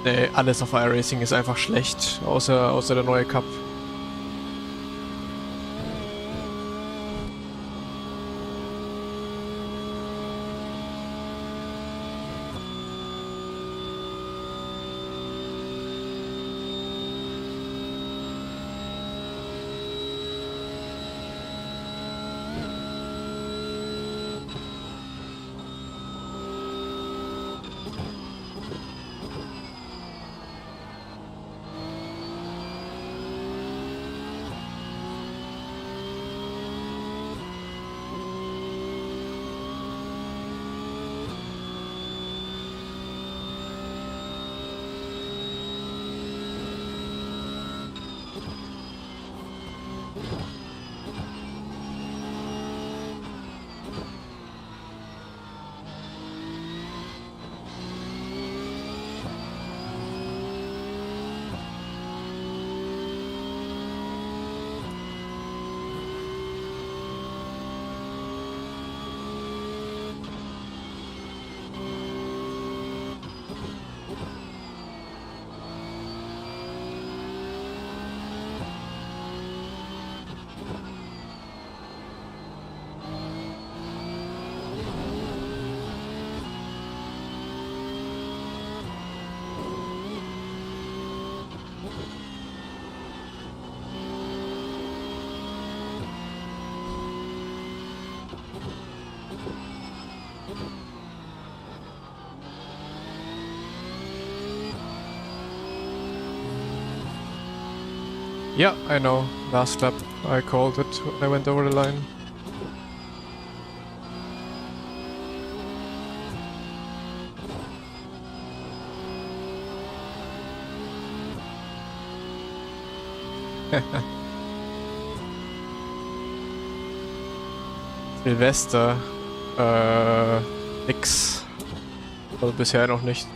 Nee, alles auf iRacing ist einfach schlecht, außer der neue Cup. Yeah, I know. Last lap I called it when I went over the line. Silvester. Nix. Also bisher noch nicht.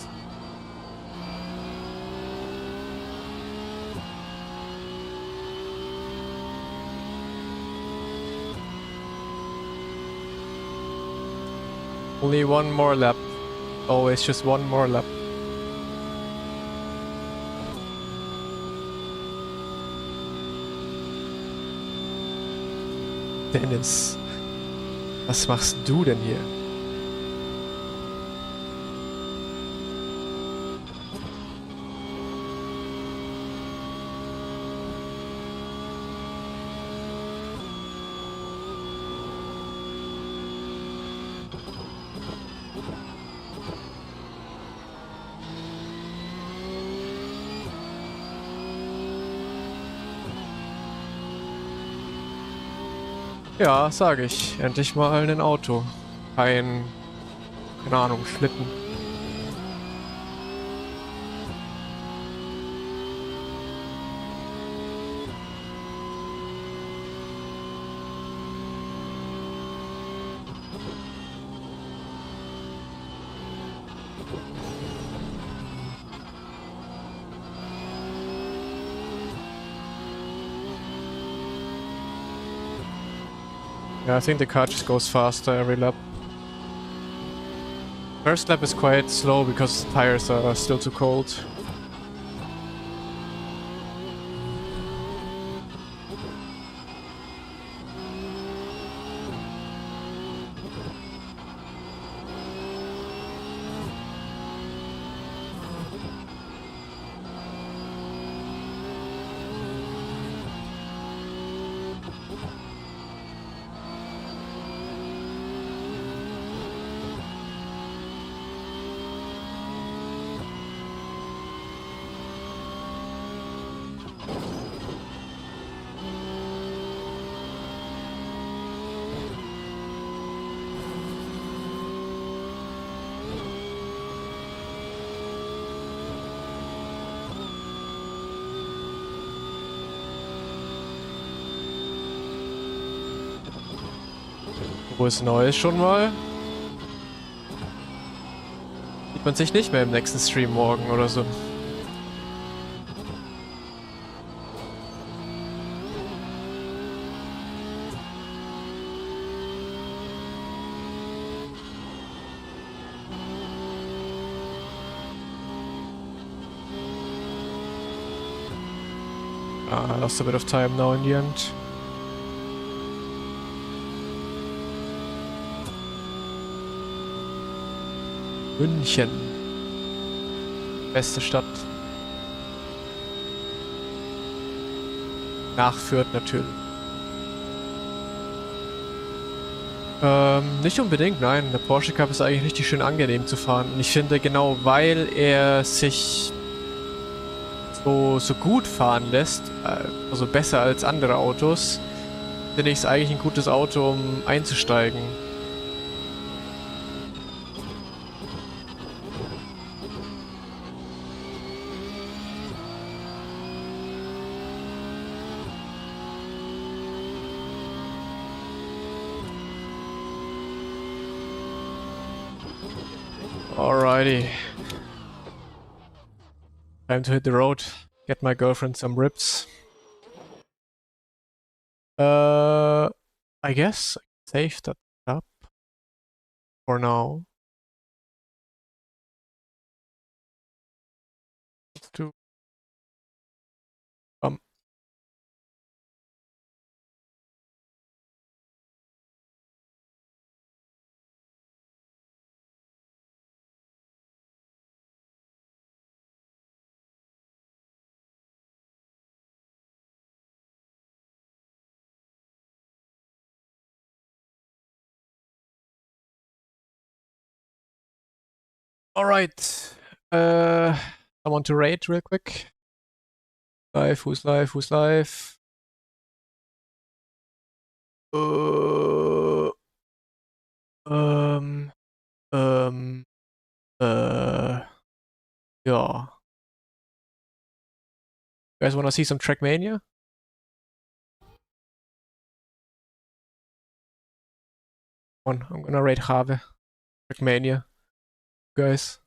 Only one more lap. Always just one more lap. Dennis, was machst du denn hier? Ja, sage ich. Endlich mal ein Auto. Keine Ahnung, Schlitten. Yeah, I think the car just goes faster every lap. First lap is quite slow because tires are still too cold. Frohes Neues schon mal. Sieht man sich nicht mehr im nächsten Stream morgen oder so. I lost a bit of time now in the end. München. Beste Stadt. Nach Fürth natürlich. Nicht unbedingt, nein. Der Porsche Cup ist eigentlich richtig schön angenehm zu fahren. Und ich finde, genau weil er sich so gut fahren lässt, also besser als andere Autos, finde ich es eigentlich ein gutes Auto, um einzusteigen. Alrighty. Time to hit the road. Get my girlfriend some ribs. I guess I can save that up for now. Let's do. Alright. I want to rate real quick. Live, who's live, who's live? Uh, um, um, yeah. You guys want to see some Trackmania? One, I'm gonna rate Have. Trackmania. Guys.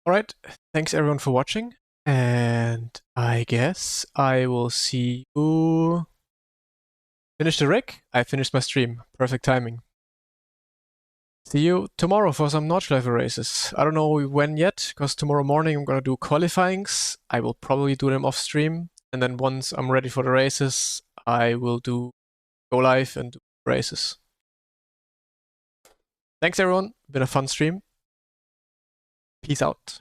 Alright, thanks everyone for watching. And I guess I will see you. Finish the rig? I finished my stream. Perfect timing. See you tomorrow for some Nordschleife races. I don't know when yet, because tomorrow morning I'm gonna do qualifyings. I will probably do them off stream. And then once I'm ready for the races, I will go live and do races. Thanks everyone. Been a fun stream. Peace out.